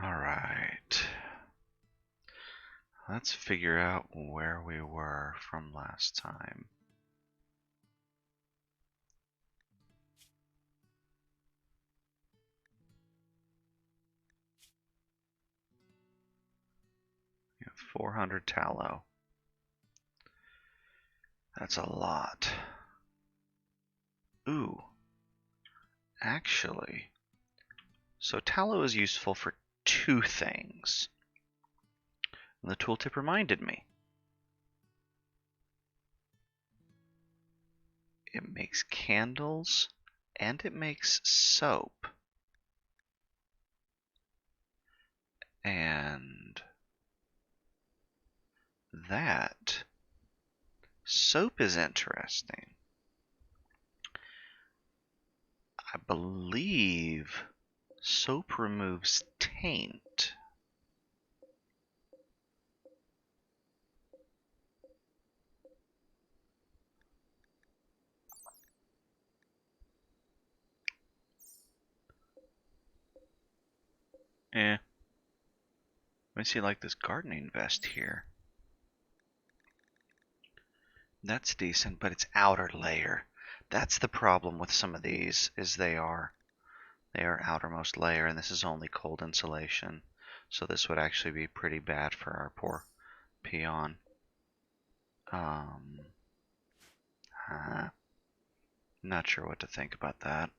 Alright. Let's figure out where we were from last time. We have 400 tallow. That's a lot. Ooh. Actually, so tallow is useful for two things. And the tooltip reminded me. It makes candles and it makes soap. And that soap is interesting. I believe soap removes taint. Let me see, like this gardening vest here. That's decent, but it's outer layer. That's the problem with some of these, is they are outermost layer, and this is only cold insulation. So this would actually be pretty bad for our poor peon. Not sure what to think about that.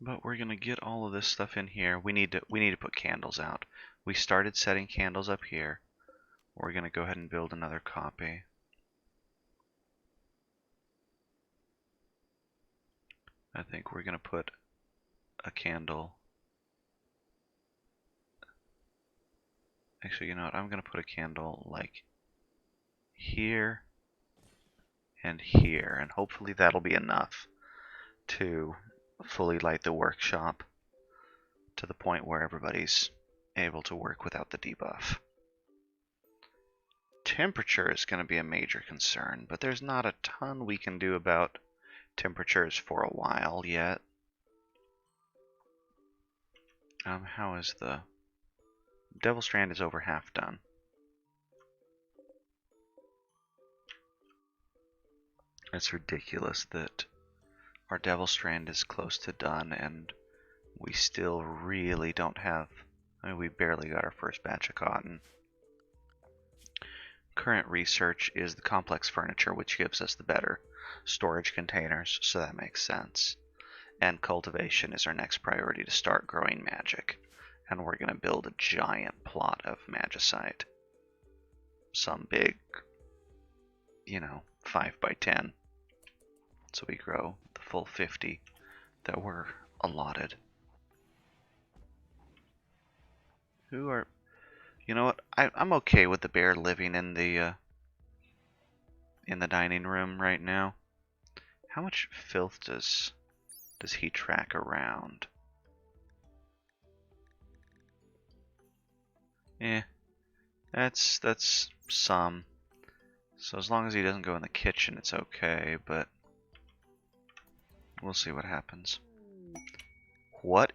But we're gonna get all of this stuff in here. We need to put candles out. We started setting candles up here. We're gonna go ahead and build another copy. I think we're gonna put a candle. Actually, you know what? I'm gonna put a candle like here and here, and hopefully that'll be enough to fully light the workshop to the point where everybody's able to work without the debuff. Temperature is going to be a major concern, but there's not a ton we can do about temperatures for a while yet. How is the Devil Strand is over half done. It's ridiculous that our Devil Strand is close to done and we still really don't have, I mean, we barely got our first batch of cotton. Current research is the complex furniture, which gives us the better storage containers, so that makes sense. And cultivation is our next priority to start growing magic. And we're going to build a giant plot of magicite. Some big, 5 by 10. So we grow the full 50 that were allotted. You know what? I'm okay with the bear living in the dining room right now. How much filth does he track around? That's some. So as long as he doesn't go in the kitchen, it's okay, but we'll see what happens. What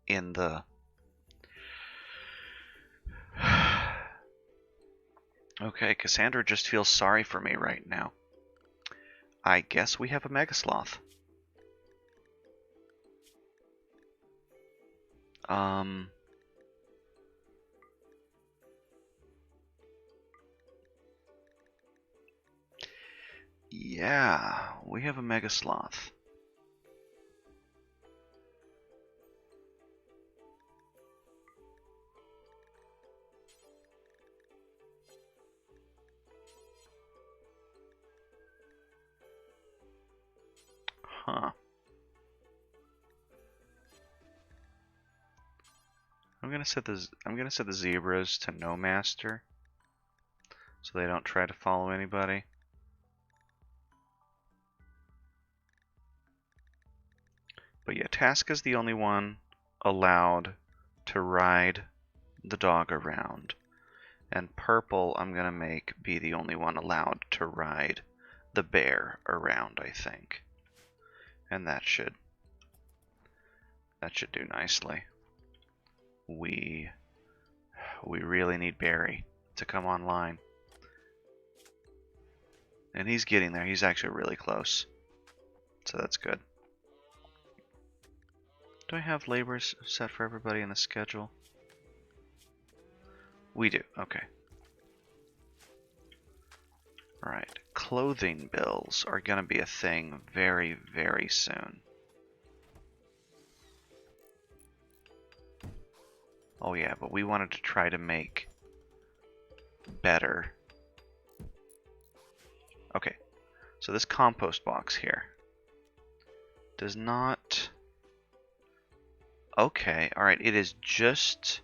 in the... Okay, Cassandra just feels sorry for me right now. I guess we have a Mega Sloth. Yeah, we have a Mega Sloth. Huh. I'm gonna set the zebras to no master, so they don't try to follow anybody. But yeah, Task is the only one allowed to ride the dog around. And Purple I'm gonna make be the only one allowed to ride the bear around, I think. And that should That should do nicely. We really need Barry to come online. And he's getting there. He's actually really close. So that's good. Do I have labors set for everybody in the schedule? We do. Okay. Alright. Clothing bills are going to be a thing very, very soon. Oh yeah, but we wanted to try to make better. Okay. So this compost box here does not... Okay, alright, it is just...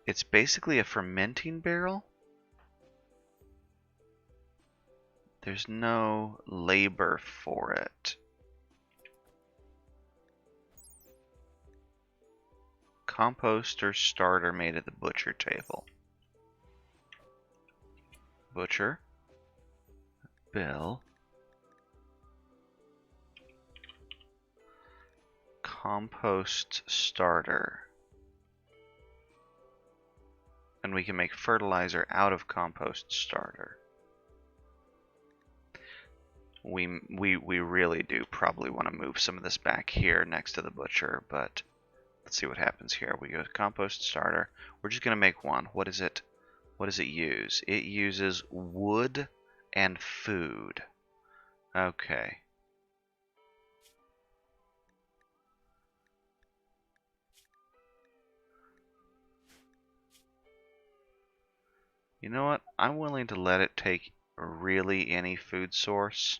It's basically a fermenting barrel. There's no labor for it. Composter starter made at the butcher table. Butcher. Bill. Compost starter. And we can make fertilizer out of compost starter. We really do probably want to move some of this back here next to the butcher, but let's see what happens here. We go to compost starter. We're just going to make one. What is it? What does it use? It uses wood and food. Okay. You know what? I'm willing to let it take really any food source.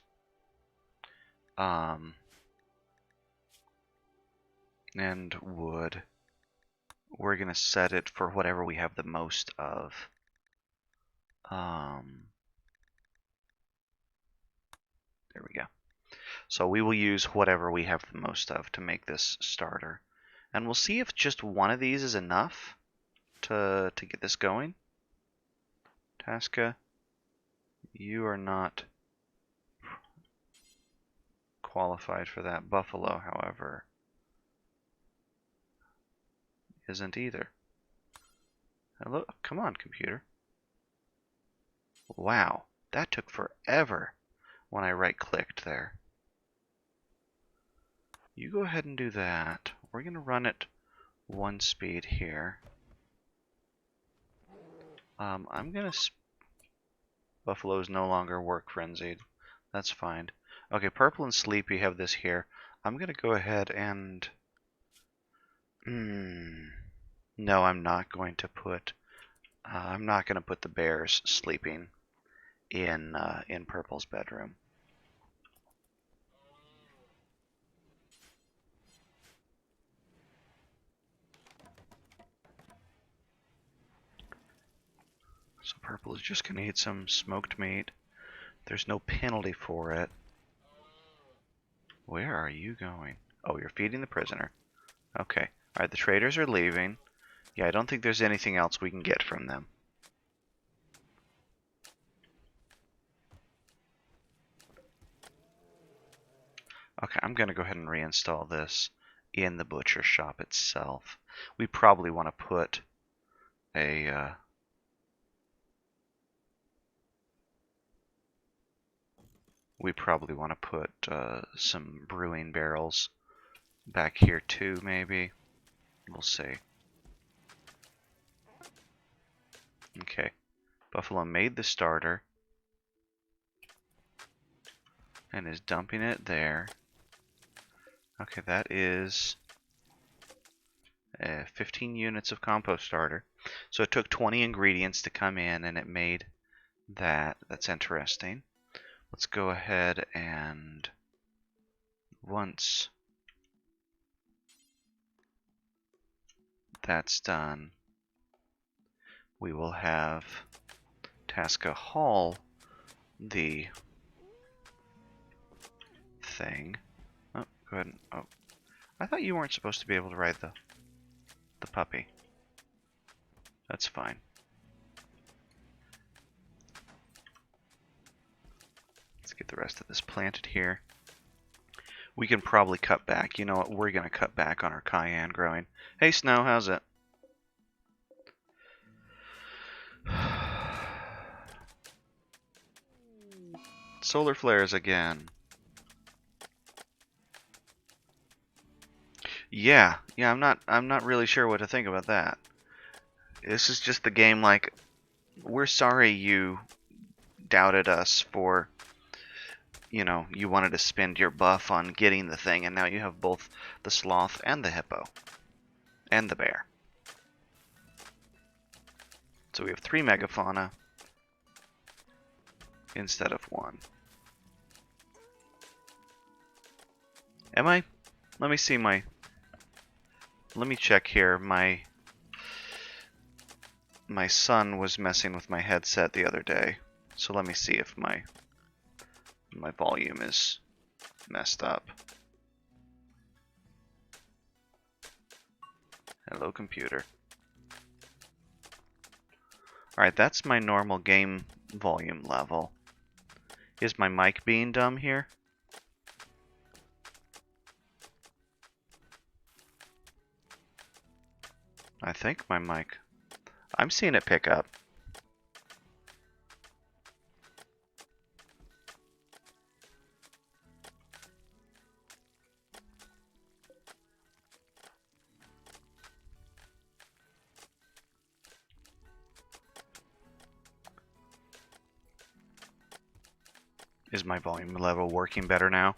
And wood. We're going to set it for whatever we have the most of. There we go. So we will use whatever we have the most of to make this starter. And we'll see if just one of these is enough to get this going. Tasca, you are not qualified for that. Buffalo, however, isn't either. Hello, come on, computer. Wow, that took forever when I right-clicked there. You go ahead and do that. We're going to run it 1 speed here. I'm going to... Buffalo's no longer work frenzied. That's fine. Okay, Purple and Sleepy have this here. I'm going to go ahead and... No, I'm not going to put... I'm not going to put the bears sleeping in Purple's bedroom. So Purple is just going to eat some smoked meat. There's no penalty for it. Where are you going? Oh, you're feeding the prisoner. Okay. Alright, the traders are leaving. Yeah, I don't think there's anything else we can get from them. Okay, I'm going to go ahead and reinstall this in the butcher shop itself. We probably want to put a... some brewing barrels back here too, maybe. We'll see. Okay. Buffalo made the starter and is dumping it there. Okay, that is 15 units of compost starter. So it took 20 ingredients to come in and it made that. That's interesting. Let's go ahead and once that's done, we will have Tasca haul the thing. Oh, go ahead and, oh. I thought you weren't supposed to be able to ride the puppy. That's fine. Let's get the rest of this planted here. We can probably cut back. You know what? We're going to cut back on our cayenne growing. Hey, Snow, how's it? Solar flares again. Yeah, I'm not really sure what to think about that. This is just the game like, we're sorry you doubted us for, you know, you wanted to spend your buff on getting the thing, and now you have both the sloth and the hippo. And the bear. So we have 3 megafauna instead of 1. Am I? Let me see my... Let me check here. My son was messing with my headset the other day. So let me see if my volume is messed up. Hello, computer. Alright, that's my normal game volume level. Is my mic being dumb here? I think my mic... I'm seeing it pick up. Is my volume level working better now?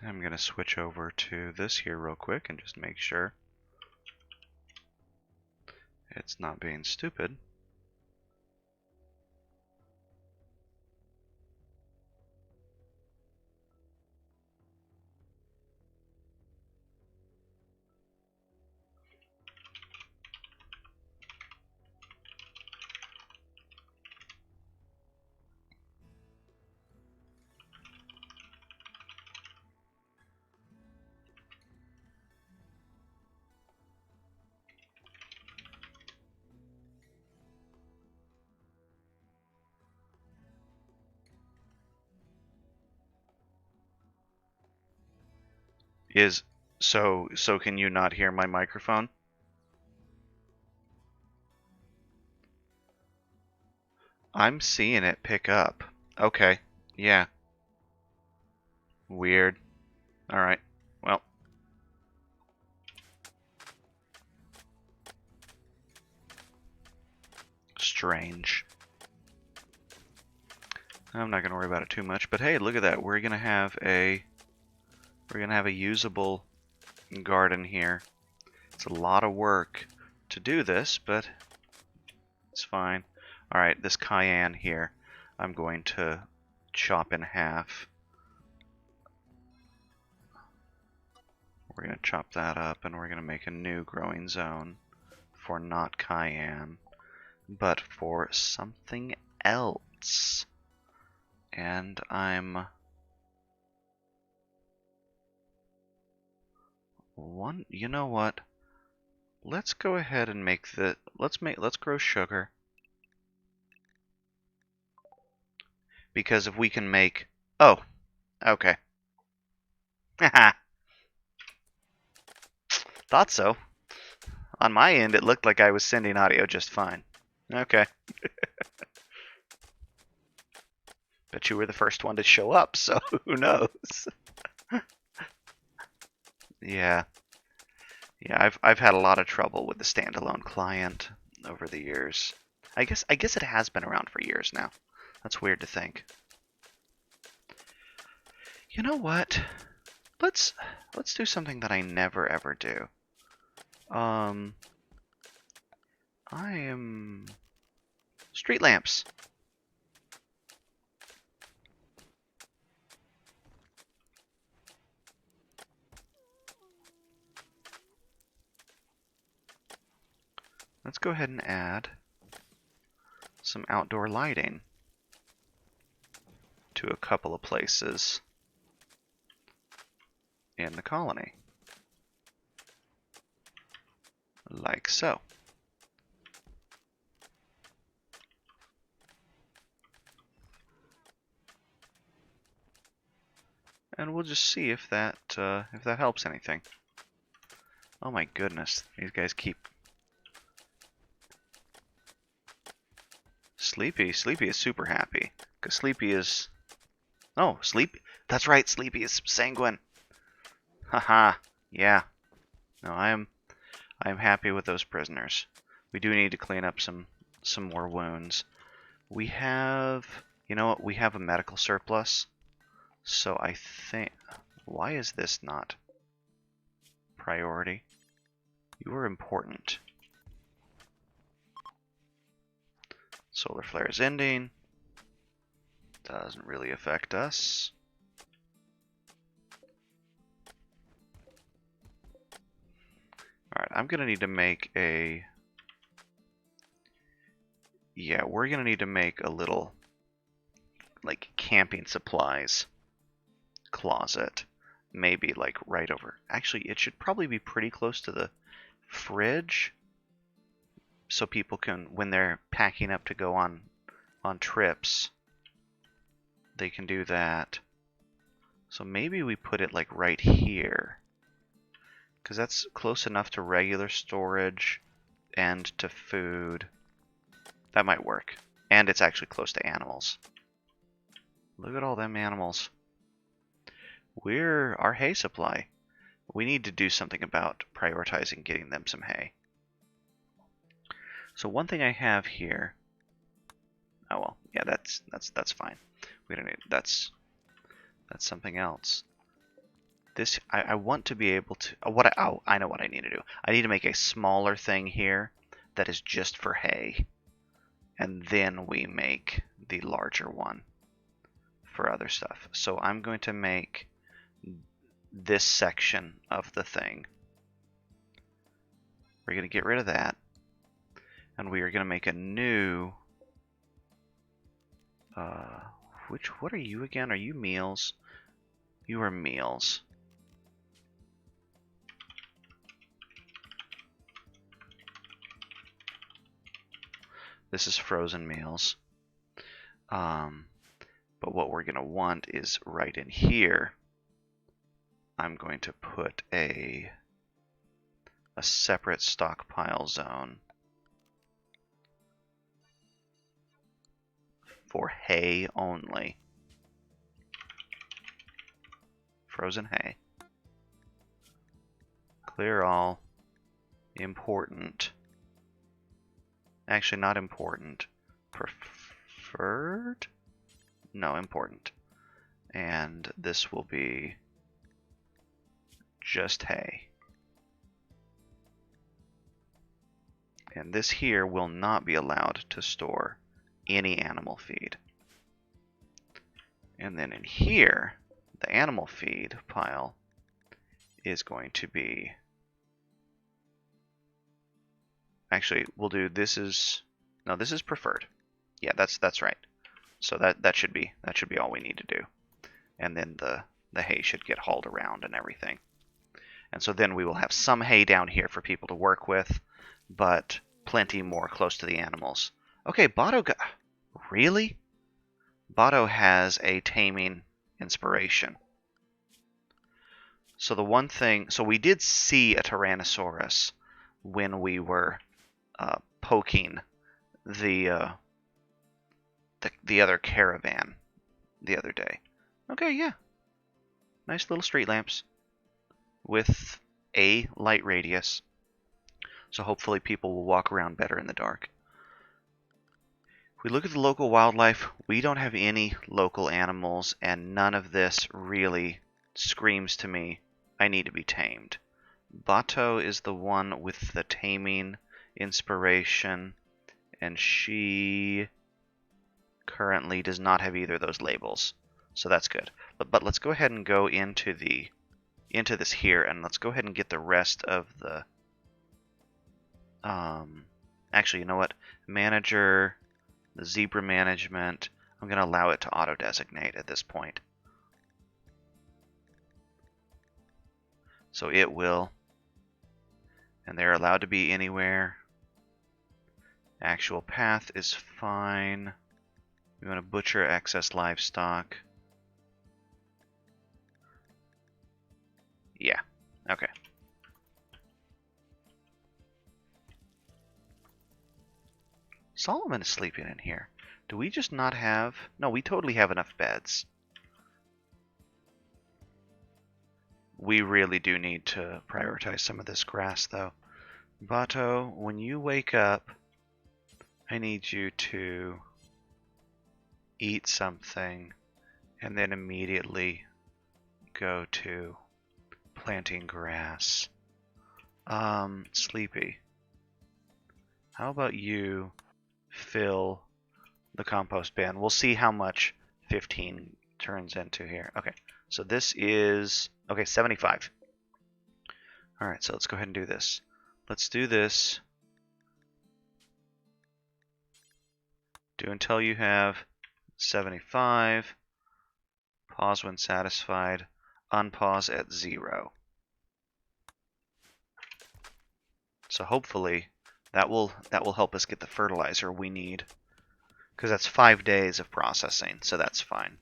I'm going to switch over to this here real quick and just make sure it's not being stupid. So can you not hear my microphone? I'm seeing it pick up. Okay. Yeah. Weird. Alright. Well. Strange. I'm not going to worry about it too much, but hey, look at that. We're going to have a usable garden here. It's a lot of work to do this, but it's fine. Alright, this cayenne here, I'm going to chop in half. We're going to chop that up, and we're going to make a new growing zone for not cayenne, but for something else. And you know what? Let's go ahead and make let's grow sugar. Because if we can make, oh, okay. Haha. Thought so. On my end, it looked like I was sending audio just fine. Okay. Bet you were the first one to show up, so who knows? Yeah. Yeah, I've had a lot of trouble with the standalone client over the years. I guess it has been around for years now. That's weird to think. You know what? Let's do something that I never ever do. I am street lamps. Let's go ahead and add some outdoor lighting. to a couple of places in the colony. Like so. And we'll just see if that helps anything. Oh my goodness, these guys keep... Sleepy is super happy. Because Sleepy is... Oh, Sleepy... That's right, Sleepy is sanguine. Haha, yeah. No, I'm happy with those prisoners. We do need to clean up some more wounds. We have... You know what? We have a medical surplus. So I think... Why is this not priority? You are important. Solar flare is ending. Doesn't really affect us. Alright, I'm gonna need to make a... Yeah, we're gonna need to make a little, like, camping supplies closet. Maybe, like, right over... Actually, it should probably be pretty close to the fridge. So people can, when they're packing up to go on trips, they can do that. So maybe we put it, like, right here. Because that's close enough to regular storage and to food. That might work. And it's actually close to animals. Look at all them animals. Our hay supply. We need to do something about prioritizing getting them some hay. So one thing I have here... Oh well, yeah, that's fine. We don't need... That's something else. This, I want to be able to... I know what I need to do. I need to make a smaller thing here that is just for hay. And then we make the larger one for other stuff. So I'm going to make this section of the thing. We're going to get rid of that. And we are going to make a new... what are you again? Are you meals? You are meals. This is frozen meals. But what we're going to want is right in here, I'm going to put a separate stockpile zone for hay only. Frozen hay. Clear all. Important. Actually, not important. Preferred? No, important. And this will be just hay. And this here will not be allowed to store any animal feed. And then in here, the animal feed pile is going to be... Actually, we'll do this is preferred. Yeah, that's right. So that should be all we need to do. And then the hay should get hauled around and everything. And so then we will have some hay down here for people to work with, but plenty more close to the animals. Okay, really? Bato has a taming inspiration. So the one thing, so we did see a Tyrannosaurus when we were poking the other caravan the other day. Okay, yeah. Nice little street lamps with a light radius. So hopefully people will walk around better in the dark. If we look at the local wildlife, we don't have any local animals, and none of this really screams to me, I need to be tamed. Bato is the one with the taming inspiration, and she currently does not have either of those labels, so that's good. But let's go ahead and go into this here, and let's go ahead and get the rest of the actually, you know what? Manager, the zebra management. I'm going to allow it to auto-designate at this point. So it will. And they're allowed to be anywhere. Actual path is fine. We want to butcher excess livestock. Yeah, okay. Solomon is sleeping in here. Do we just not have... No, we totally have enough beds. We really do need to prioritize some of this grass, though. Bato, when you wake up, I need you to eat something and then immediately go to planting grass. Sleepy, how about you fill the compost bin? We'll see how much 15 turns into here. Okay, so this is, okay, 75. All right, so let's go ahead and do this. Let's do this. Do until you have 75. Pause when satisfied. Unpause at 0. So hopefully that will help us get the fertilizer we need, because that's 5 days of processing, so that's fine.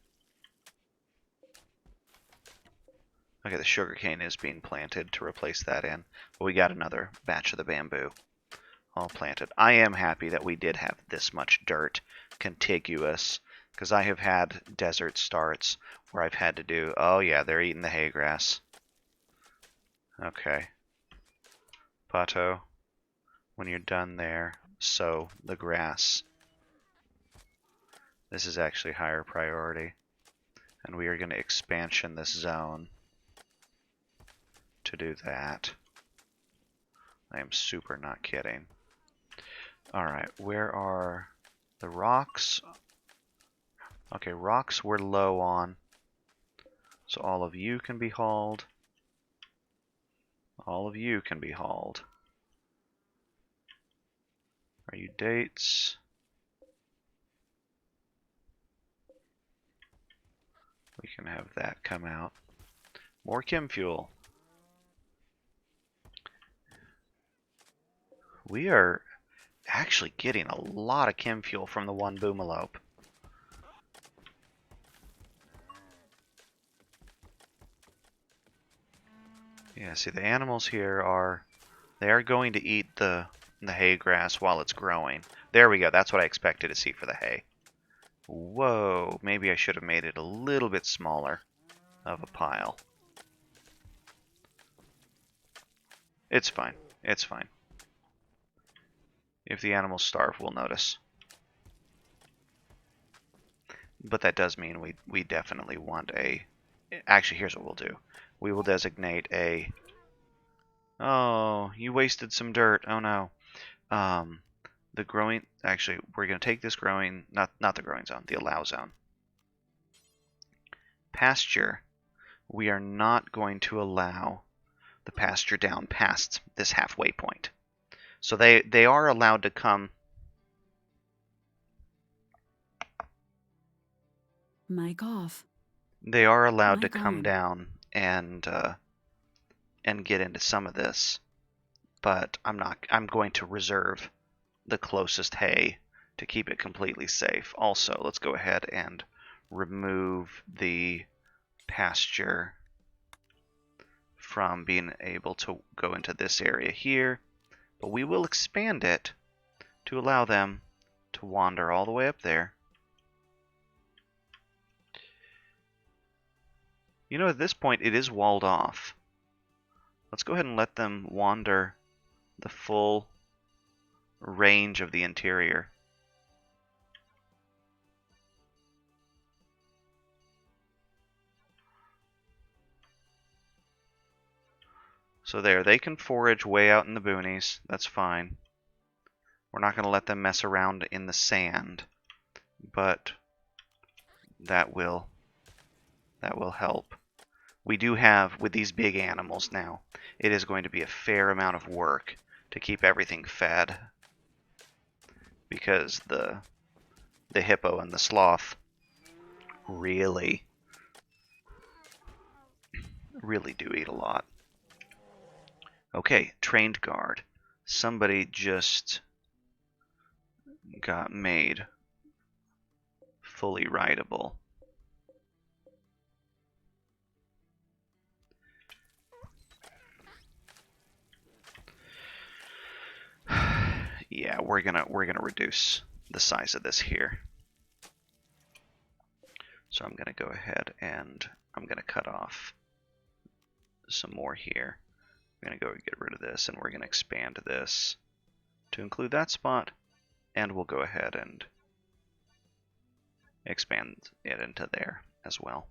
Okay, the sugarcane is being planted to replace that in, but we got another batch of the bamboo all planted. I am happy that we did have this much dirt contiguous, because I have had desert starts where I've had to do, oh yeah, they're eating the hay grass. Okay. Pato, when you're done there, sow the grass. This is actually higher priority, and we are going to expansion this zone to do that. I am super not kidding. Alright, where are the rocks? Okay, rocks we're low on, so all of you can be hauled. All of you can be hauled. Are you dates? We can have that come out. More chem fuel. We are actually getting a lot of chem fuel from the one boomalope. Yeah, see, the animals here are, they are going to eat the hay grass while it's growing. There we go, that's what I expected to see for the hay. Whoa, maybe I should have made it a little bit smaller of a pile. It's fine, it's fine. If the animals starve, we'll notice. But that does mean we definitely want a... Actually, here's what we'll do. We will designate a... Oh, you wasted some dirt. Oh no. The growing... Actually, we're going to take this growing... Not the growing zone, the allow zone. Pasture. We are not going to allow the pasture down past this halfway point. So they are allowed to come... Mic off. They are allowed to Mic come on. down and get into some of this, but I'm going to reserve the closest hay to keep it completely safe. Also, let's go ahead and remove the pasture from being able to go into this area here, but we will expand it to allow them to wander all the way up there. You know, at this point, it is walled off. Let's go ahead and let them wander the full range of the interior. So there, they can forage way out in the boonies. That's fine. We're not going to let them mess around in the sand, but that will help. We do have, with these big animals now, it is going to be a fair amount of work to keep everything fed, because the hippo and the sloth really do eat a lot. Okay, trained guard. Somebody just got made fully rideable. Yeah, we're gonna reduce the size of this here. So I'm gonna go ahead and I'm gonna cut off some more here. I'm gonna go get rid of this, and we're gonna expand this to include that spot, and we'll go ahead and expand it into there as well.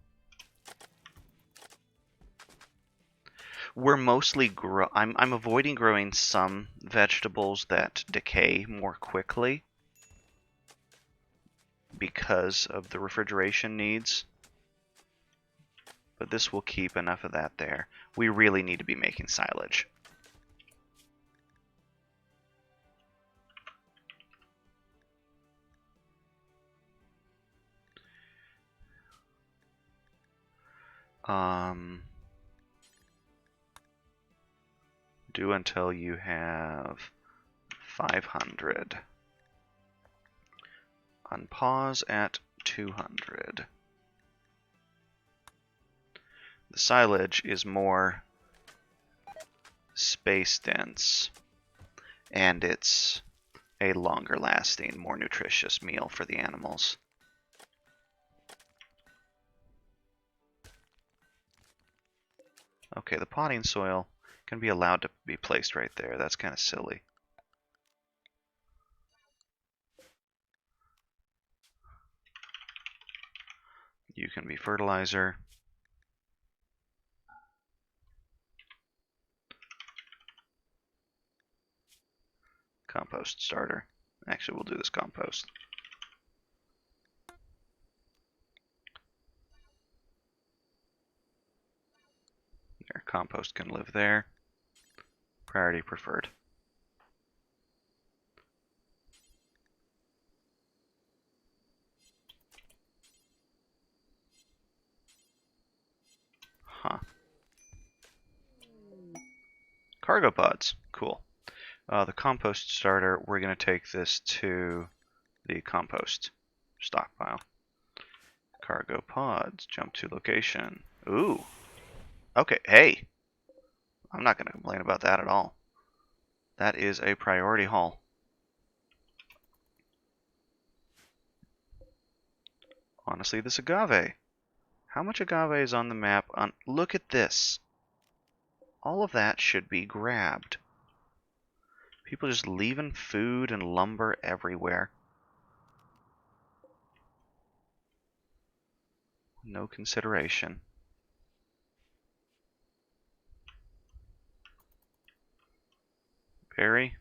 We're mostly I'm avoiding growing some vegetables that decay more quickly because of the refrigeration needs. But this will keep enough of that there. We really need to be making silage. Do until you have 500. Unpause at 200. The silage is more space dense, and it's a longer lasting, more nutritious meal for the animals. Okay, the potting soil can be allowed to be placed right there. That's kind of silly. You can be fertilizer. Compost starter. Actually, we'll do this compost. There, compost can live there. Priority preferred. Huh. Cargo pods. Cool. The compost starter, we're going to take this to the compost stockpile. Cargo pods. Jump to location. Ooh. Okay, hey. I'm not going to complain about that at all. That is a priority haul. Honestly, this agave. How much agave is on the map? Look at this. All of that should be grabbed. People just leaving food and lumber everywhere. No consideration. Berry.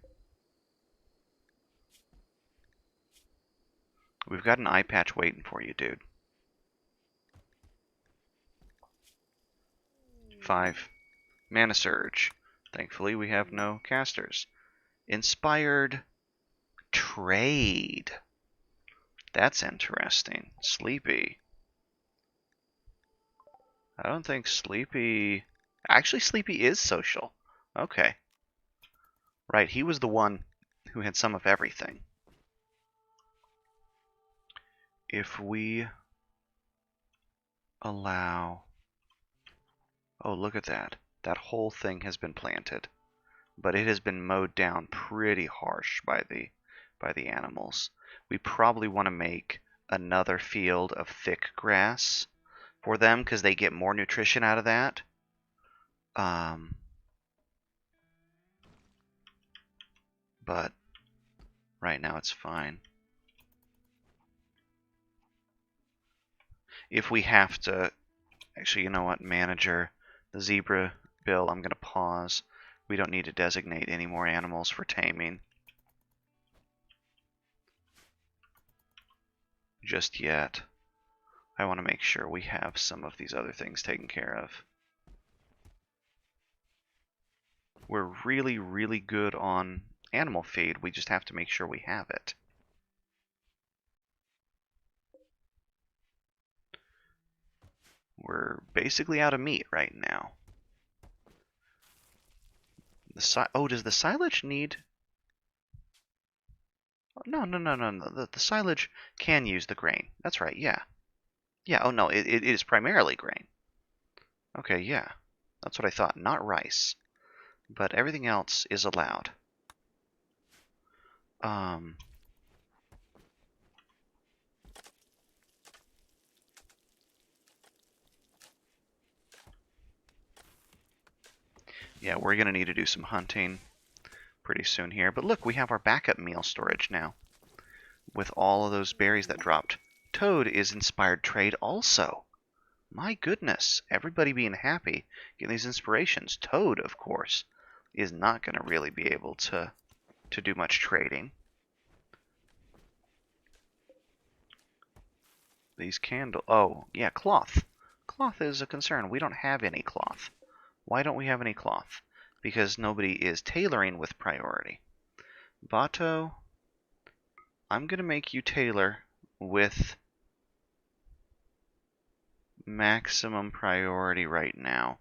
We've got an eye patch waiting for you, dude. 5. Mana Surge. Thankfully, we have no casters. Inspired Trade. That's interesting. Sleepy. I don't think Sleepy... Actually, Sleepy is social. Okay. Right, he was the one who had some of everything. If we allow... Oh, look at that. That whole thing has been planted. But it has been mowed down pretty harsh by the animals. We probably want to make another field of thick grass for them because they get more nutrition out of that. But right now it's fine. If we have to... Actually, you know what? Manager, the zebra bill, I'm going to pause. We don't need to designate any more animals for taming just yet. I want to make sure we have some of these other things taken care of. We're really, really good on animal feed. We just have to make sure we have it. We're basically out of meat right now. Oh, does the silage need... No. The silage can use the grain. That's right, yeah. Yeah, oh no, it is primarily grain. Okay, yeah. That's what I thought. Not rice. But everything else is allowed. Yeah, we're going to need to do some hunting pretty soon here. But look, we have our backup meal storage now. With all of those berries that dropped. Toad is inspired trade also. My goodness, everybody being happy, getting these inspirations. Toad, of course, is not going to really be able to do much trading. These oh, yeah, cloth. Cloth is a concern. We don't have any cloth. Why don't we have any cloth? Because nobody is tailoring with priority. Bato, I'm going to make you tailor with maximum priority right now.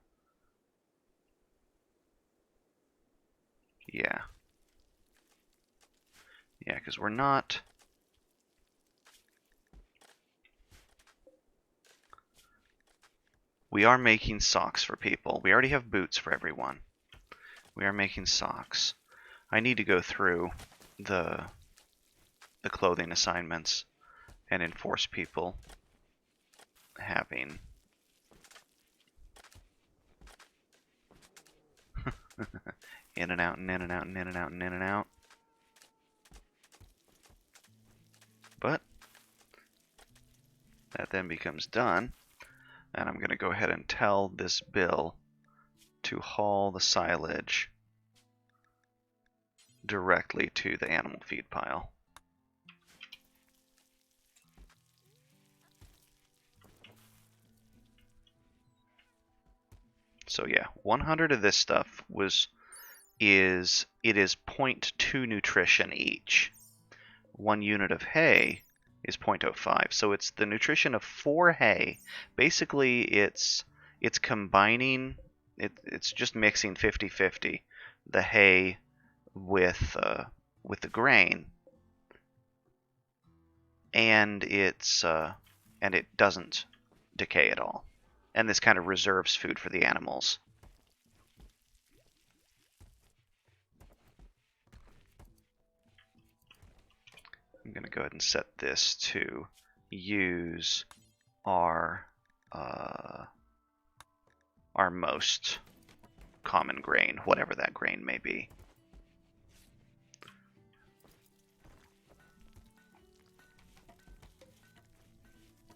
Yeah. Yeah, because we're not... We are making socks for people. We already have boots for everyone. We are making socks. I need to go through the clothing assignments and enforce people having... in and out and in and out and in and out and in and out. But that then becomes done. And I'm going to go ahead and tell this bill to haul the silage directly to the animal feed pile. So yeah, 100 of this stuff is 0.2 nutrition each. 1 unit of hay is 0.05. So it's the nutrition of 4 hay. Basically, it's combining, it's just mixing 50-50 the hay with the grain, and it doesn't decay at all. And this kind of reserves food for the animals. I'm going to go ahead and set this to use our most common grain, whatever that grain may be.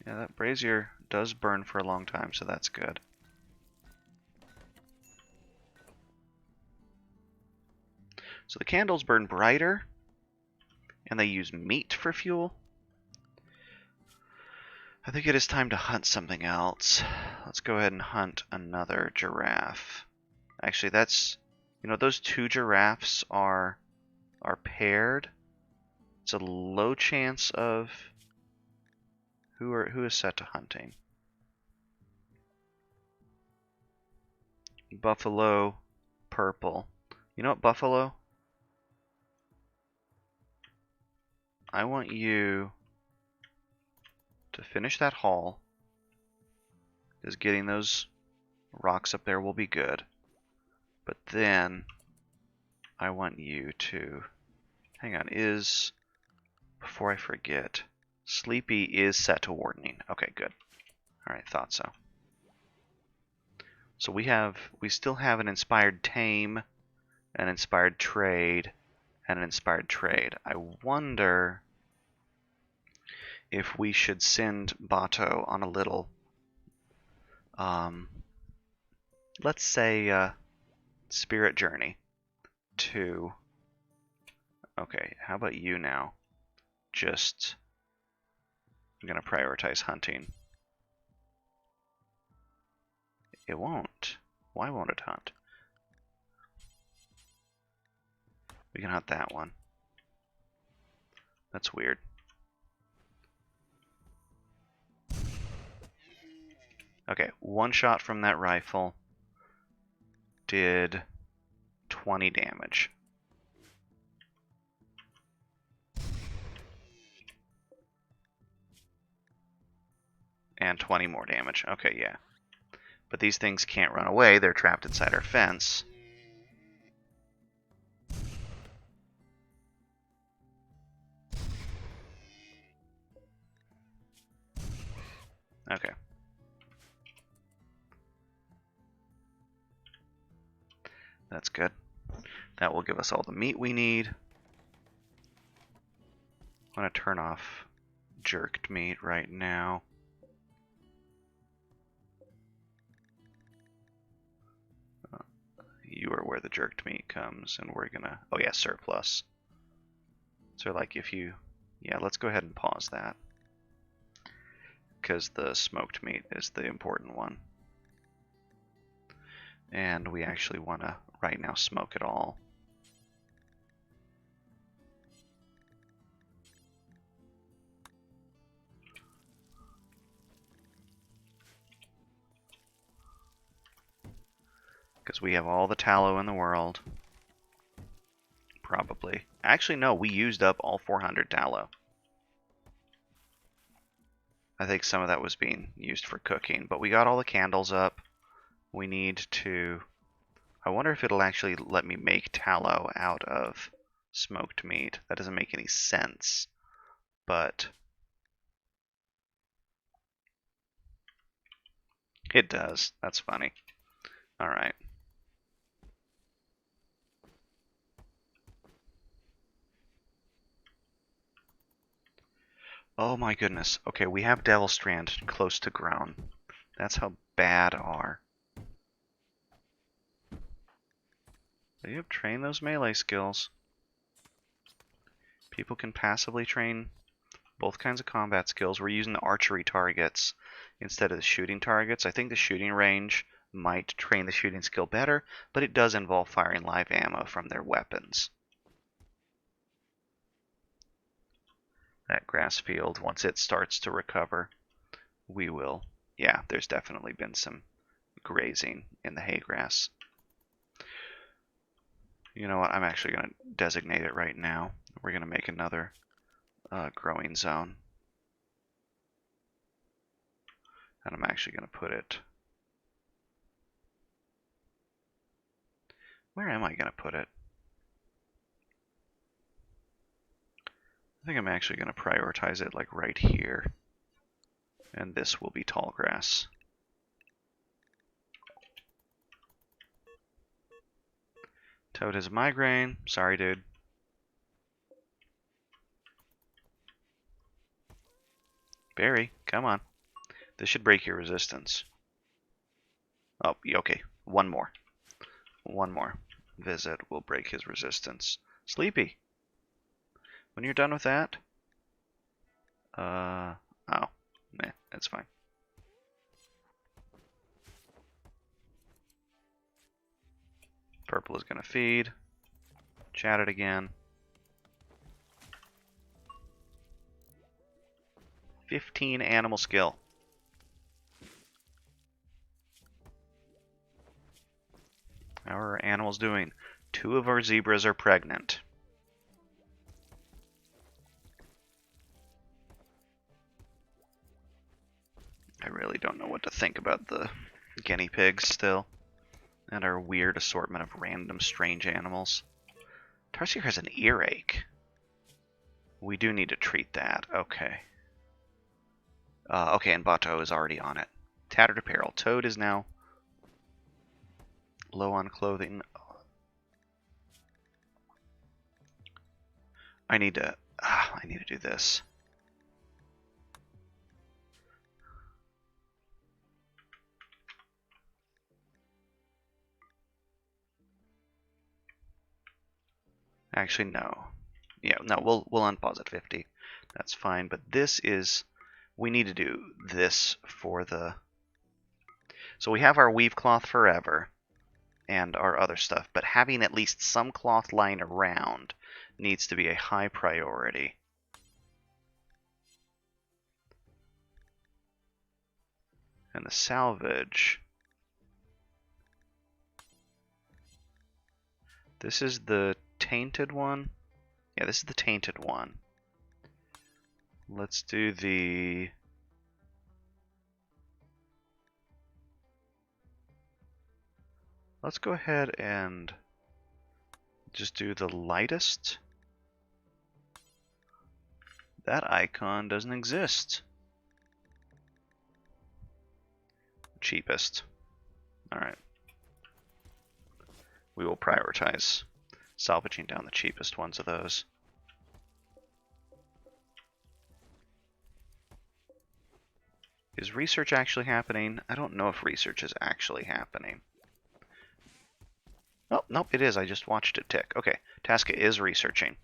Yeah, that brazier does burn for a long time, so that's good. So the candles burn brighter, and they use meat for fuel. I think it is time to hunt something else. Let's go ahead and hunt another giraffe. Actually, that's... You know, those 2 giraffes are paired. It's a low chance of... Who is set to hunting? Buffalo, purple. You know what, Buffalo? I want you to finish that haul, because getting those rocks up there will be good. But then I want you to... Hang on, before I forget, Sleepy is set to wardening. Okay, good. Alright, thought so. So we still have an inspired tame, an inspired trade, and an inspired trade. I wonder if we should send Bato on a little, let's say, spirit journey to... Okay, how about you now? I'm going to prioritize hunting. It won't. Why won't it hunt? We can hunt that one. That's weird. Okay, one shot from that rifle did 20 damage. And 20 more damage. Okay, yeah. But these things can't run away. They're trapped inside our fence. Okay. That's good. That will give us all the meat we need. I'm going to turn off jerked meat right now. You are where the jerked meat comes, and we're gonna... Oh yeah, surplus. So like if you... Yeah, let's go ahead and pause that. Because the smoked meat is the important one. And we actually want to, right now, smoke it all. Because we have all the tallow in the world. Probably. Actually, no, we used up all 400 tallow. I think some of that was being used for cooking, but we got all the candles up. We need to... I wonder if it'll actually let me make tallow out of smoked meat. That doesn't make any sense, but it does. That's funny. Alright. Oh my goodness. Okay, we have Devil Strand close to ground. That's how bad are. You have trained those melee skills. People can passively train both kinds of combat skills. We're using the archery targets instead of the shooting targets. I think the shooting range might train the shooting skill better, but it does involve firing live ammo from their weapons. That grass field, once it starts to recover, we will... Yeah, there's definitely been some grazing in the hay grass. You know what? I'm actually going to designate it right now. We're going to make another growing zone. And I'm actually going to put it... Where am I going to put it? I think I'm actually going to prioritize it like right here. And this will be tall grass. Toad has a migraine. Sorry, dude. Barry, come on. This should break your resistance. Oh, okay. One more. One more visit will break his resistance. Sleepy. When you're done with that... oh. Nah, that's fine. Purple is going to feed. Chat it again. 15 animal skill. How are our animals doing? 2 of our zebras are pregnant. I really don't know what to think about the guinea pigs still. And our weird assortment of random strange animals. Tarsier has an earache. We do need to treat that. Okay. Okay, and Bato is already on it. Tattered apparel. Toad is now low on clothing. I need to do this. Actually, no. Yeah, no, we'll unpause at 50. That's fine, but this is... We need to do this for the... So we have our weave cloth forever and our other stuff, but having at least some cloth lying around needs to be a high priority. And the salvage. This is the tainted one? Yeah, this is the tainted one. Let's do the... Let's go ahead and just do the lightest. That icon doesn't exist. Cheapest. Alright. We will prioritize salvaging down the cheapest ones of those. Is research actually happening? I don't know if research is actually happening. Oh, nope, it is. I just watched it tick. Okay, Tasca is researching.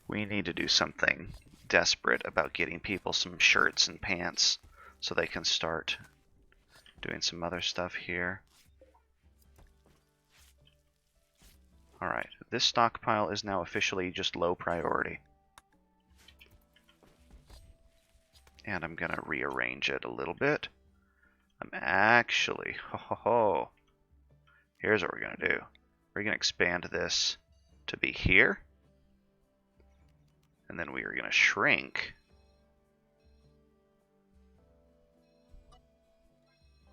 We need to do something desperate about getting people some shirts and pants so they can start doing some other stuff here. Alright, this stockpile is now officially just low priority. And I'm going to rearrange it a little bit. I'm actually, here's what we're going to do. We're going to expand this to be here. And then we are going to shrink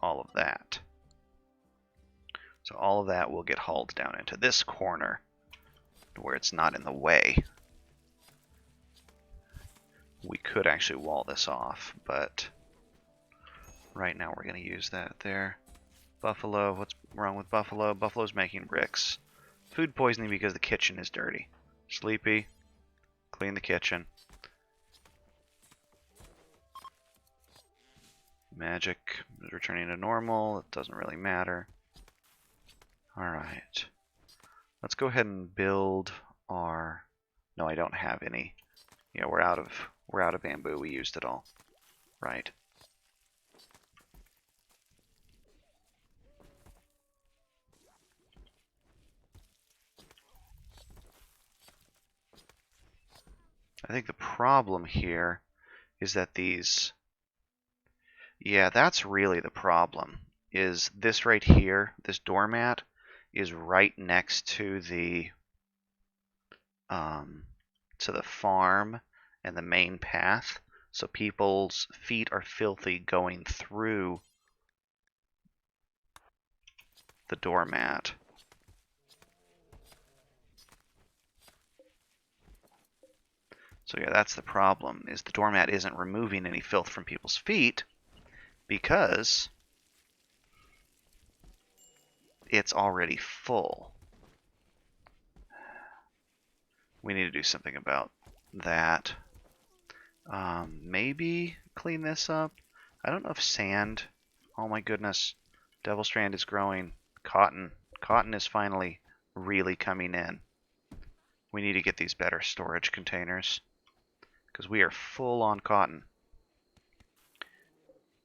all of that. So all of that will get hauled down into this corner where it's not in the way. We could actually wall this off, but right now we're going to use that there. Buffalo, what's wrong with Buffalo? Buffalo's making bricks. Food poisoning because the kitchen is dirty. Sleepy, clean the kitchen. Magic is returning to normal. It doesn't really matter. Alright. Let's go ahead and build our... No, I don't have any. Yeah, we're out of bamboo. We used it all. Right. I think the problem here is that these... Yeah, that's really the problem. Is this right here, this doormat, is right next to the farm and the main path, so people's feet are filthy going through the doormat. So yeah, that's the problem, is the doormat isn't removing any filth from people's feet because it's already full. We need to do something about that. Maybe clean this up. I don't know if sand... Oh my goodness. Devil Strand is growing. Cotton. Cotton is finally really coming in. We need to get these better storage containers, because we are full on cotton.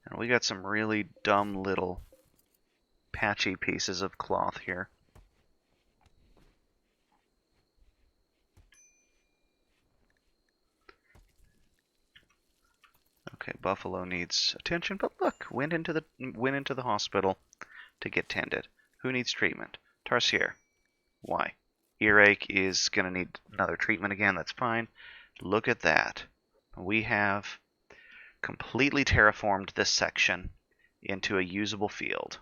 And we got some really dumb little patchy pieces of cloth here. Okay, Buffalo needs attention, but look, went into the hospital to get tended. Who needs treatment? Tarsier. Why? Earache is gonna need another treatment again. That's fine. Look at that. We have completely terraformed this section into a usable field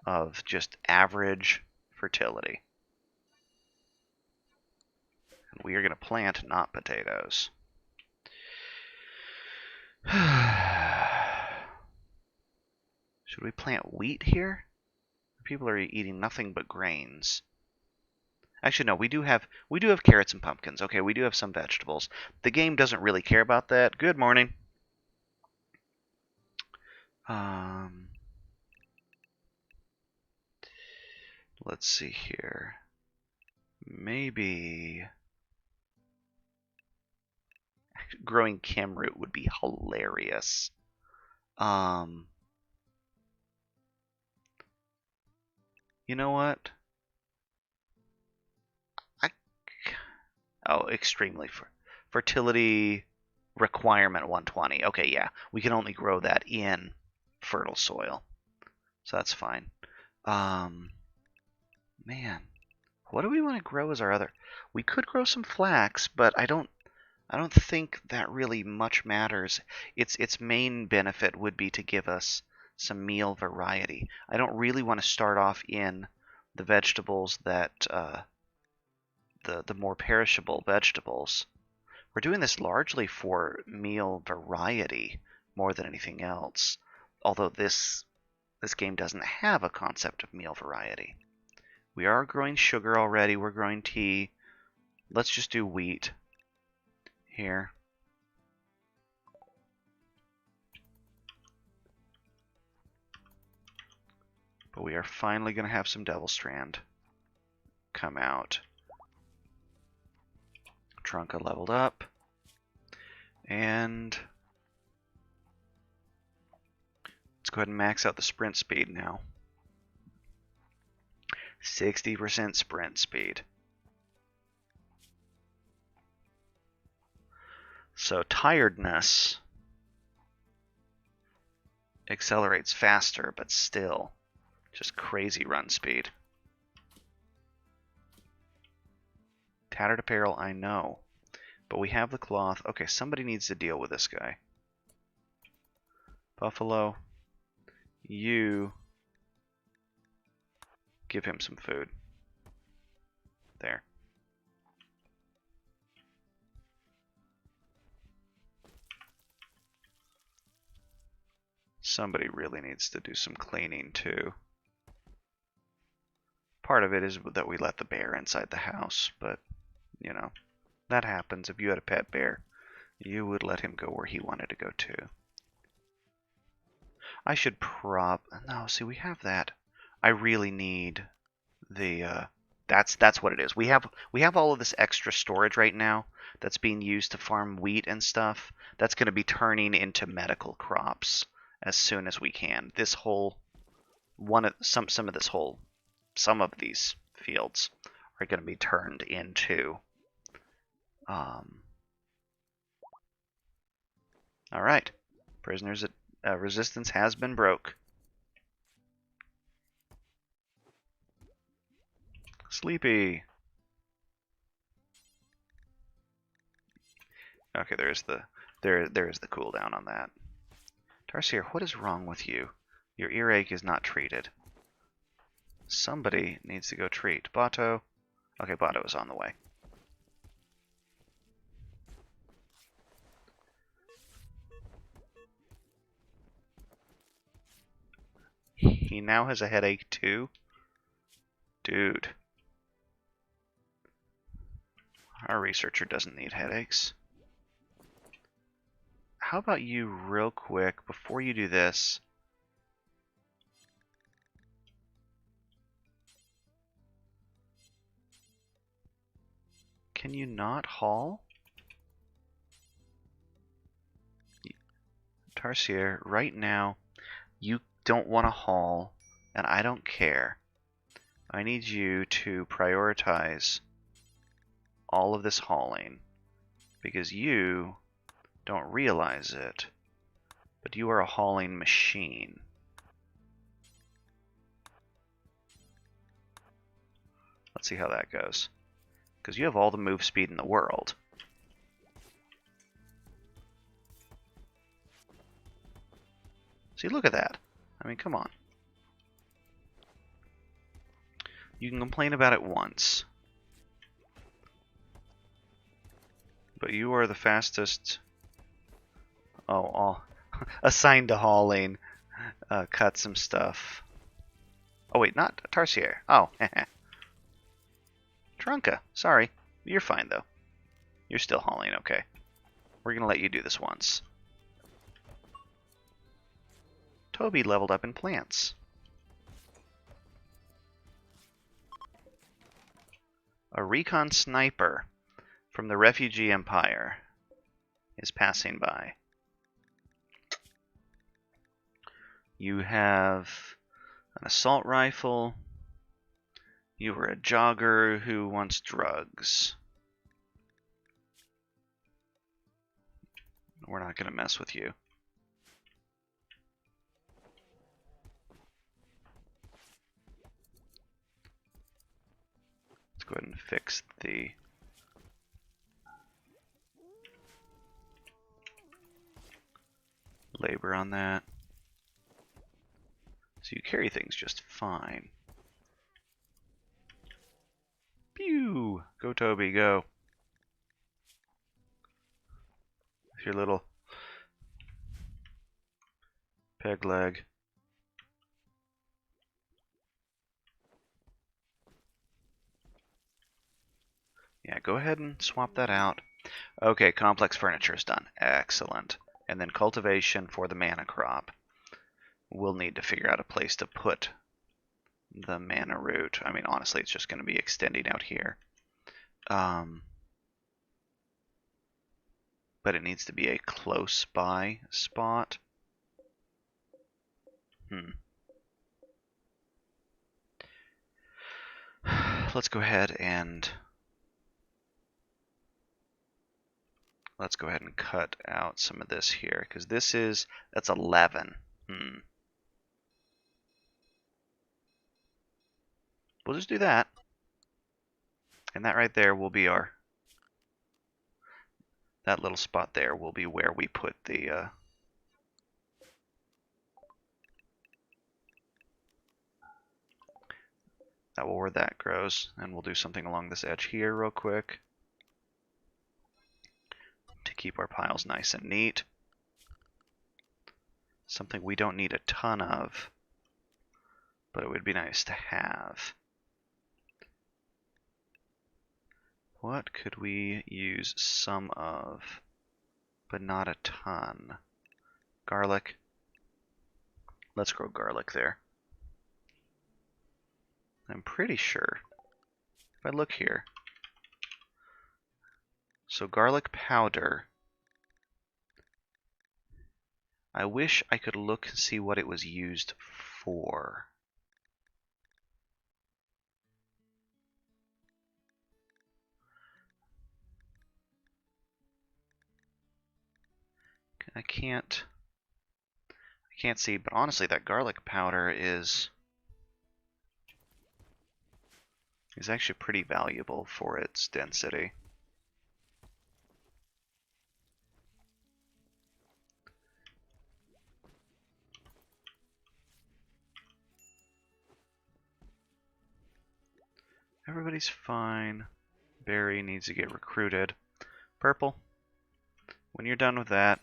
of just average fertility. And we are going to plant not potatoes. Should we plant wheat here? People are eating nothing but grains. Actually, no, we do have carrots and pumpkins. Okay, we do have some vegetables. The game doesn't really care about that. Good morning. Let's see here. Maybe growing camroot would be hilarious. You know what? Oh, extremely fertility requirement 120. Okay, yeah. We can only grow that in fertile soil. So that's fine. Man, what do we want to grow as our other? We could grow some flax, but I don't think that really much matters. Its main benefit would be to give us some meal variety. I don't really want to start off in the vegetables that the more perishable vegetables. We're doing this largely for meal variety more than anything else. Although this game doesn't have a concept of meal variety. We are growing sugar already. We're growing tea. Let's just do wheat here. But we are finally going to have some Devil Strand come out. Trunka leveled up. And let's go ahead and max out the sprint speed now. 60% sprint speed. So tiredness accelerates faster, but still just crazy run speed. Tattered apparel, I know. But we have the cloth. Okay, somebody needs to deal with this guy. Buffalo, you give him some food. There. Somebody really needs to do some cleaning too. Part of it is that we let the bear inside the house, but, you know, that happens. If you had a pet bear, you would let him go where he wanted to go too. I should no, see, we have that. I really need the that's what it is. We have all of this extra storage right now that's being used to farm wheat and stuff. That's going to be turning into medical crops as soon as we can. This whole some of these fields are going to be turned into all right. Prisoners at resistance has been broke. Sleepy. Okay, there is the cooldown on that. Tarsier, what is wrong with you? Your earache is not treated. Somebody needs to go treat. Bato. Okay, Bato is on the way. He now has a headache too? Dude. Our researcher doesn't need headaches. How about you real quick, before you do this, can you not haul? Tarsier, right now, you don't want to haul, and I don't care. I need you to prioritize all of this hauling, because you don't realize it, but you are a hauling machine. Let's see how that goes. Because you have all the move speed in the world. See, look at that. I mean, come on. You can complain about it once. But you are the fastest. Oh, assigned to hauling. Cut some stuff. Oh, wait, not Tarsier. Oh, Trunka. Sorry. You're fine, though. You're still hauling, okay. We're going to let you do this once. Toby leveled up in plants. A recon sniper from the Refugee Empire is passing by. You have an assault rifle. You were a jogger who wants drugs. We're not going to mess with you. Let's go ahead and fix the labor on that. So you carry things just fine. Pew! Go, Toby, go. With your little peg leg. Yeah, go ahead and swap that out. Okay, complex furniture is done. Excellent. And then cultivation for the mana crop. We'll need to figure out a place to put the mana root. I mean, honestly, it's just going to be extending out here. But it needs to be a close by spot. Let's go ahead and cut out some of this here, because that's 11. We'll just do that. And that right there will be that little spot there will be where we put the that will where that grows. And we'll do something along this edge here real quick to keep our piles nice and neat. Something we don't need a ton of, but it would be nice to have. What could we use some of, but not a ton? Garlic. Let's grow garlic there. I'm pretty sure, if I look here, so garlic powder, I wish I could look and see what it was used for. I can't see, but honestly that garlic powder is actually pretty valuable for its density. Everybody's fine. Barry needs to get recruited. Purple, when you're done with that,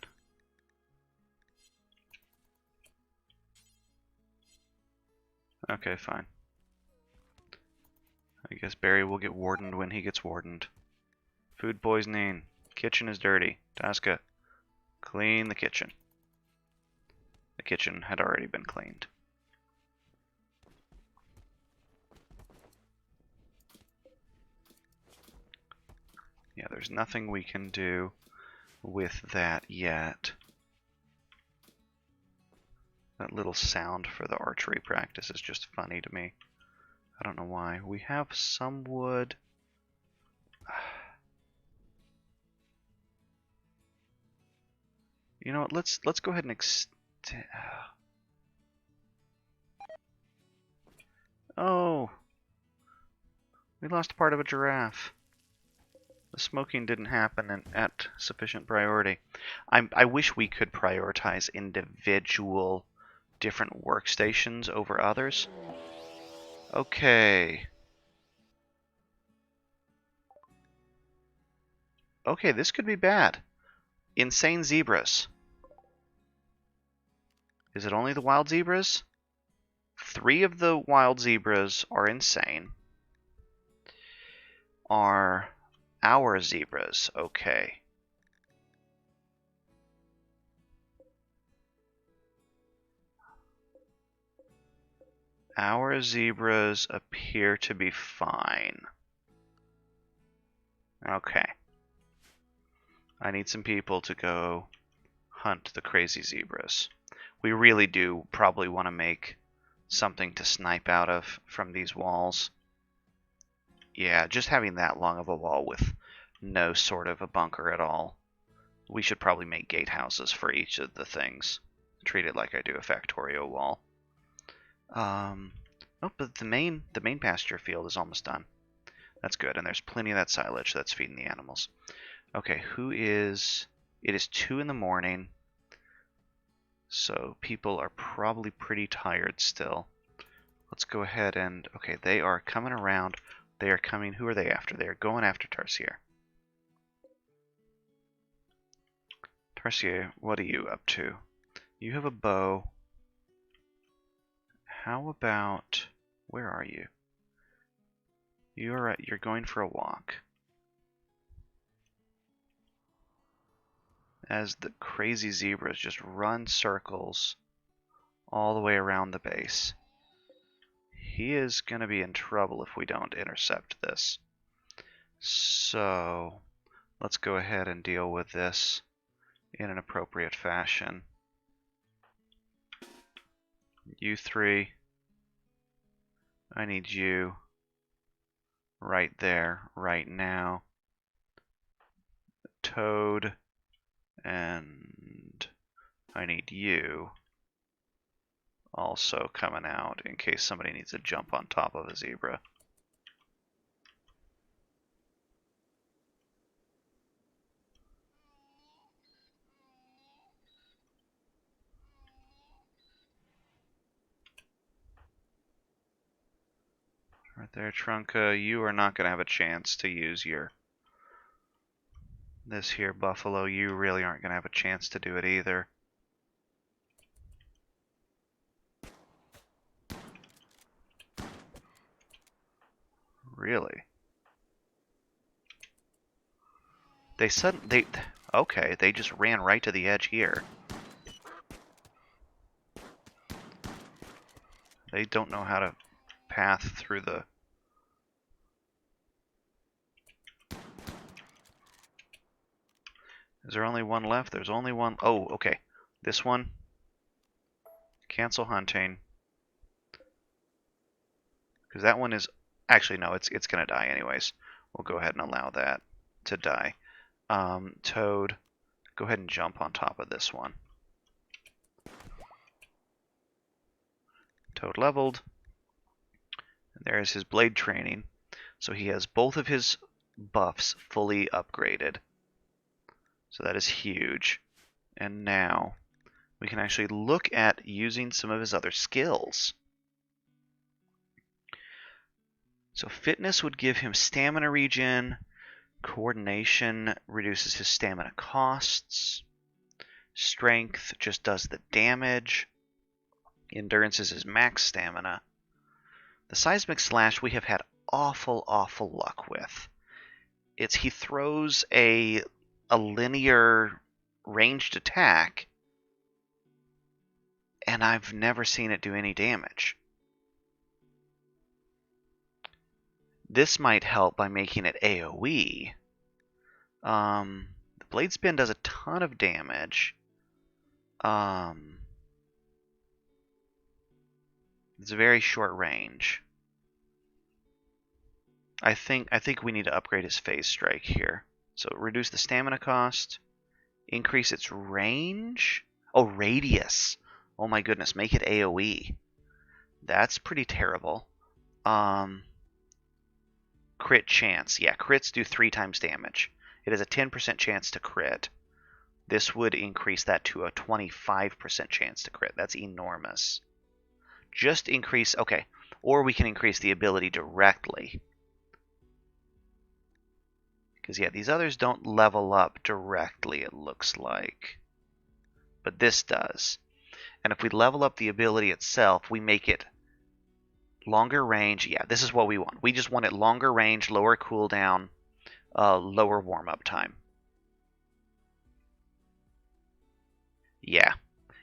okay, fine. I guess Barry will get wardened when he gets wardened. Food poisoning. Kitchen is dirty. Tasca, clean the kitchen. The kitchen had already been cleaned. Yeah, there's nothing we can do with that yet. That little sound for the archery practice is just funny to me. I don't know why. We have some wood. You know what? Let's go ahead and extend. Oh, we lost part of a giraffe. The smoking didn't happen at sufficient priority. I wish we could prioritize individual different workstations over others. Okay. Okay, this could be bad. Insane zebras. Is it only the wild zebras? 3 of the wild zebras are insane. Are our zebras okay? Our zebras appear to be fine. Okay. I need some people to go hunt the crazy zebras. We really do probably want to make something to snipe out of from these walls. Yeah, just having that long of a wall with no sort of a bunker at all We should probably make gatehouses for each of the things. Treat it like I do a Factorio wall. Oh, but the main pasture field is almost done. That's good, and there's plenty of that silage that's feeding the animals. Okay, who is... It is 2 in the morning, so people are probably pretty tired still. Let's go ahead and... Okay, they are coming around. They are coming... Who are they after? They are going after Tarsier. Tarsier, what are you up to? You have a bow. How about... Where are you? You're going for a walk. As the crazy zebras just run circles all the way around the base. He is going to be in trouble if we don't intercept this. So let's go ahead and deal with this in an appropriate fashion. You three, I need you right there, right now. Toad, and I need you also coming out in case somebody needs to jump on top of a zebra. Right there, Trunka, you are not going to have a chance to use your... This here, Buffalo, you really aren't going to have a chance to do it either. Really? Okay, they just ran right to the edge here. They don't know how to path through the... Is there only one left? There's only one. Oh, okay. This one. Cancel hunting. Because that one is... Actually, no, it's going to die anyways. We'll go ahead and allow that to die. Toad, go ahead and jump on top of this one. Toad leveled. And there's his blade training. So he has both of his buffs fully upgraded. So that is huge. And now we can actually look at using some of his other skills. So fitness would give him stamina regen. Coordination reduces his stamina costs. Strength just does the damage. Endurance is his max stamina. The seismic slash we have had awful luck with. He throws a linear ranged attack, and I've never seen it do any damage. This might help by making it AoE. The blade spin does a ton of damage. It's a very short range. I think we need to upgrade his phase strike here. So reduce the stamina cost, increase its range. Oh, radius. Oh my goodness, make it AoE. That's pretty terrible. Crit chance. Yeah, crits do 3 times damage. It has a 10% chance to crit. This would increase that to a 25% chance to crit. That's enormous. Just increase... Okay, or we can increase the ability directly. Because, yeah, these others don't level up directly, it looks like. But this does. And if we level up the ability itself, we make it longer range. Yeah, this is what we want. We just want it longer range, lower cooldown, lower warm-up time. Yeah.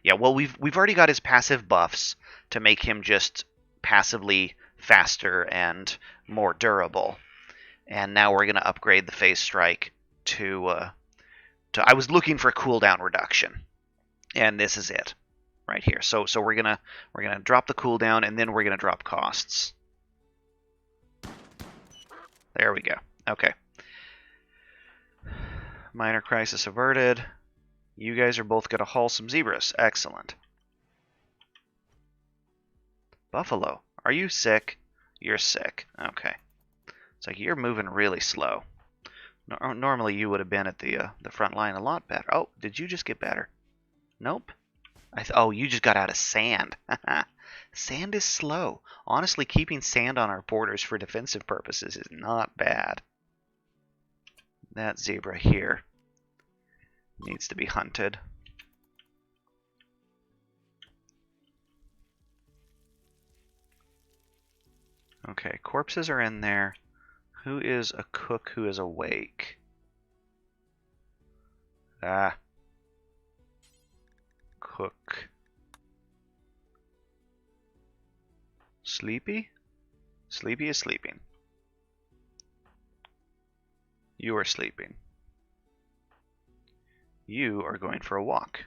Yeah, well, we've already got his passive buffs to make him just passively faster and more durable. And now we're going to upgrade the phase strike to I was looking for cooldown reduction. And this is it right here. So we're going to drop the cooldown, and then we're going to drop costs. There we go. Okay. Minor crisis averted. You guys are both going to haul some zebras. Excellent. Buffalo, are you sick? You're sick. Okay. It's like you're moving really slow. Normally you would have been at the front line a lot better. Oh, did you just get better? Nope. Oh, you just got out of sand. Sand is slow. Honestly, keeping sand on our borders for defensive purposes is not bad. That zebra here needs to be hunted. Okay, corpses are in there. Who is a cook who is awake? Ah. Cook. Sleepy? Sleepy is sleeping. You are sleeping. You are going for a walk.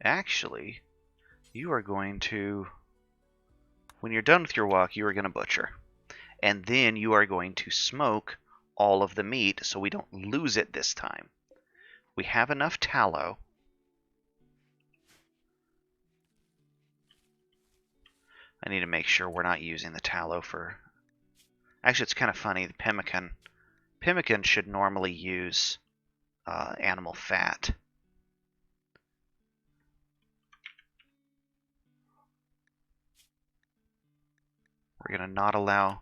Actually, you are going to... When you're done with your walk, you are going to butcher. And then you are going to smoke all of the meat so we don't lose it this time. We have enough tallow. I need to make sure we're not using the tallow for... Actually, it's kind of funny. The pemmican should normally use animal fat. We're going to not allow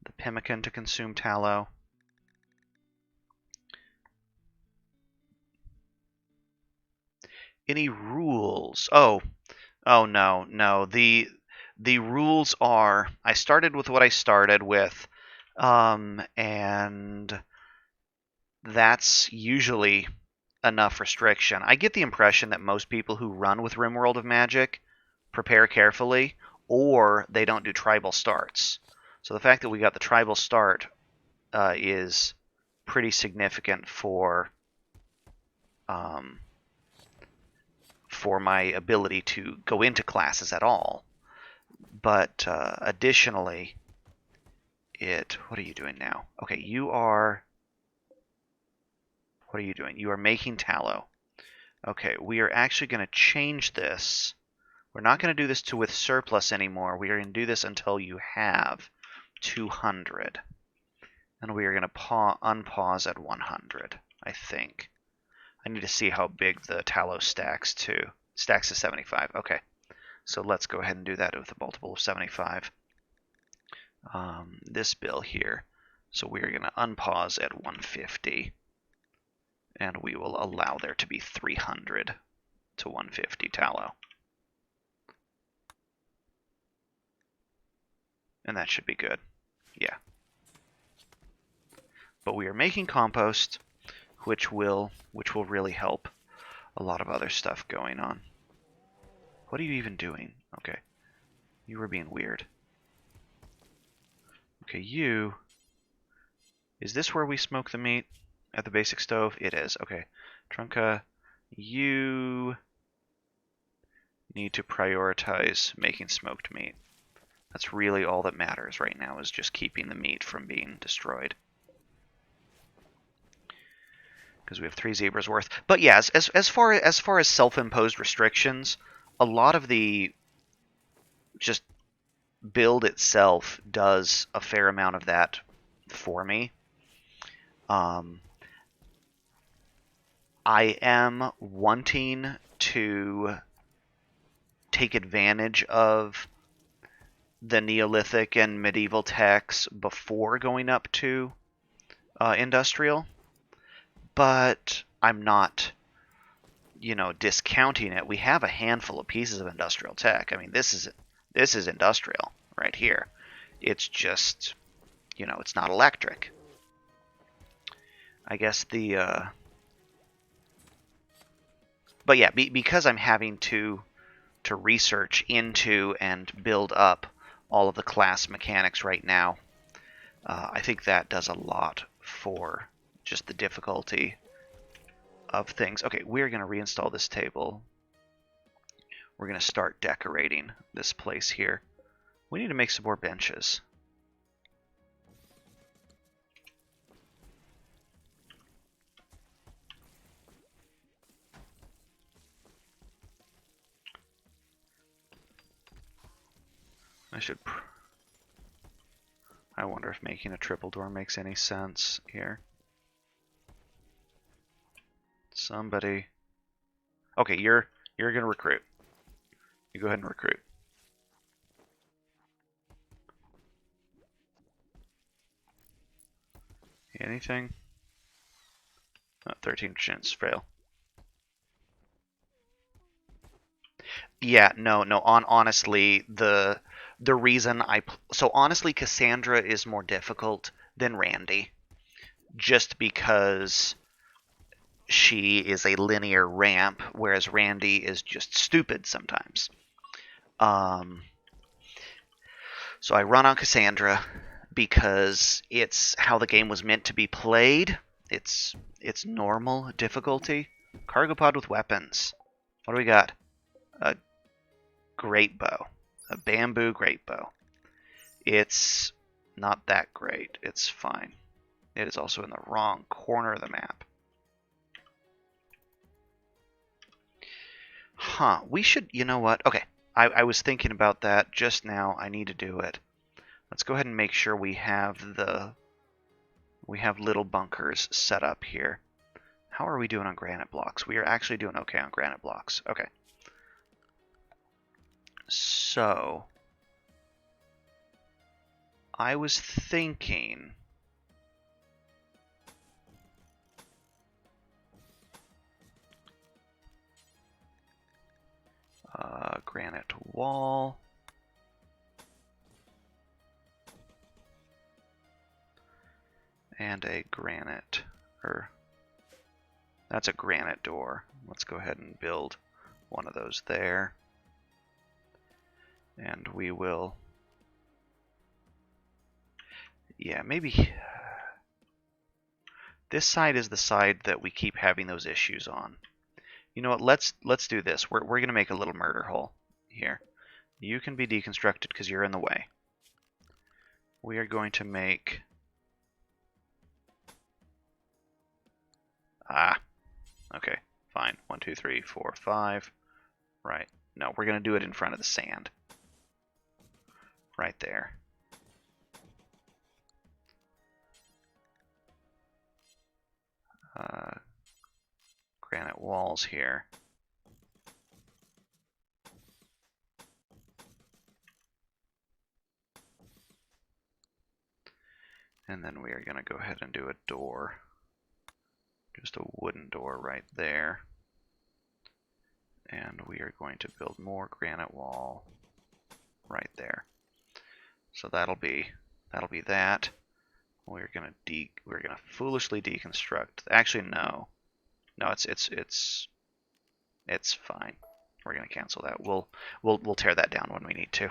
the pemmican to consume tallow. Any rules? Oh no. The rules are, I started with what I started with, and that's usually enough restriction. I get the impression that most people who run with RimWorld of Magic prepare carefully, or they don't do tribal starts. So the fact that we got the tribal start is pretty significant for my ability to go into classes at all. But additionally, what are you doing now? Okay, you are... What are you doing? You are making tallow. Okay, we are actually going to change this. We're not going to do this to with surplus anymore. We are going to do this until you have 200. And we are going to unpause at 100, I think. I need to see how big the tallow stacks to. Stacks to 75. Okay. So let's go ahead and do that with a multiple of 75. This bill here. So we are going to unpause at 150. And we will allow there to be 300 to 150 tallow. And that should be good. Yeah. But we are making compost, which will really help a lot of other stuff going on. What are you even doing? Okay. You were being weird. Okay, you... Is this where we smoke the meat? At the basic stove? It is. Okay. Trunka, you need to prioritize making smoked meat. That's really all that matters right now, is just keeping the meat from being destroyed. Because we have 3 zebras worth. But yeah, as far as self-imposed restrictions, a lot of the just build itself does a fair amount of that for me. I am wanting to take advantage of the Neolithic and medieval techs before going up to industrial, but I'm not, discounting it. We have a handful of pieces of industrial tech. I mean, this is industrial right here. It's just, it's not electric. I guess but yeah, because I'm having to research into and build up all of the class mechanics right now, I think that does a lot for just the difficulty of things. Okay, we're going to reinstall this table. We're going to start decorating this place here. We need to make some more benches. I wonder if making a triple door makes any sense here. Somebody. Okay, you're gonna recruit. You go ahead and recruit. Anything? 13% fail. Yeah, no. Honestly, the reason honestly, Cassandra is more difficult than Randy, just because she is a linear ramp, whereas Randy is just stupid sometimes. So I run on Cassandra because it's how the game was meant to be played. It's normal difficulty. Cargo pod with weapons. What do we got? A great bow. A bamboo great bow. It's not that great. It's fine. It is also in the wrong corner of the map. Huh. We should... You know what? Okay. I was thinking about that just now. I need to do it. Let's go ahead and make sure we have little bunkers set up here. How are we doing on granite blocks? We are actually doing okay on granite blocks. Okay. So, I was thinking... granite wall. And a granite, that's a granite door. Let's go ahead and build one of those there. And we will, yeah, maybe this side is the side that we keep having those issues on. You know what, let's do this. We're going to make a little murder hole here. You can be deconstructed because you're in the way. We are going to make... Okay, fine. 1, 2, 3, 4, 5. Right. No, we're going to do it in front of the sand. Right there. Granite walls here. And then we are going to go ahead and do a door. Just a wooden door right there. And we are going to build more granite wall right there. So that'll be that. We're gonna foolishly deconstruct. Actually, no, it's fine. We're gonna cancel that. We'll tear that down when we need to.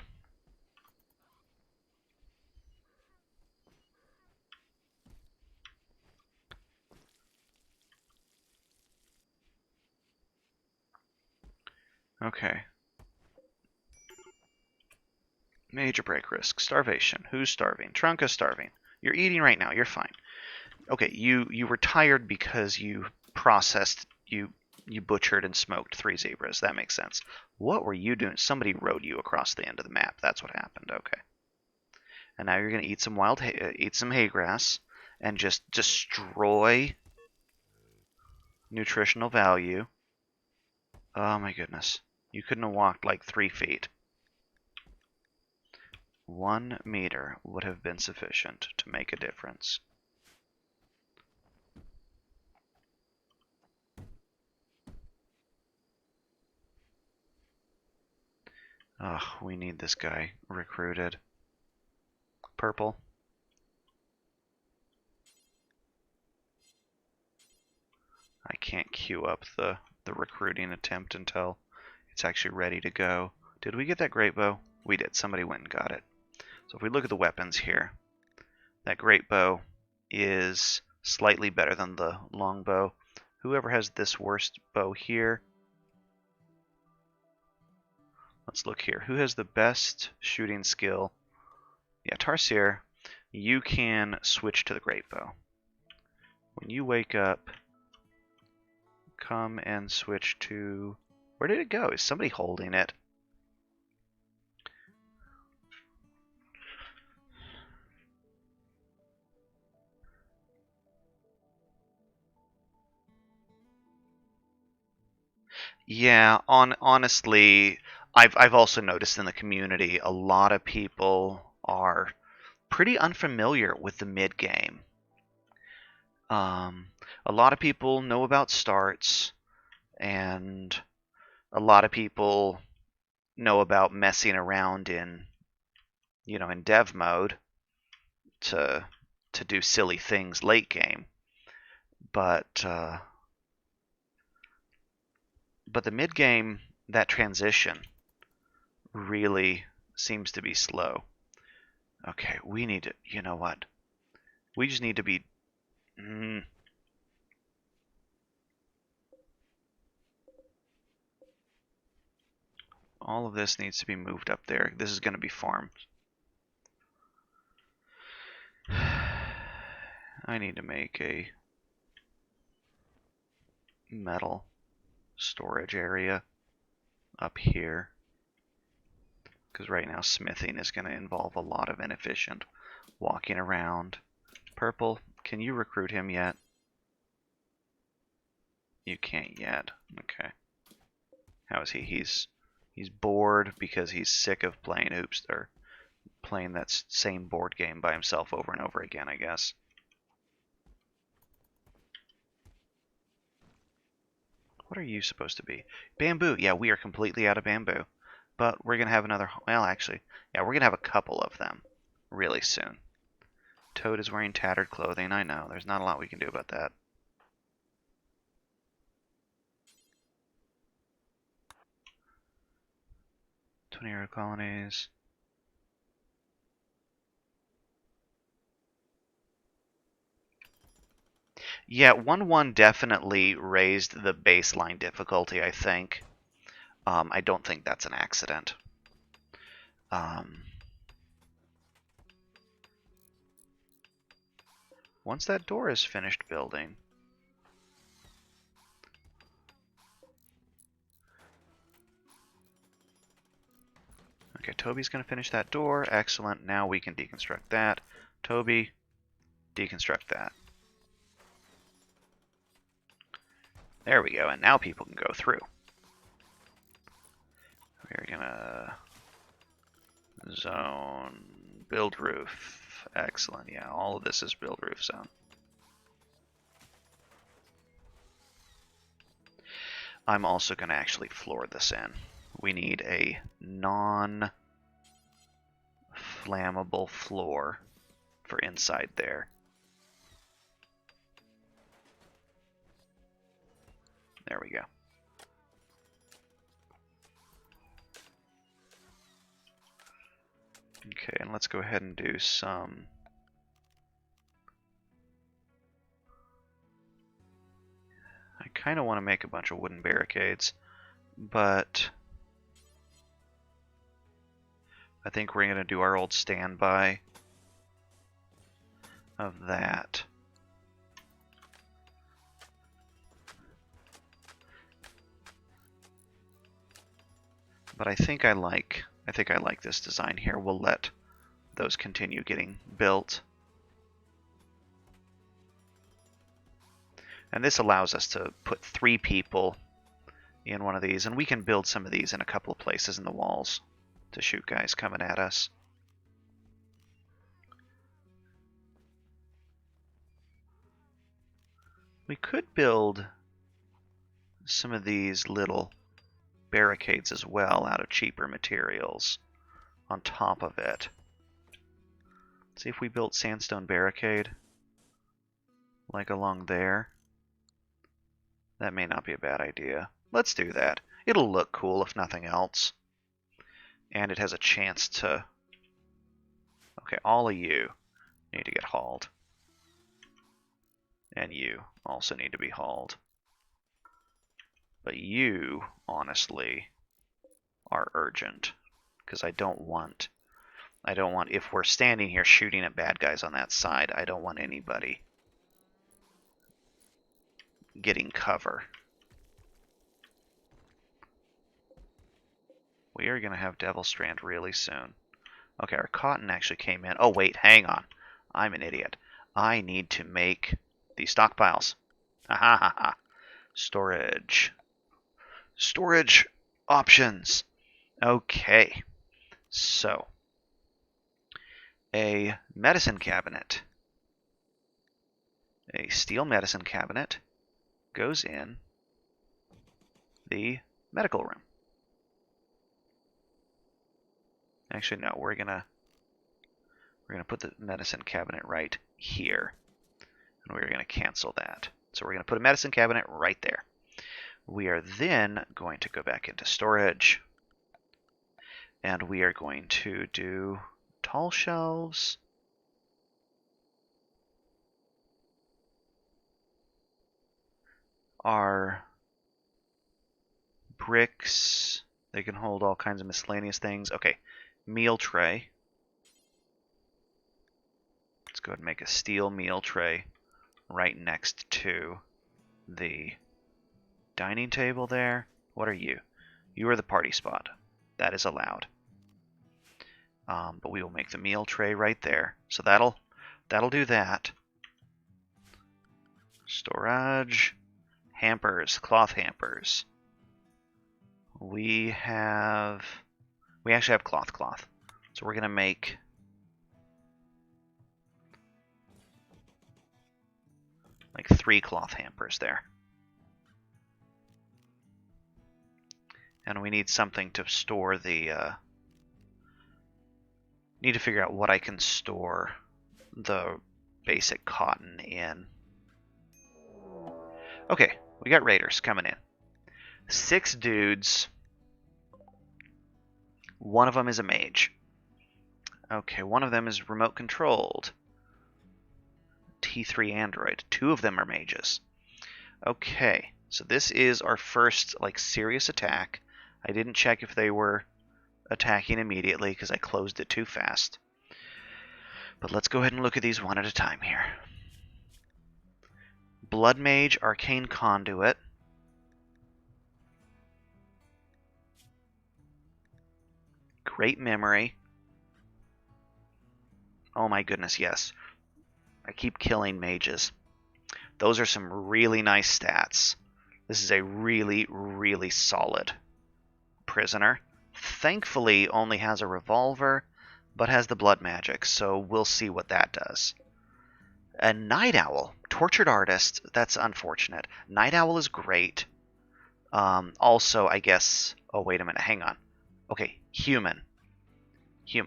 Okay. Major break risk. Starvation. Who's starving? Trunka's starving. You're eating right now. You're fine. Okay, you were tired because you processed, you butchered and smoked 3 zebras. That makes sense. What were you doing? Somebody rode you across the end of the map. That's what happened. Okay. And now you're going to eat some eat some hay grass and just destroy nutritional value. Oh my goodness. You couldn't have walked like 3 feet. 1 meter would have been sufficient to make a difference. Ugh, we need this guy recruited. Purple. I can't queue up the recruiting attempt until it's actually ready to go. Did we get that great bow? We did. Somebody went and got it. So if we look at the weapons here, that great bow is slightly better than the longbow. Whoever has this worst bow here, let's look here. Who has the best shooting skill? Yeah, Tarsier, you can switch to the great bow. When you wake up, come and switch to... Where did it go? Is somebody holding it? Yeah, honestly, I've also noticed in the community a lot of people are pretty unfamiliar with the mid game. Um, a lot of people know about starts, and a lot of people know about messing around in in dev mode to do silly things late game. But but the mid game, that transition really seems to be slow. Okay, we need to. You know what? We just need to be. Mm, all of this needs to be moved up there. This is going to be farmed. I need to make a metal storage area up here, because right now smithing is going to involve a lot of inefficient walking around. Purple, can you recruit him yet? You can't yet. Okay. How is he? He's bored because he's sick of playing hoops or playing that same board game by himself over and over again, I guess. What are you supposed to be? Bamboo. Yeah, we are completely out of bamboo. But we're going to have another... Well, actually, yeah, we're going to have a couple of them really soon. Toad is wearing tattered clothing. I know. There's not a lot we can do about that. Tornado colonies. Yeah, 1-1 definitely raised the baseline difficulty, I think. I don't think that's an accident. Once that door is finished building... Okay, Toby's going to finish that door. Excellent. Now we can deconstruct that. Toby, deconstruct that. There we go, and now people can go through. We're going to zone build roof. Excellent. Yeah, all of this is build roof zone. I'm also going to actually floor this in. We need a non-flammable floor for inside there. There we go. Okay, and let's go ahead and do some... I kind of want to make a bunch of wooden barricades, but I think we're going to do our old standby of that. But I think I like this design here. We'll let those continue getting built. And this allows us to put 3 people in one of these, and we can build some of these in a couple of places in the walls to shoot guys coming at us. We could build some of these little barricades as well out of cheaper materials on top of it. See if we built sandstone barricade like along there. That may not be a bad idea. Let's do that. It'll look cool if nothing else. And it has a chance to... Okay, all of you need to get hauled. And you also need to be hauled. But you, honestly, are urgent. Because I don't want, if we're standing here shooting at bad guys on that side, I don't want anybody getting cover. We are going to have Devil Strand really soon. Okay, our cotton actually came in. Oh, wait, hang on. I'm an idiot. I need to make these stockpiles. Ha ha ha ha. Storage. Storage options. Okay, so a medicine cabinet. A steel medicine cabinet goes in the medical room. Actually, no, we're gonna put the medicine cabinet right here, and we're gonna cancel that. So we're gonna put a medicine cabinet right there. We are then going to go back into storage, and we are going to do tall shelves. Our bricks, they can hold all kinds of miscellaneous things. Okay, meal tray. Let's go ahead and make a steel meal tray right next to the dining table there. What are you? You are the party spot. That is allowed. But we will make the meal tray right there. So that'll do that. Storage. Hampers. Cloth hampers. We actually have cloth. So we're going to make like 3 cloth hampers there. And we need something to store the need to figure out what I can store the basic cotton in. Okay, we got raiders coming in. 6 dudes. One of them is a mage. Okay, one of them is remote controlled. T3 android. 2 of them are mages. Okay, so this is our first like serious attack. I didn't check if they were attacking immediately because I closed it too fast. But let's go ahead and look at these one at a time here. Blood Mage, Arcane Conduit. Great Memory. Oh my goodness, yes. I keep killing mages. Those are some really nice stats. This is a really, really solid prisoner. Thankfully only has a revolver, but has the blood magic, so we'll see what that does. A Night Owl, Tortured Artist, that's unfortunate. Night Owl is great. Also, I guess... Oh, wait a minute, hang on. Okay, Human.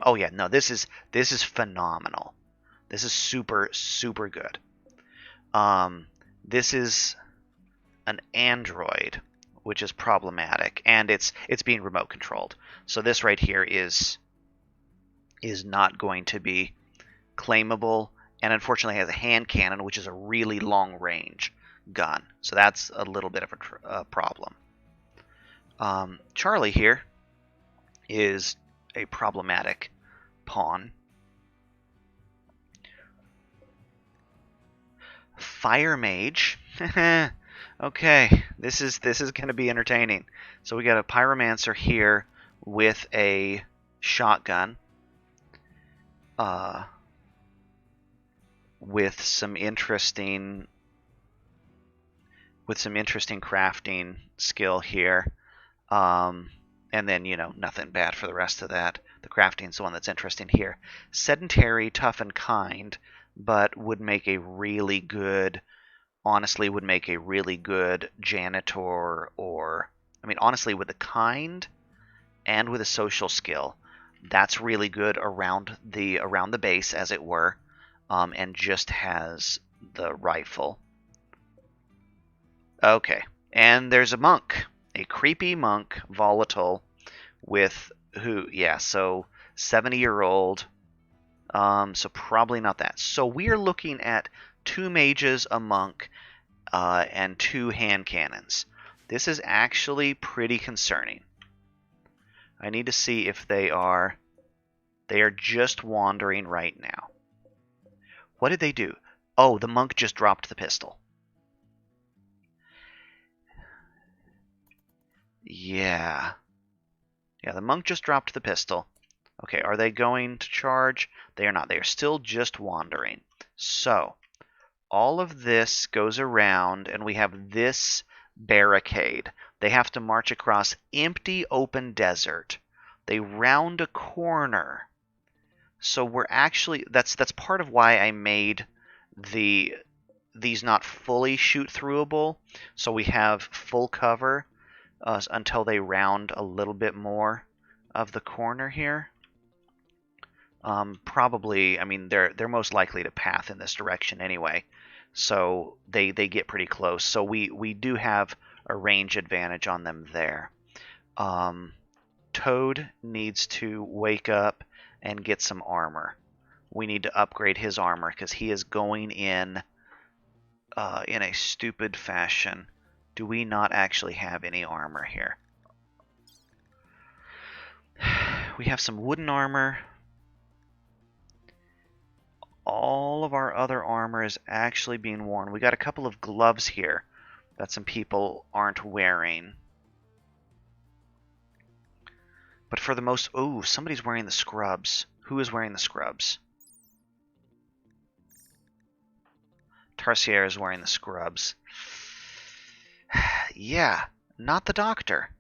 Oh yeah, no, this is phenomenal. This is super, super good. This is an android, which is problematic, and it's being remote controlled. So this right here is not going to be claimable, and unfortunately has a hand cannon, which is a really long range gun. So that's a little bit of a problem. Charlie here is a problematic pawn. Fire Mage. Okay, this is going to be entertaining. So we got a Pyromancer here with a shotgun, with some interesting crafting skill here, and then nothing bad for the rest of that. The crafting's the one that's interesting here. Sedentary, tough, and kind, but would make a really good. Honestly, would make a really good janitor, or honestly, with the kind and with a social skill, that's really good around the base, as it were, and just has the rifle. Okay, and there's a monk, a creepy monk, volatile, with so 70-year-old, so probably not that. So we're looking at 2 mages, a monk, and 2 hand cannons. This is actually pretty concerning. I need to see if they are just wandering right now. What did they do? Oh, the monk just dropped the pistol. Yeah, the monk just dropped the pistol. Okay, are they going to charge? They are not. They are still just wandering. So all of this goes around, and we have this barricade. They have to march across empty open desert. They round a corner. So we're actually that's part of why I made these not fully shoot throughable. So we have full cover until they round a little bit more of the corner here. Probably, I mean, they're most likely to path in this direction anyway, so they get pretty close. So we do have a range advantage on them there. Toad needs to wake up and get some armor. We need to upgrade his armor because he is going in a stupid fashion. Do we not actually have any armor here? We have some wooden armor. All of our other armor is actually being worn. We got a couple of gloves here that some people aren't wearing. But for the most... Oh, somebody's wearing the scrubs. Who is wearing the scrubs? Tarsier is wearing the scrubs. Yeah, not the doctor.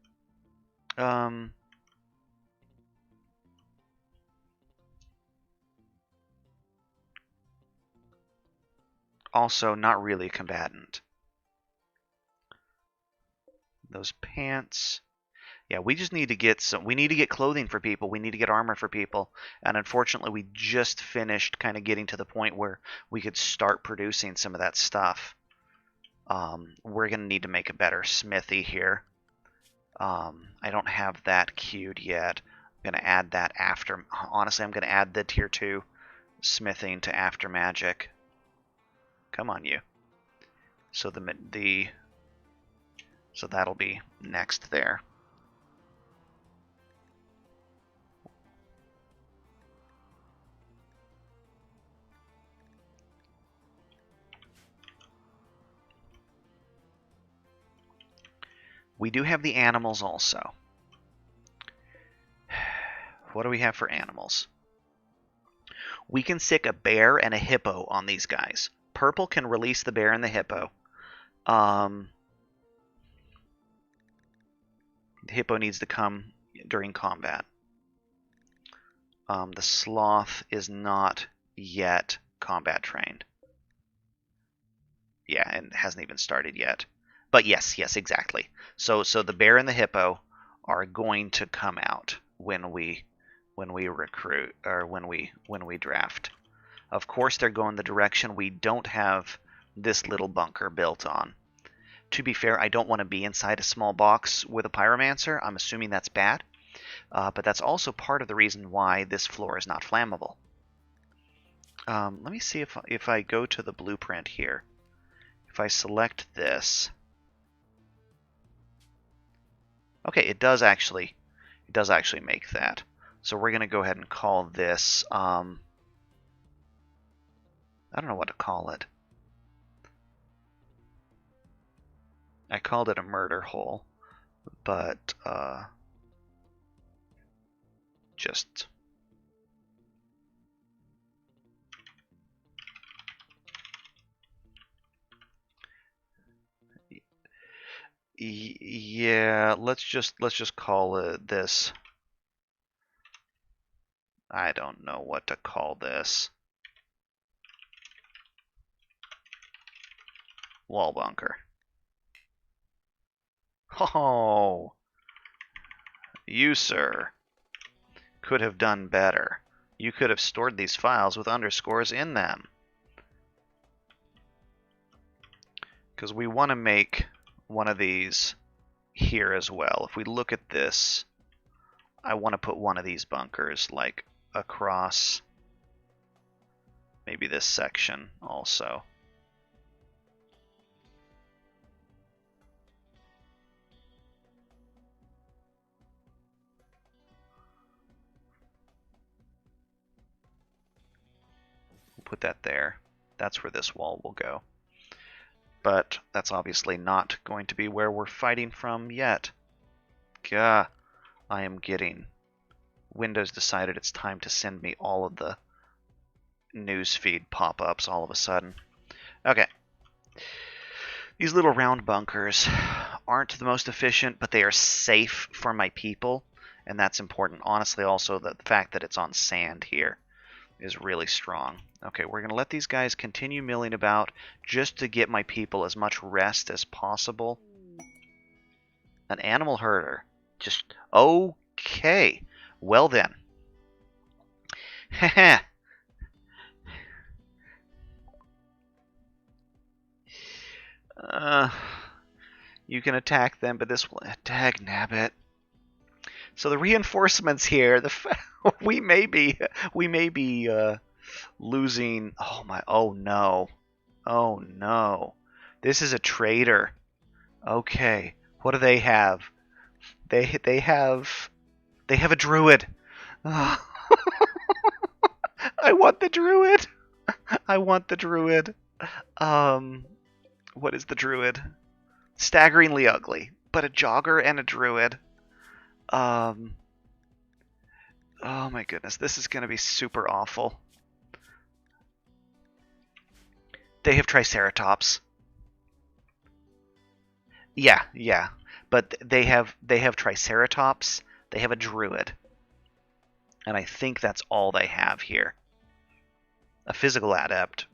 Also, not really a combatant. Those pants... Yeah, we just need to get some. We need to get clothing for people. We need to get armor for people. And unfortunately, we just finished kind of getting to the point where we could start producing some of that stuff. We're going to need to make a better smithy here. I don't have that queued yet. I'm going to add that after. Honestly, I'm going to add the tier 2 smithing to after magic. Come on, you. So so that'll be next there. We do have the animals also. What do we have for animals? We can sick a bear and a hippo on these guys. Purple can release the bear and the hippo. The hippo needs to come during combat. The sloth is not yet combat trained. Yeah, and hasn't even started yet. But yes, exactly. So the bear and the hippo are going to come out when we recruit or when we draft. Of course, they're going the direction we don't have this little bunker built on. To be fair, I don't want to be inside a small box with a pyromancer. I'm assuming that's bad. But that's also part of the reason why this floor is not flammable. Let me see if I go to the blueprint here. If I select this... Okay, it does actually make that. So we're going to go ahead and call this... I don't know what to call it. I called it a murder hole, but just... Yeah, let's just call it this. I don't know what to call this. Wall bunker. Oh, you, sir, could have done better. You could have stored these files with underscores in them. Because we want to make one of these here as well. If we look at this, I want to put one of these bunkers like across maybe this section also. We'll put that there. That's where this wall will go. But that's obviously not going to be where we're fighting from yet. Gah, I am getting... Windows decided it's time to send me all of the newsfeed pop-ups all of a sudden. Okay. These little round bunkers aren't the most efficient, but they are safe for my people, and that's important. Honestly, also, the fact that it's on sand here is really strong. Okay, we're going to let these guys continue milling about just to get my people as much rest as possible. An animal herder. Just, okay. Well then. Heh. You can attack them, but this will attack Nabbit. So the reinforcements here, we may be losing. Oh my! Oh no! Oh no! This is a traitor. Okay, what do they have? They have a druid. I want the druid. I want the druid. What is the druid? Staggeringly ugly, but a jogger and a druid. Oh my goodness, this is going to be super awful. They have Triceratops. Yeah, but they have Triceratops. They have a druid, and I think that's all they have here. A physical adept,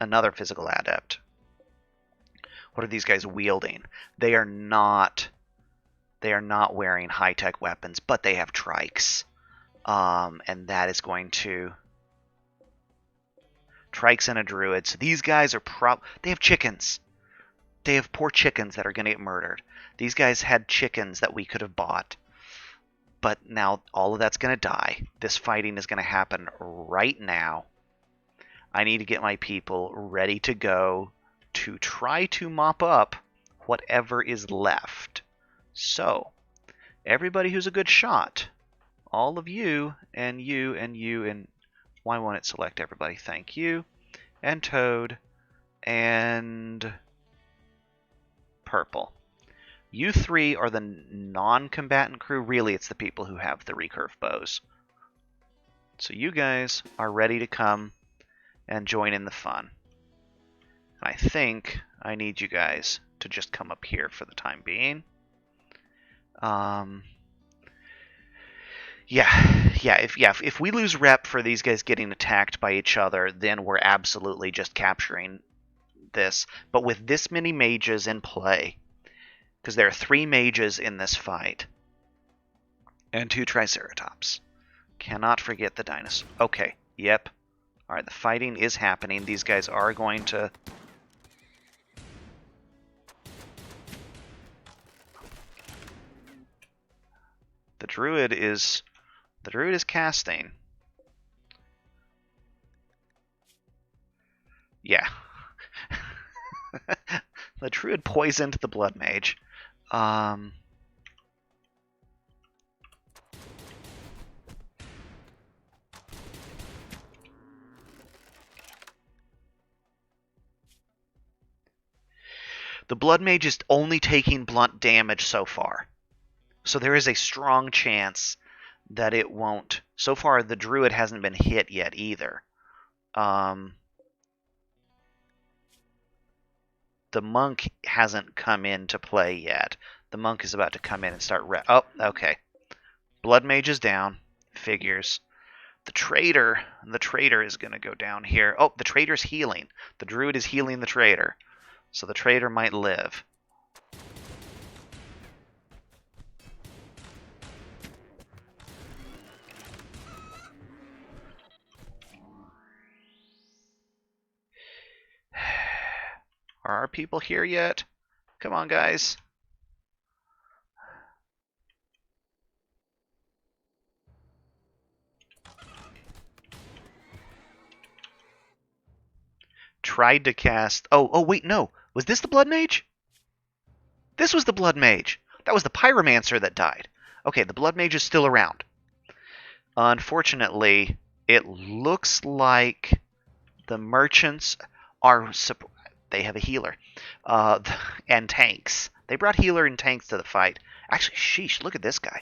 another physical adept. What are these guys wielding? They are not wearing high-tech weapons, but they have trikes. And that is going to... Trikes and a druid. So these guys are they have chickens. They have poor chickens that are going to get murdered. These guys had chickens that we could have bought. But now all of that's going to die. This fighting is going to happen right now. I need to get my people ready to go to try to mop up whatever is left. So, everybody who's a good shot, all of you, and you, and you, and why won't it select everybody? Thank you. And Toad, and Purple. You three are the non-combatant crew. Really, it's the people who have the recurve bows. So you guys are ready to come and join in the fun. I think I need you guys to just come up here for the time being. If we lose rep for these guys getting attacked by each other, then we're absolutely just capturing this. But with this many mages in play, because there are 3 mages in this fight, and 2 Triceratops. Cannot forget the dinosaur. Okay, yep. Alright, the fighting is happening. These guys are going to... The druid is casting. Yeah. The druid poisoned the blood mage. The blood mage is only taking blunt damage so far. So there is a strong chance that it won't. So far, the druid hasn't been hit yet either. The monk hasn't come into play yet. The monk is about to come in and start... Oh, okay. Blood mage is down. Figures. The traitor is going to go down here. Oh, the traitor's healing. The druid is healing the traitor. So the traitor might live. Are our people here yet? Come on, guys. Tried to cast... Oh, wait, no. Was this the Blood Mage? This was the Blood Mage. That was the Pyromancer that died. Okay, the Blood Mage is still around. Unfortunately, it looks like the merchants are... They have a healer. And tanks. They brought healer and tanks to the fight. Actually, sheesh, look at this guy.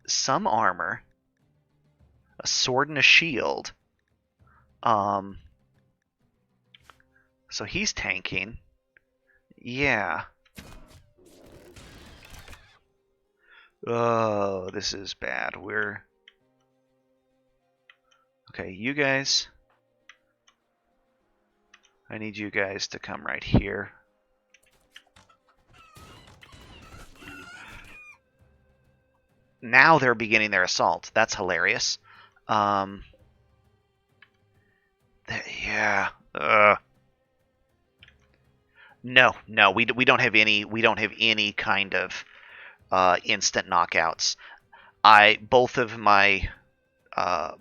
Some armor. A sword and a shield. So he's tanking. Yeah. Oh, this is bad. Okay, you guys. I need you guys to come right here. Now they're beginning their assault. That's hilarious. Um, yeah. No, we don't have any kind of instant knockouts. Both of my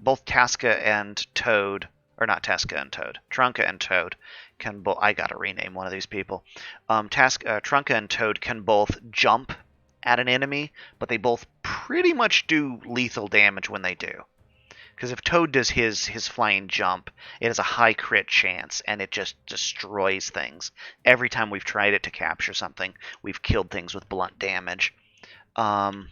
both Tasca and Toad, or not Tasca and Toad, Trunka and Toad can both. I gotta rename one of these people. Trunka and Toad can both jump at an enemy, but they both pretty much do lethal damage when they do. Because if Toad does his flying jump, it has a high crit chance, and it just destroys things. Every time we've tried it to capture something, we've killed things with blunt damage. The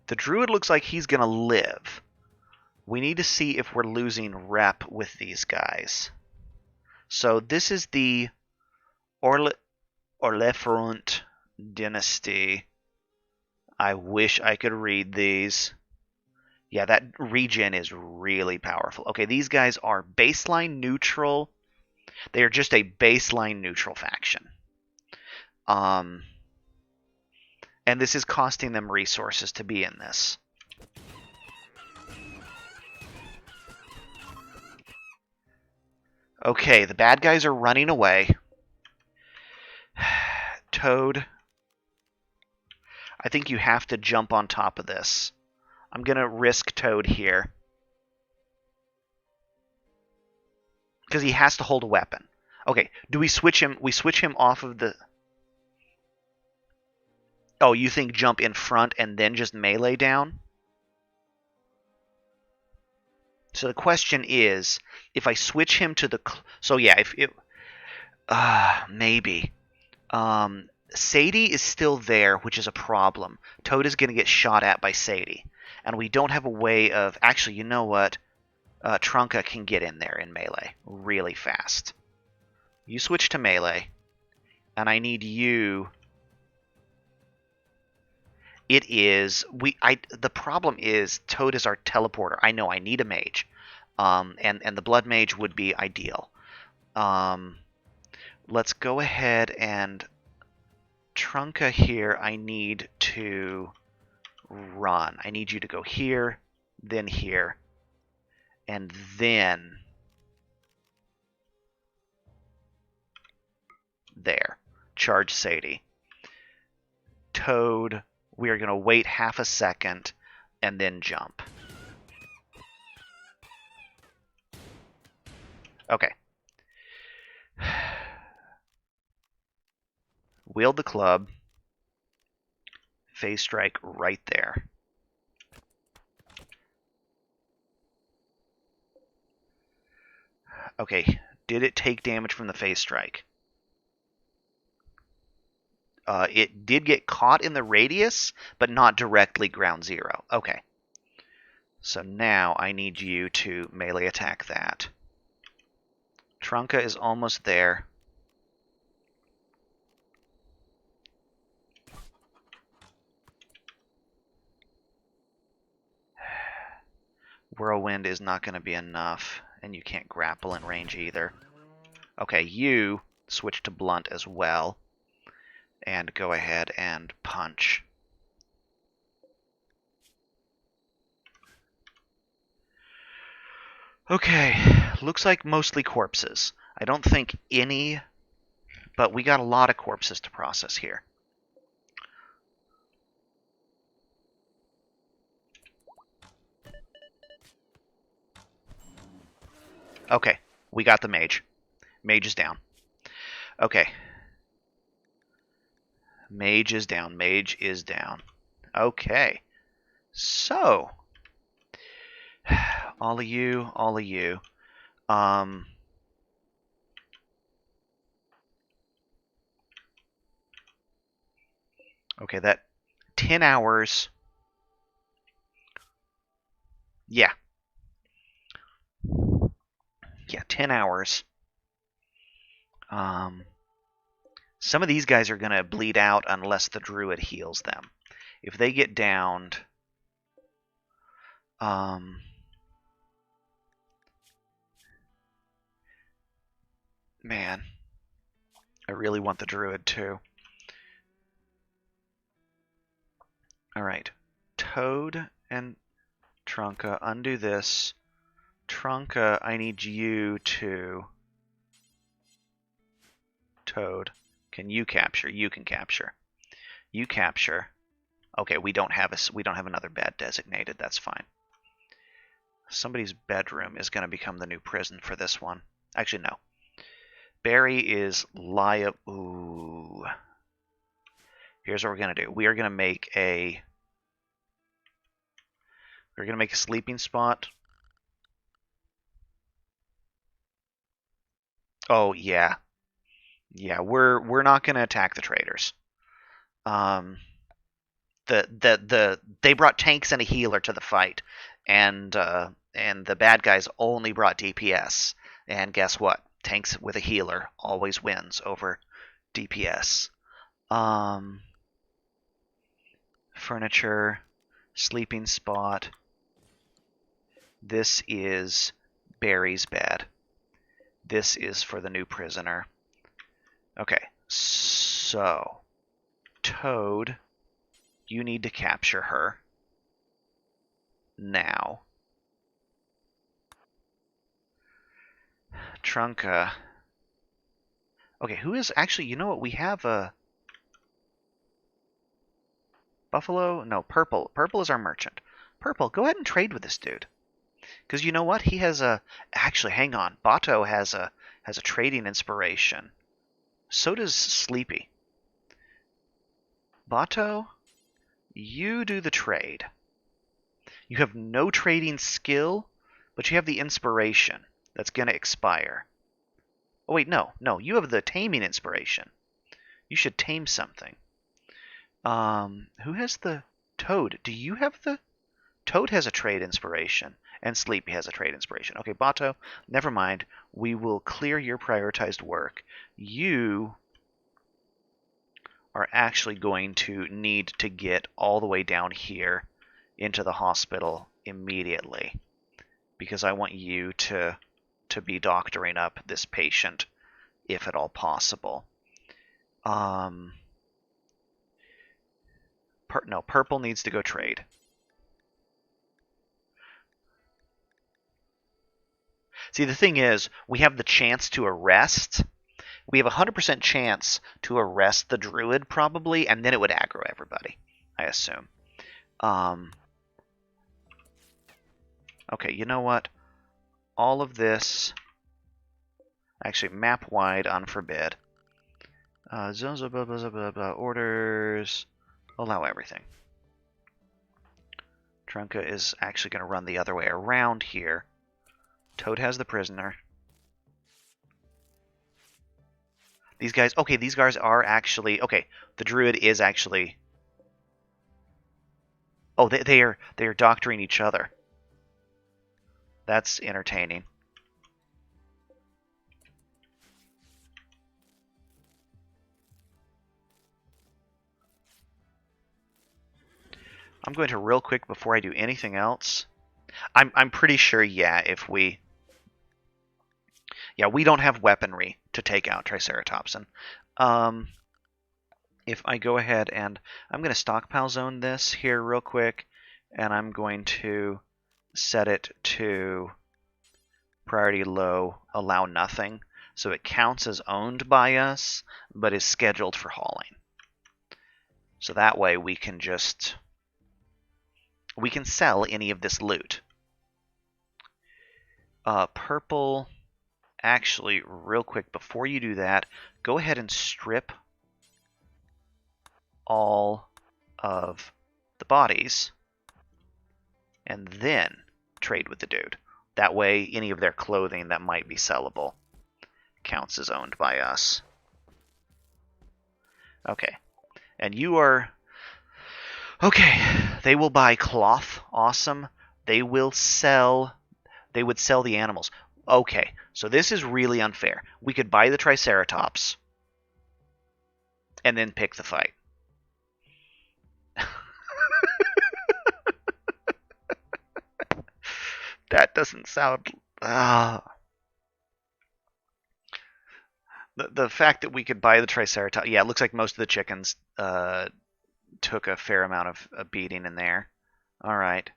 Druid looks like he's going to live. We need to see if we're losing rep with these guys. So this is the Orleforant dynasty. I wish I could read these. Yeah, that regen is really powerful. Okay, these guys are baseline neutral. They are just a baseline neutral faction. And this is costing them resources to be in this. Okay, the bad guys are running away. Toad, I think you have to jump on top of this. I'm going to risk Toad here. Because he has to hold a weapon. Okay, do we switch him? We switch him off of the... Oh, you think jump in front and then just melee down? So the question is, if I switch him to the... So yeah, if it... maybe. Sadie is still there, which is a problem. Toad is going to get shot at by Sadie. And we don't have a way of... Actually, you know what? Trunka can get in there in melee really fast. You switch to melee. And I need you... It is... The problem is Toad is our teleporter. I know I need a mage. And the blood mage would be ideal. Let's go ahead and... Trunka here, I need to run. I need you to go here, then here, and then there. Charge Sadie. Toad, we are going to wait half a second and then jump. Okay. Wield the club. Phase strike right there. Okay, did it take damage from the phase strike? It did get caught in the radius, but not directly ground zero. Okay. So now I need you to melee attack that. Trunka is almost there. Whirlwind is not going to be enough, and you can't grapple in range either. Okay, you switch to blunt as well, and go ahead and punch. Okay, looks like mostly corpses. I don't think any, but we got a lot of corpses to process here. Okay, we got the mage. Mage is down. Okay. Mage is down. Mage is down. Okay. So, all of you, all of you. Okay, that 10 hours. Yeah. Yeah, 10 hours. Some of these guys are going to bleed out unless the druid heals them. If they get downed, man, I really want the druid too. All right, Toad and Trunka, undo this. Trunka, I need you to... Toad, can you capture? You can capture. You capture. Okay, we don't have another bed designated. That's fine. Somebody's bedroom is going to become the new prison for this one. Actually, no. Barry is liable. Ooh. Here's what we're going to do. We are going to make a... We're going to make a sleeping spot. Oh, yeah. Yeah, we're not going to attack the traders. They brought tanks and a healer to the fight, and the bad guys only brought DPS. And guess what? Tanks with a healer always wins over DPS. Furniture, sleeping spot. This is Barry's bed. This is for the new prisoner. Okay, so Toad, you need to capture her now. Trunka. Okay, who is actually, you know what, we have a Buffalo? No, Purple. Purple is our merchant. Purple, go ahead and trade with this dude. Because you know what? He has a... Actually, hang on. Bato has a trading inspiration. So does Sleepy. Bato, you do the trade. You have no trading skill, but you have the inspiration that's going to expire. Oh, wait, no. No, you have the taming inspiration. You should tame something. Who has the... Toad, do you have the... Toad has a trade inspiration, and Sleepy has a trade inspiration. Okay, Bato, never mind. We will clear your prioritized work. You are actually going to need to get all the way down here into the hospital immediately, because I want you to be doctoring up this patient, if at all possible. No, Purple needs to go trade. See, the thing is, we have the chance to arrest. We have a 100% chance to arrest the druid, probably, and then it would aggro everybody, I assume. Okay, you know what? All of this... Actually, map-wide unforbid. Zones of orders... Allow everything. Trunka is actually going to run the other way around here. Toad has the prisoner. These guys... Okay, these guys are actually... Okay, the druid is actually... Oh, they are doctoring each other. That's entertaining. I'm going to real quick before I do anything else. I'm pretty sure, yeah, if we... Yeah, we don't have weaponry to take out Triceratopsin. If I go ahead and... I'm going to stockpile zone this here real quick, and I'm going to set it to priority low, allow nothing, so it counts as owned by us, but is scheduled for hauling. So that way we can just... We can sell any of this loot. Purple... Actually, real quick, before you do that, go ahead and strip all of the bodies, and then trade with the dude. That way, any of their clothing that might be sellable counts as owned by us. Okay. And you are... Okay. They will buy cloth. Awesome. They will sell... They would sell the animals. Okay, so this is really unfair. We could buy the Triceratops and then pick the fight. That doesn't sound... The fact that we could buy the Triceratops... Yeah, it looks like most of the chickens took a fair amount of a beating in there. All right.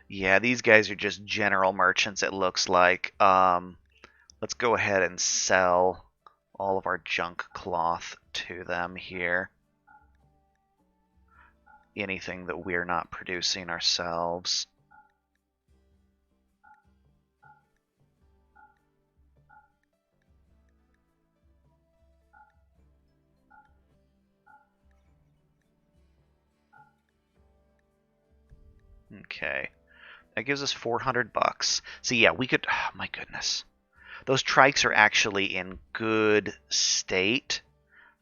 Yeah, these guys are just general merchants, it looks like. Let's go ahead and sell all of our junk cloth to them here. Anything that we're not producing ourselves. Okay. That gives us 400 bucks. So yeah, we could... Oh, my goodness. Those trikes are actually in good state.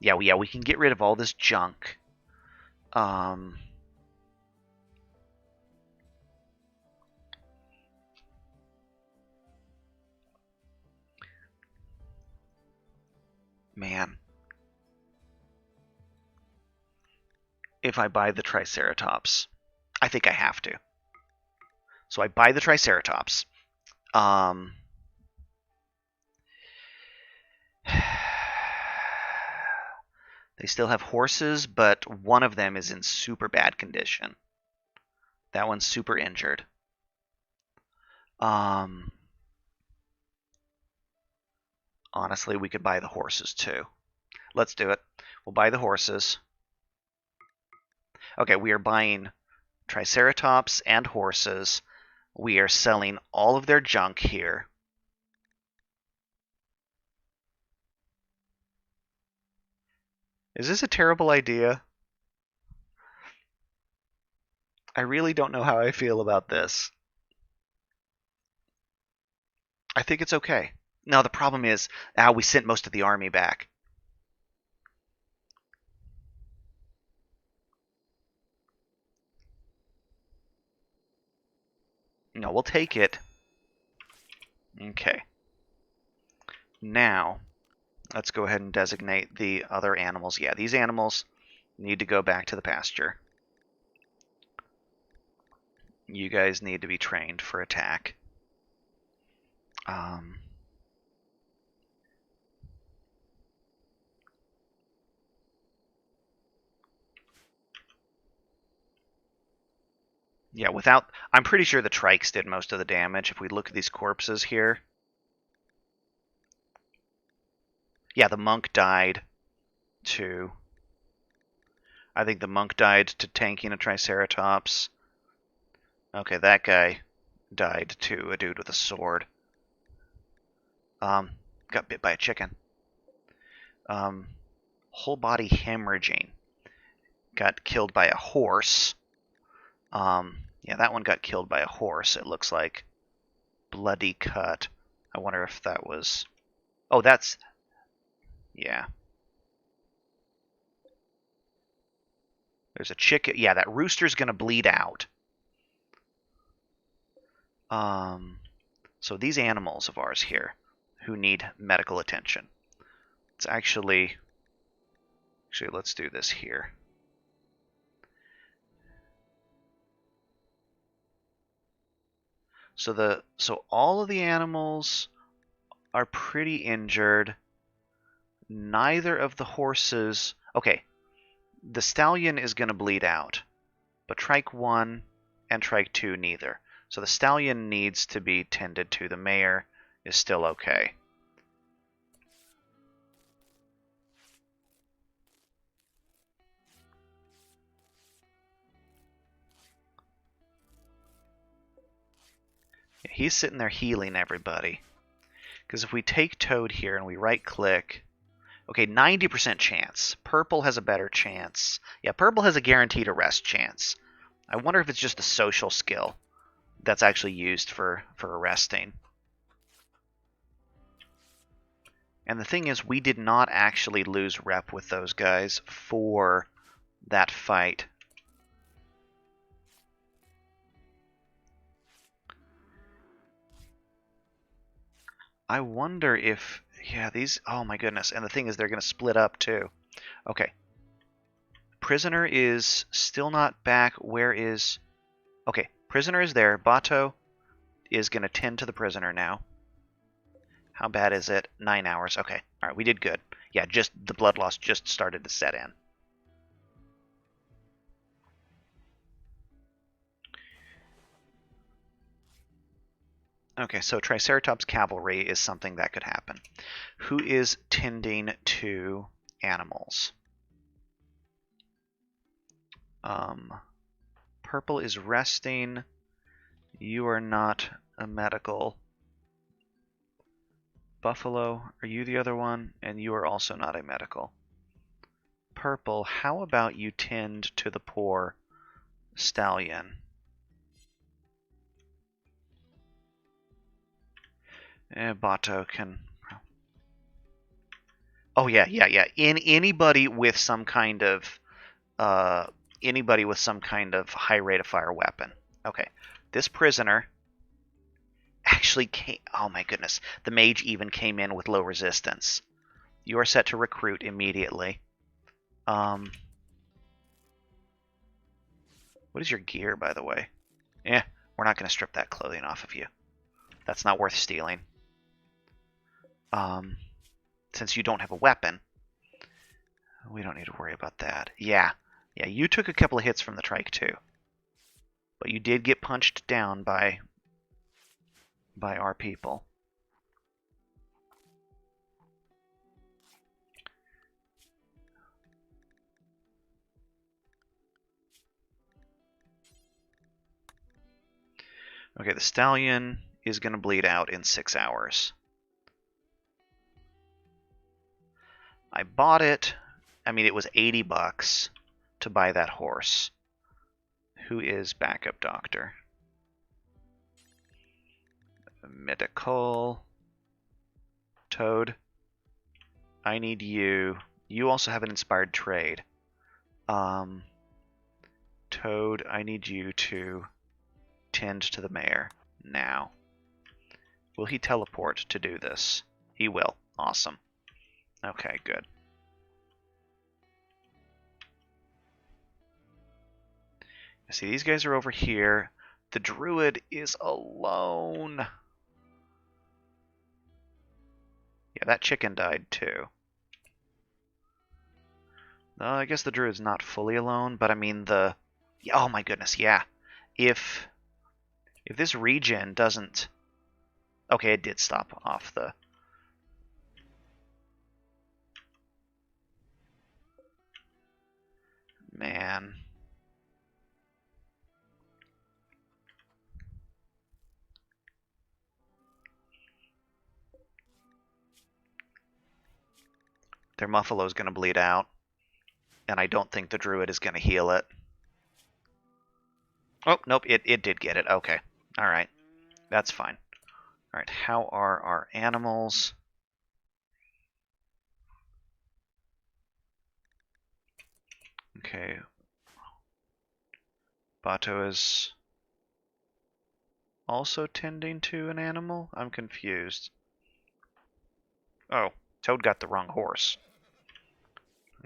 Yeah, we can get rid of all this junk. Man. If I buy the Triceratops, I think I have to. So I buy the Triceratops. They still have horses, but one of them is in super bad condition. That one's super injured. Honestly, we could buy the horses too. Let's do it. We'll buy the horses. Okay, we are buying Triceratops and horses. We are selling all of their junk here. Is this a terrible idea? I really don't know how I feel about this. I think it's okay. No, the problem is, we sent most of the army back. No, we'll take it. Okay. Now, let's go ahead and designate the other animals. Yeah, these animals need to go back to the pasture. You guys need to be trained for attack. Yeah, I'm pretty sure the trikes did most of the damage. If we look at these corpses here. Yeah, the monk died to... I think the monk died to tanking a Triceratops. Okay, that guy died to a dude with a sword. Got bit by a chicken. Whole body hemorrhaging. Got killed by a horse. Yeah, that one got killed by a horse, it looks like. Bloody cut. I wonder if that was... Oh, that's... Yeah. There's a chicken. Yeah, that rooster's going to bleed out. So these animals of ours here who need medical attention. It's actually, let's do this here. So all of the animals are pretty injured. Neither of the horses... Okay, the stallion is going to bleed out, but trike 1 and trike 2 neither. So the stallion needs to be tended to. The mare is still okay. Yeah, he's sitting there healing everybody. Because if we take Toad here and we right-click... Okay, 90% chance. Purple has a better chance. Yeah, purple has a guaranteed arrest chance. I wonder if it's just a social skill that's actually used for arresting. And the thing is, we did not actually lose rep with those guys for that fight. I wonder if... Yeah, these... Oh my goodness. And the thing is, they're going to split up too. Okay. Prisoner is still not back. Where is... Okay, prisoner is there. Bato is going to tend to the prisoner now. How bad is it? 9 hours. Okay. All right, we did good. Yeah, just the blood loss just started to set in. Okay, so Triceratops cavalry is something that could happen. Who is tending to animals? Purple is resting. You are not a medical. Buffalo, are you the other one? And you are also not a medical. Purple, how about you tend to the poor stallion? Bato can... Oh yeah. Anybody with some kind of high rate of fire weapon. Okay, this prisoner actually came. Oh my goodness, the mage even came in with low resistance. You are set to recruit immediately. What is your gear, by the way? We're not going to strip that clothing off of you. That's not worth stealing. Since you don't have a weapon, we don't need to worry about that. Yeah, you took a couple of hits from the trike too, but you did get punched down by our people. Okay, the stallion is going to bleed out in 6 hours. I bought it. I mean, it was $80 to buy that horse. Who is backup doctor? Medical. Toad. I need you. You also have an inspired trade. Toad, I need you to tend to the mayor now. Will he teleport to do this? He will. Awesome. Okay, good. See, these guys are over here. The druid is alone. Yeah, that chicken died too. I guess the druid's not fully alone, but I mean the... Oh my goodness, yeah. If this regen doesn't... Okay, it did stop off the... Man. Their Muffalo's going to bleed out. And I don't think the druid is going to heal it. Oh, nope, it did get it. Okay. Alright. That's fine. Alright, how are our animals? Okay. Bato is also tending to an animal? I'm confused. Oh, Toad got the wrong horse.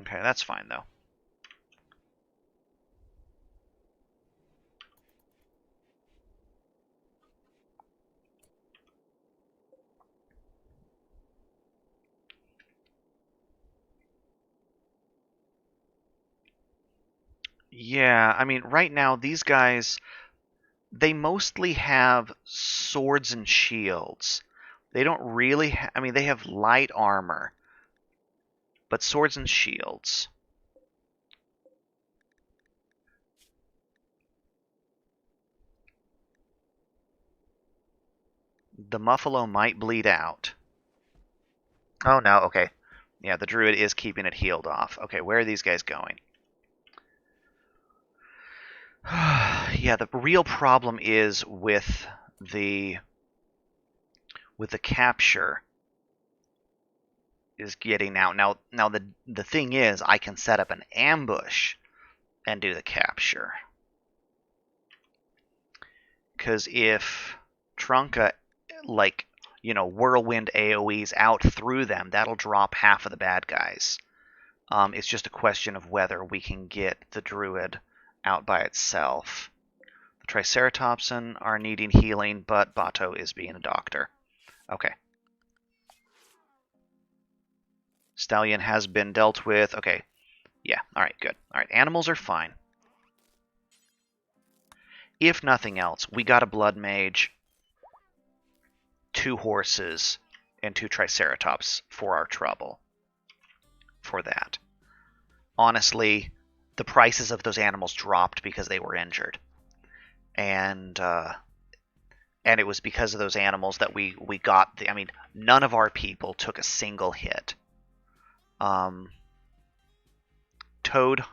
Okay, that's fine though. Yeah, I mean, right now, these guys, they mostly have swords and shields. They don't really I mean, they have light armor, but swords and shields. The Muffalo might bleed out. Oh, no, okay. Yeah, the druid is keeping it healed off. Okay, where are these guys going? Yeah, the real problem is with the capture is getting out. Now the thing is, I can set up an ambush and do the capture. Because if Trunka, like, whirlwind AoEs out through them, that'll drop half of the bad guys. It's just a question of whether we can get the druid out by itself. The Triceratopsen are needing healing, but Bato is being a doctor. Okay. Stallion has been dealt with. Okay. Yeah, alright, good. Alright, animals are fine. If nothing else, we got a Blood Mage, 2 horses, and 2 Triceratops for our trouble. For that. Honestly, the prices of those animals dropped because they were injured. And it was because of those animals that we got the... I mean, none of our people took a single hit. Toad,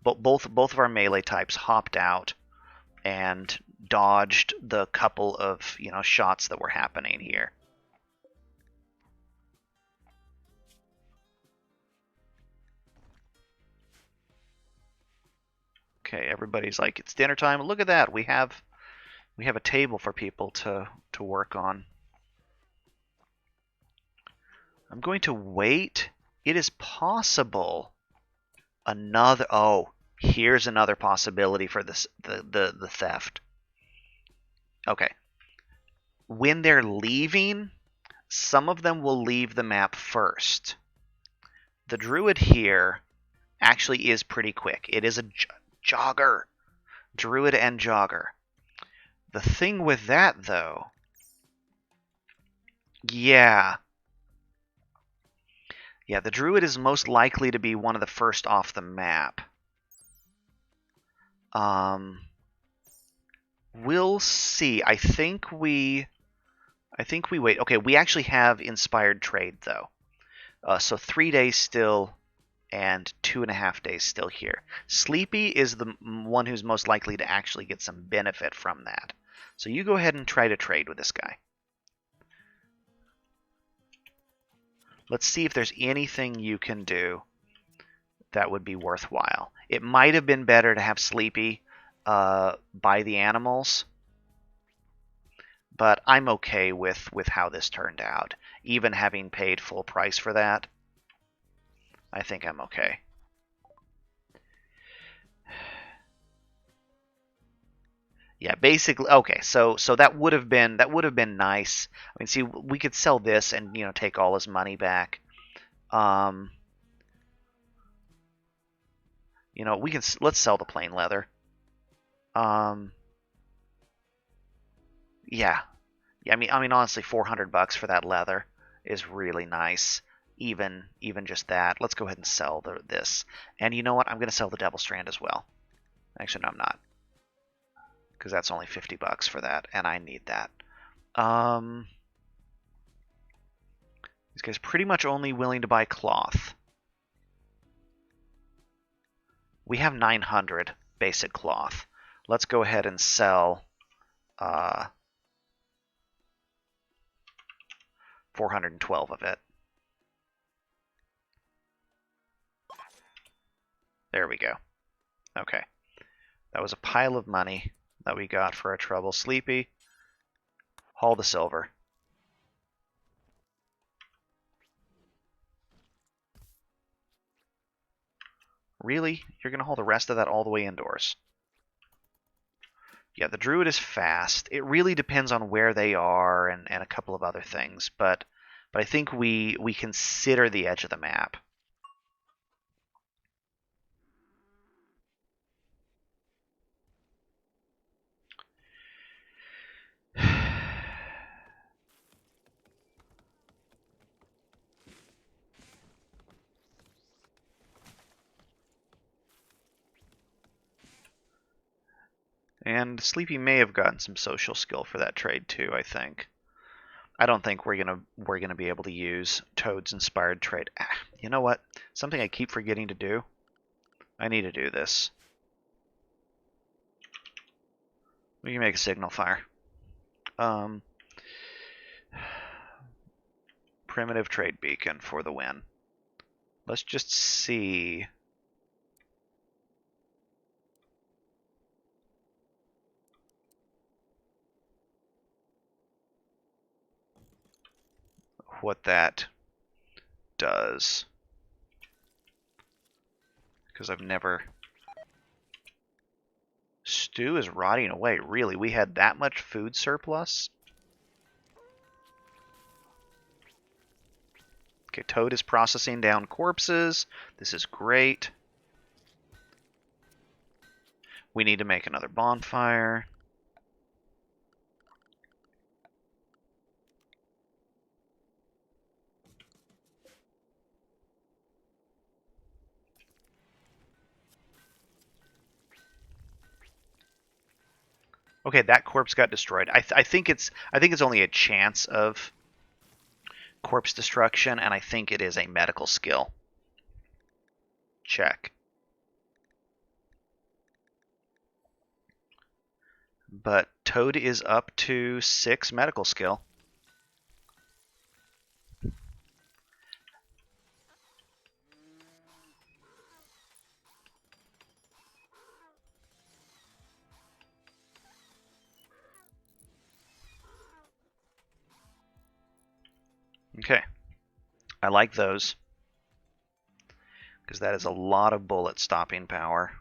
both of our melee types hopped out and dodged the couple of shots that were happening here. Okay, everybody's like, it's dinner time. Look at that. We have a table for people to work on. I'm going to wait. It is possible here's another possibility for this the theft. Okay. When they're leaving, some of them will leave the map first. The druid here actually is pretty quick. It is a jogger. Druid and jogger. The thing with that, though... Yeah, the druid is most likely to be one of the first off the map. We'll see. I think we wait. Okay, we actually have inspired trade, though. So 3 days still and 2.5 days still here. Sleepy is the one who's most likely to actually get some benefit from that. So you go ahead and try to trade with this guy. Let's see if there's anything you can do that would be worthwhile. It might have been better to have Sleepy buy the animals, but I'm okay with how this turned out. Even having paid full price for that, I think I'm okay. Yeah, basically, okay. So that would have been nice. I mean, see, we could sell this and take all his money back. Let's sell the plain leather. Yeah. I mean, honestly, $400 for that leather is really nice. Even just that. Let's go ahead and sell this. And you know what? I'm going to sell the Devil Strand as well. Actually, no, I'm not. Because that's only $50 for that, and I need that. These guys pretty much only willing to buy cloth. We have 900 basic cloth. Let's go ahead and sell 412 of it. There we go. Okay. That was a pile of money that we got for our trouble. Sleepy, haul the silver. Really? You're going to haul the rest of that all the way indoors? Yeah, the druid is fast. It really depends on where they are and a couple of other things, but I think we consider the edge of the map. And Sleepy may have gotten some social skill for that trade too, I think. I don't think we're gonna be able to use Toad's inspired trade. You know what? Something I keep forgetting to do. I need to do this. We can make a signal fire. Primitive trade beacon for the win. Let's just see. what that does. Because I've never... Stew is rotting away. Really? We had that much food surplus? Okay, Toad is processing down corpses. This is great. We need to make another bonfire. Okay, that corpse got destroyed. I think it's only a chance of corpse destruction, and I think it is a medical skill. Check. But Toad is up to 6 medical skill. Okay. I like those, because that is a lot of bullet stopping power.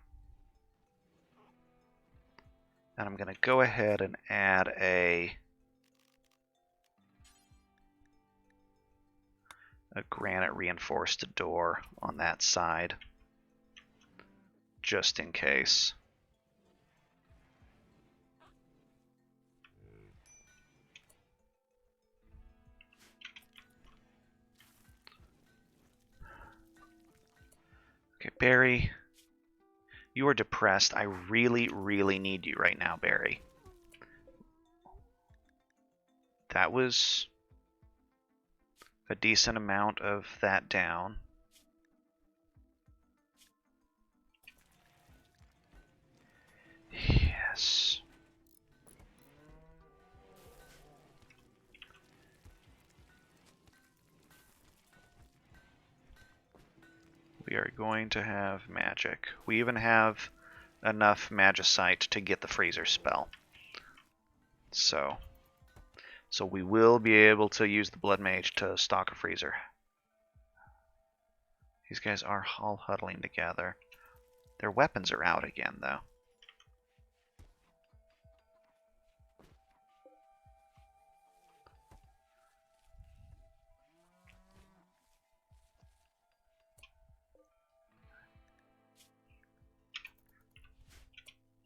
And I'm going to go ahead and add a granite reinforced door on that side, just in case. Okay, Barry, you are depressed. I really, really need you right now, Barry. That was a decent amount of that down. Yes. We are going to have magic. We even have enough magicite to get the freezer spell. So we will be able to use the blood mage to stock a freezer. These guys are all huddling together. Their weapons are out again, though.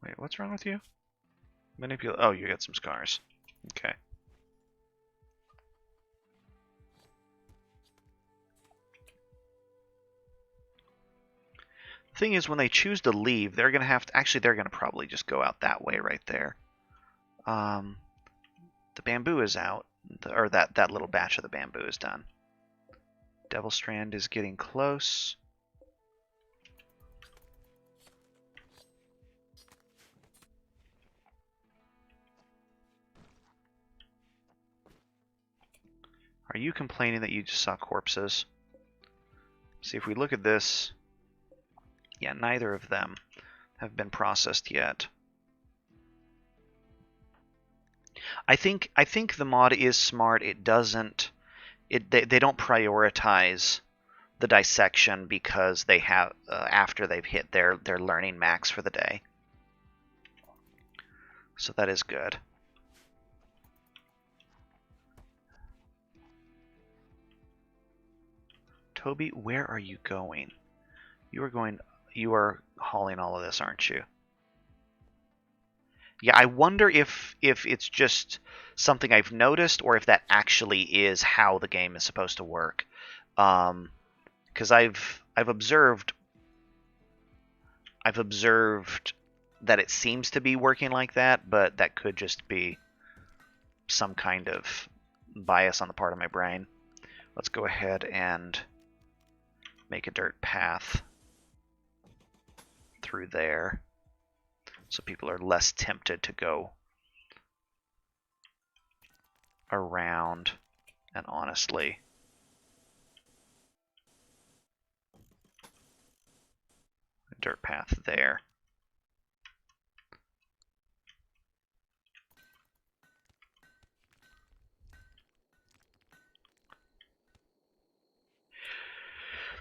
Wait, what's wrong with you? Oh, you got some scars. Okay. The thing is, when they choose to leave, they're going to have to... Actually, they're going to probably just go out that way right there. The bamboo is out. Or that little batch of the bamboo is done. Devil Strand is getting close. Are you complaining that you just saw corpses? See, if we look at this... Yeah, neither of them have been processed yet. I think the mod is smart. It doesn't... They don't prioritize the dissection because they have after they've hit their learning max for the day. So that is good. Toby, where are you going? You are hauling all of this, aren't you? Yeah, I wonder if it's just something I've noticed or if that actually is how the game is supposed to work. Because I've observed that it seems to be working like that, but that could just be some kind of bias on the part of my brain. Let's go ahead and make a dirt path through there so people are less tempted to go around. And honestly, a dirt path there.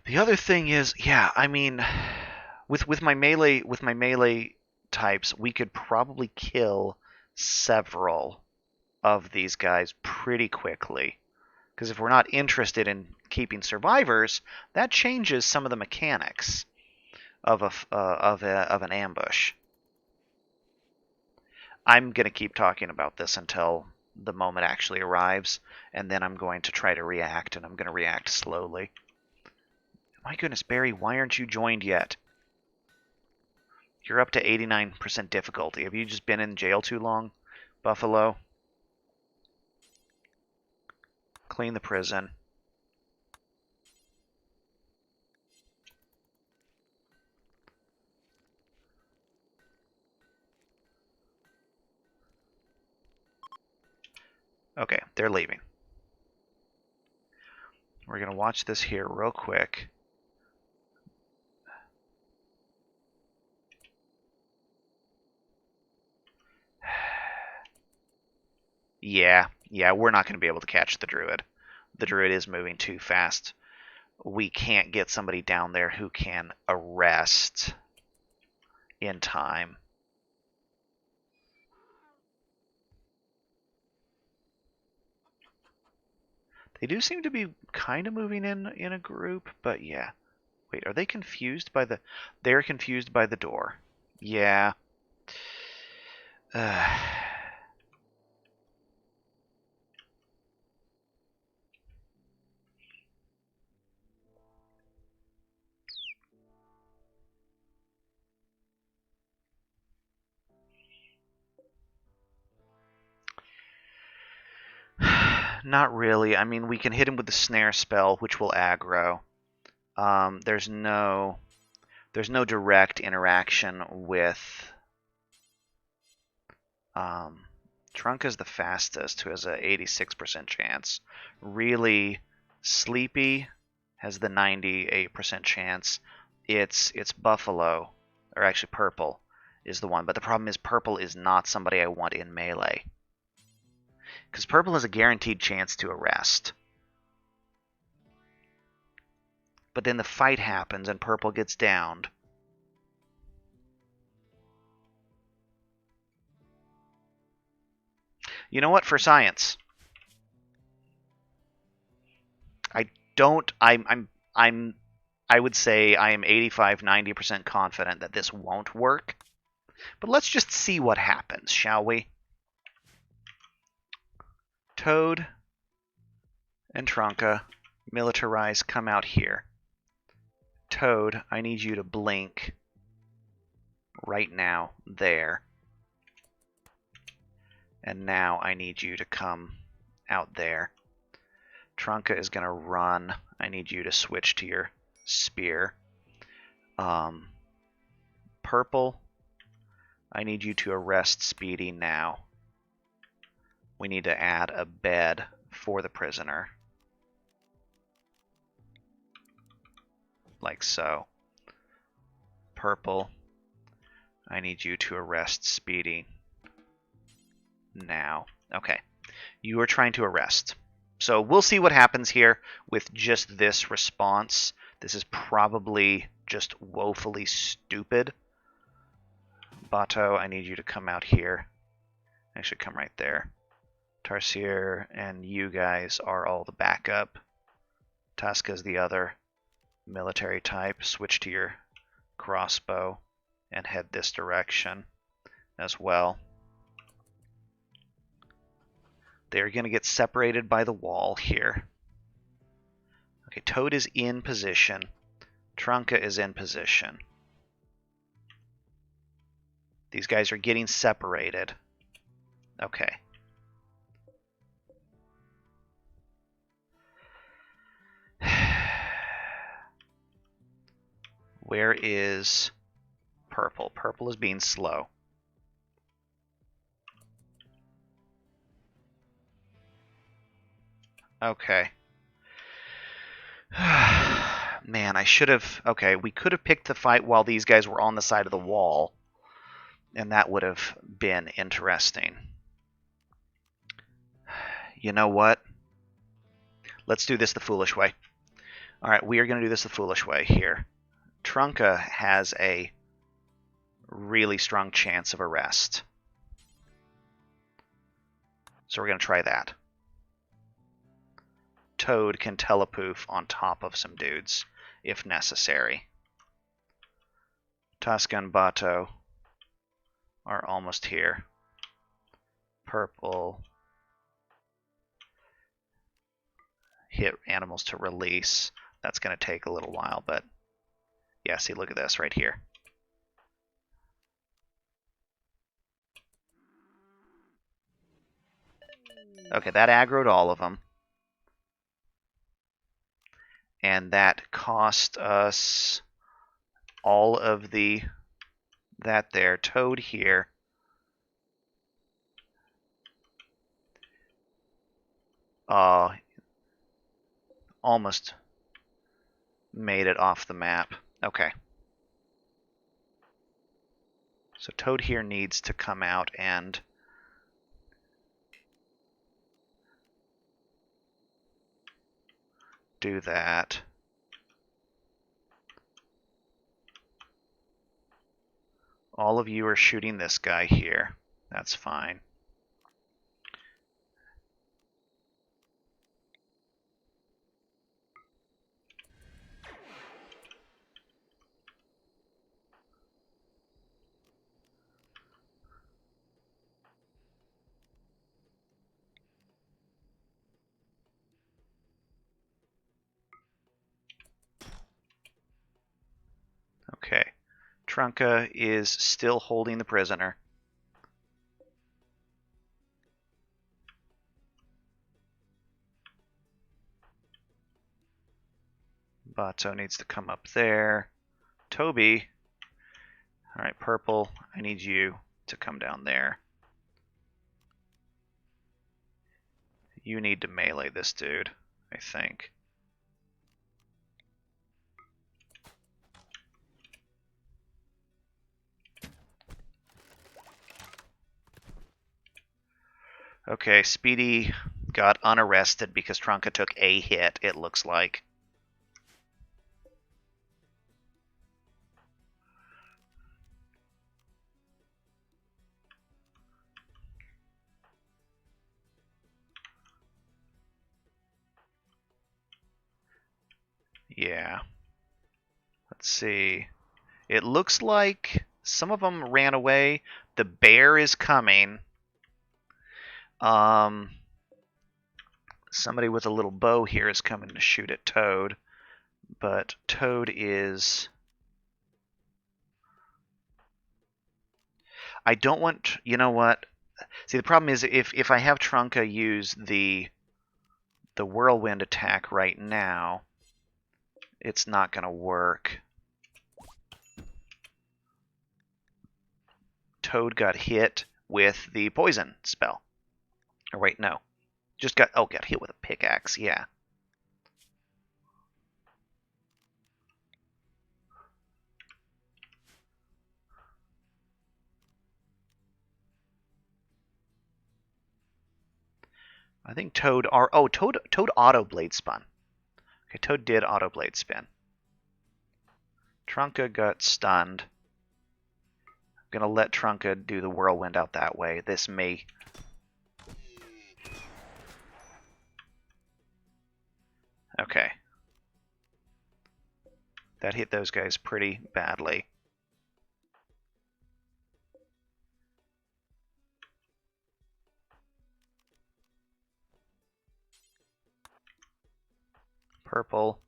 The other thing is, yeah, I mean, with my melee types, we could probably kill several of these guys pretty quickly. Because if we're not interested in keeping survivors, that changes some of the mechanics of an ambush. I'm going to keep talking about this until the moment actually arrives, and then I'm going to try to react, and I'm going to react slowly. My goodness, Barry, why aren't you joined yet? You're up to 89% difficulty. Have you just been in jail too long, Buffalo? Clean the prison. Okay, they're leaving. We're going to watch this here real quick. Yeah, we're not going to be able to catch the druid. The druid is moving too fast. We can't get somebody down there who can arrest in time. They do seem to be kind of moving in a group, but yeah. Wait, are they confused by the... They're confused by the door. Yeah. Not really. I mean, we can hit him with the snare spell, which will aggro. There's no direct interaction with... Trunk is the fastest, who has a 86% chance. Really, Sleepy has the 98% chance. It's Buffalo, or actually Purple, is the one. But the problem is Purple is not somebody I want in melee. Because Purple has a guaranteed chance to arrest. But then the fight happens and Purple gets downed. You know what? For science, I would say I am 85-90% confident that this won't work. But let's just see what happens, shall we? Toad and Trunka, militarize, come out here. Toad, I need you to blink right now, there. And now I need you to come out there. Trunka is going to run. I need you to switch to your spear. Purple, I need you to arrest Speedy now. We need to add a bed for the prisoner. Like so. Purple, I need you to arrest Speedy now. Okay. You are trying to arrest. So we'll see what happens here with just this response. This is probably just woefully stupid. Bato, I need you to come out here. Actually, come right there. Tarsier and you guys are all the backup. Tasca's the other military type. Switch to your crossbow and head this direction as well. They're going to get separated by the wall here. Okay, Toad is in position. Trunka is in position. These guys are getting separated. Okay. Where is Purple? Purple is being slow. Okay. Man, I should have... Okay, we could have picked the fight while these guys were on the side of the wall, and that would have been interesting. You know what? Let's do this the foolish way. Alright, we are going to do this the foolish way here. Trunka has a really strong chance of arrest. So we're going to try that. Toad can telepoof on top of some dudes, if necessary. Tuska and Bato are almost here. Purple. Hit animals to release. That's going to take a little while, but yeah, see, look at this right here. Okay, that aggroed all of them. And that cost us all of that there. Toad here. Almost made it off the map. Okay. So Toad here needs to come out and do that. All of you are shooting this guy here. That's fine. Okay. Trunka is still holding the prisoner. Bato needs to come up there. Toby. Alright, Purple, I need you to come down there. You need to melee this dude, I think. Okay, Speedy got unarrested because Trunka took a hit, it looks like. Yeah. Let's see. It looks like some of them ran away. The bear is coming. Somebody with a little bow here is coming to shoot at Toad. But Toad is... I don't want... You know what? See, the problem is if I have Trunka use the whirlwind attack right now, it's not going to work. Toad got hit with the poison spell. Or wait, no. Just got hit with a pickaxe, yeah. I think Toad Toad auto blade spun. Okay, Toad did auto blade spin. Trunka got stunned. I'm gonna let Trunka do the whirlwind out that way. This may... Okay. That hit those guys pretty badly. Purple.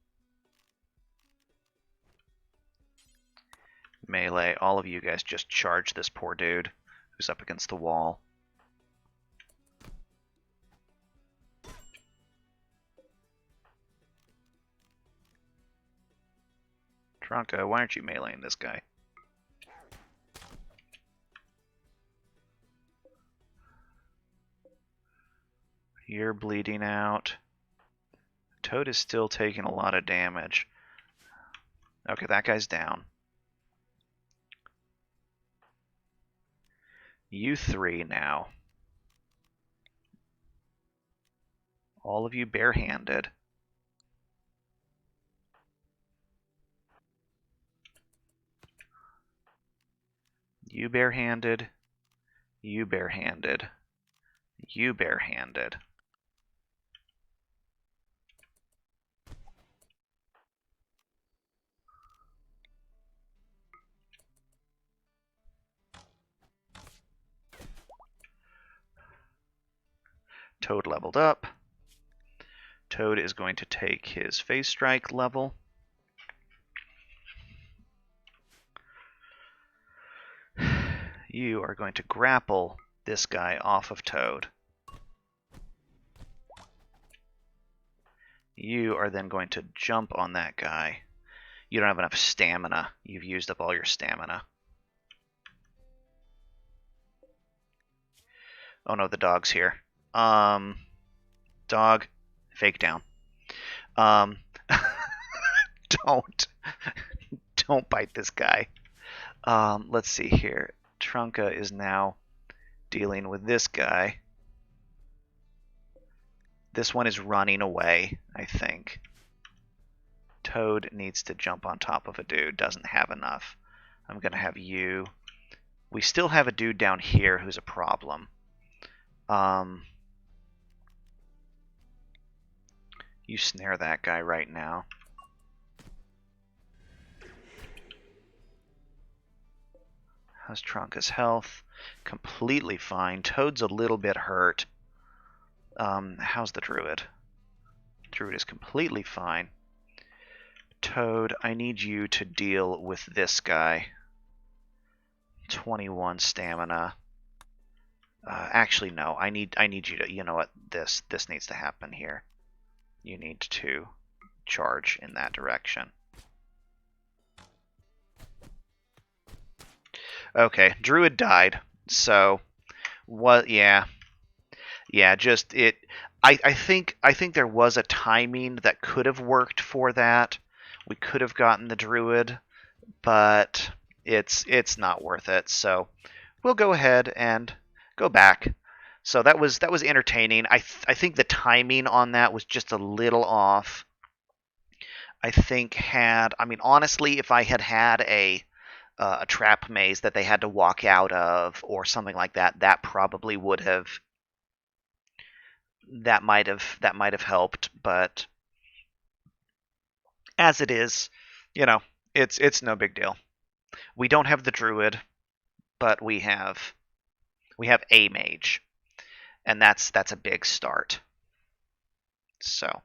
Melee. All of you guys just charge this poor dude who's up against the wall. Trunka, why aren't you meleeing this guy? You're bleeding out. Toad is still taking a lot of damage. Okay, that guy's down. You three now. All of you barehanded. You barehanded. You barehanded. You barehanded. Toad leveled up. Toad is going to take his phase strike level. You are going to grapple this guy off of Toad. You are then going to jump on that guy. You don't have enough stamina. You've used up all your stamina. Oh no, the dog's here. Dog, fake down. Don't bite this guy. Let's see here. Trunka is now dealing with this guy. This one is running away, I think. Toad needs to jump on top of a dude. Doesn't have enough. I'm going to have you. We still have a dude down here who's a problem. You snare that guy right now. How's Trunka's health? Completely fine. Toad's a little bit hurt. How's the Druid? Druid is completely fine. Toad, I need you to deal with this guy. 21 stamina. Actually, no. I need you to. You know what? This needs to happen here. You need to charge in that direction. Okay, Druid died. So, what? Yeah. Just it. I think there was a timing that could have worked for that. We could have gotten the Druid, but it's not worth it. So we'll go ahead and go back. So that was entertaining. I think the timing on that was just a little off. I think honestly, if I had a trap maze that they had to walk out of or something like that, that probably would have that might have helped. But as it is, it's no big deal. We don't have the Druid, but we have a mage, and that's a big start. So,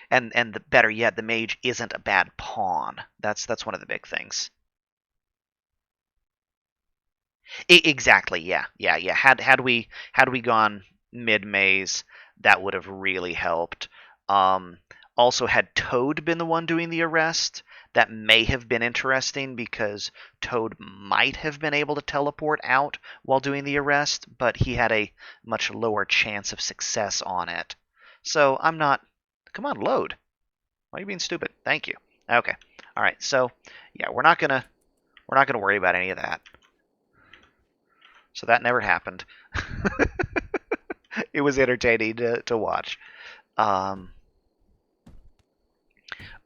and the better yet, the mage isn't a bad pawn. That's one of the big things. Exactly. Yeah. Had we gone mid maze, that would have really helped. Also, had Toad been the one doing the arrest, that may have been interesting because Toad might have been able to teleport out while doing the arrest, but he had a much lower chance of success on it. So I'm not. Come on, load. Why are you being stupid? Thank you. Okay. All right. So yeah, we're not gonna worry about any of that. So that never happened. It was entertaining to watch.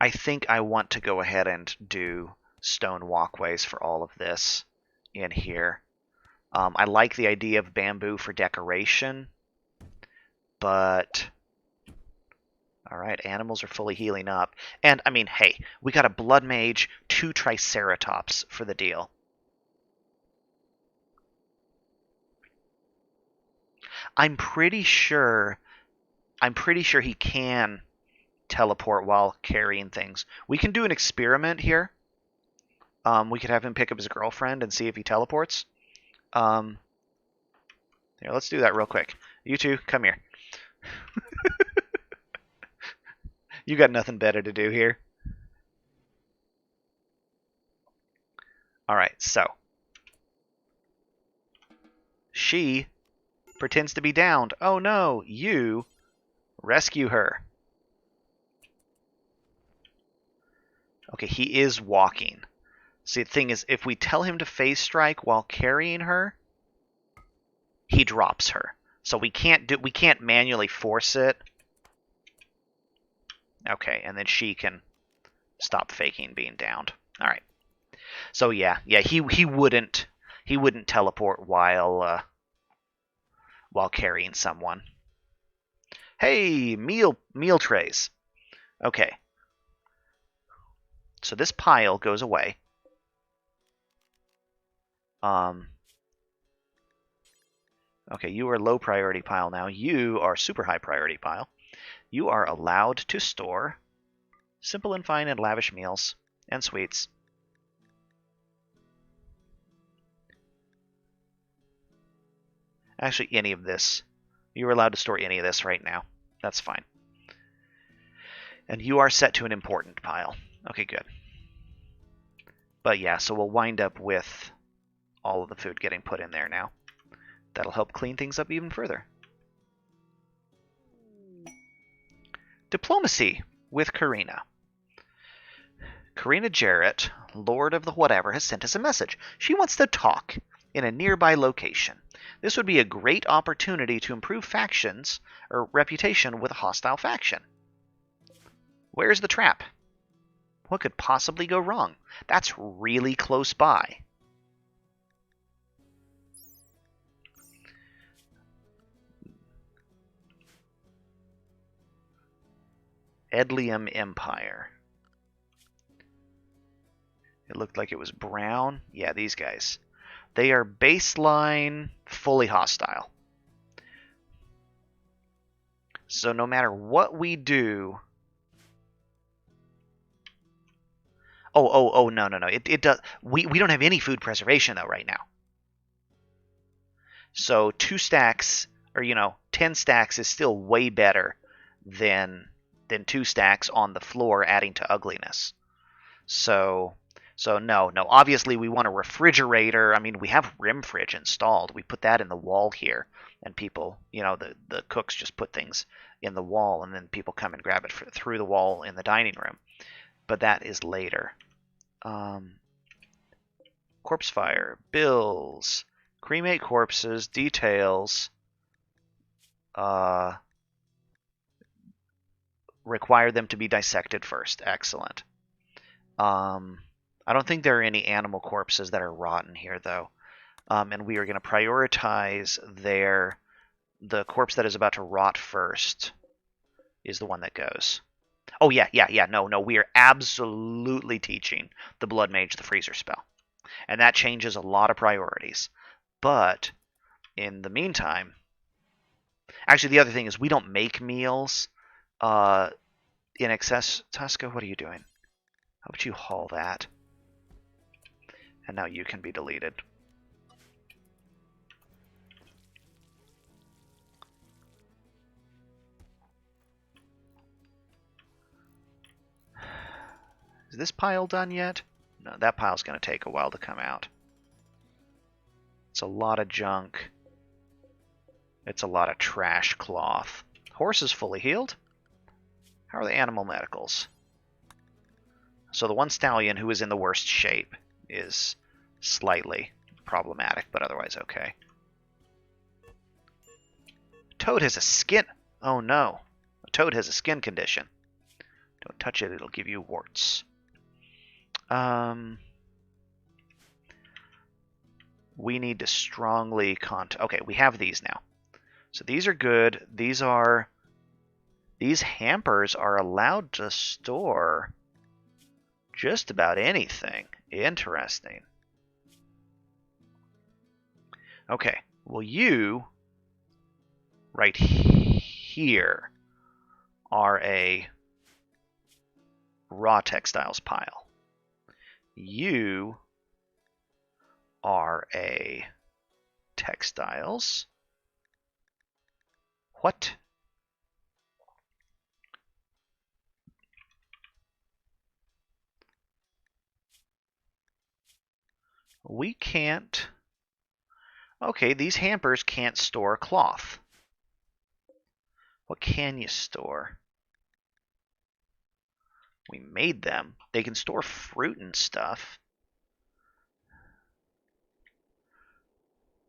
I think I want to go ahead and do stone walkways for all of this in here. I like the idea of bamboo for decoration, but all right, animals are fully healing up. And I mean, hey, we got a blood mage, 2 triceratops for the deal. I'm pretty sure he can teleport while carrying things. We can do an experiment here. We could have him pick up his girlfriend and see if he teleports. Here, let's do that real quick. You two, come here. You got nothing better to do here. Alright, so. She pretends to be downed. Oh no, you rescue her. Okay, he is walking. See, the thing is, if we tell him to phase strike while carrying her, he drops her. So we can't manually force it. Okay, and then she can stop faking being downed. All right. So yeah, he wouldn't teleport while carrying someone. Hey, meal trays. Okay. So this pile goes away. Okay, you are low priority pile now. You are super high priority pile. You are allowed to store simple and fine and lavish meals and sweets. Actually, any of this. You're allowed to store any of this right now. That's fine. And you are set to an important pile. Okay, good. But yeah, so we'll wind up with all of the food getting put in there now. That'll help clean things up even further. Diplomacy with Karina. Karina Jarrett, Lord of the Whatever, has sent us a message. She wants to talk in a nearby location. This would be a great opportunity to improve factions or reputation with a hostile faction. Where's the trap? What could possibly go wrong? That's really close by. Edlium Empire. It looked like it was brown. Yeah, these guys. They are baseline fully hostile. So no matter what we do... Oh, no. It does. We don't have any food preservation, though, right now. So 2 stacks, or, 10 stacks is still way better than 2 stacks on the floor adding to ugliness. So no. Obviously, we want a refrigerator. I mean, we have RimFridge installed. We put that in the wall here, and people, the cooks just put things in the wall, and then people come and grab it through the wall in the dining room. But that is later. Corpse fire, bills, cremate corpses, details. Require them to be dissected first. Excellent. I don't think there are any animal corpses that are rotten here, though. And we are going to prioritize the corpse that is about to rot first is the one that goes. Oh, yeah. No. We are absolutely teaching the Blood Mage the freezer spell. And that changes a lot of priorities. But in the meantime... Actually, the other thing is we don't make meals in excess. Tuska, what are you doing? How about you haul that? And now you can be deleted. Is this pile done yet? No, that pile's going to take a while to come out. It's a lot of junk. It's a lot of trash cloth. Horse is fully healed. How are the animal medicals? So the one stallion who is in the worst shape is slightly problematic, but otherwise okay. Toad has a skin... Oh no. A toad has a skin condition. Don't touch it, it'll give you warts. We need to strongly okay, we have these now. So these are good. These hampers are allowed to store just about anything. Interesting. Okay, well you right here are a raw textiles pile. You are a textiles. What? We can't... Okay, these hampers can't store cloth. What can you store? We made them. They can store fruit and stuff.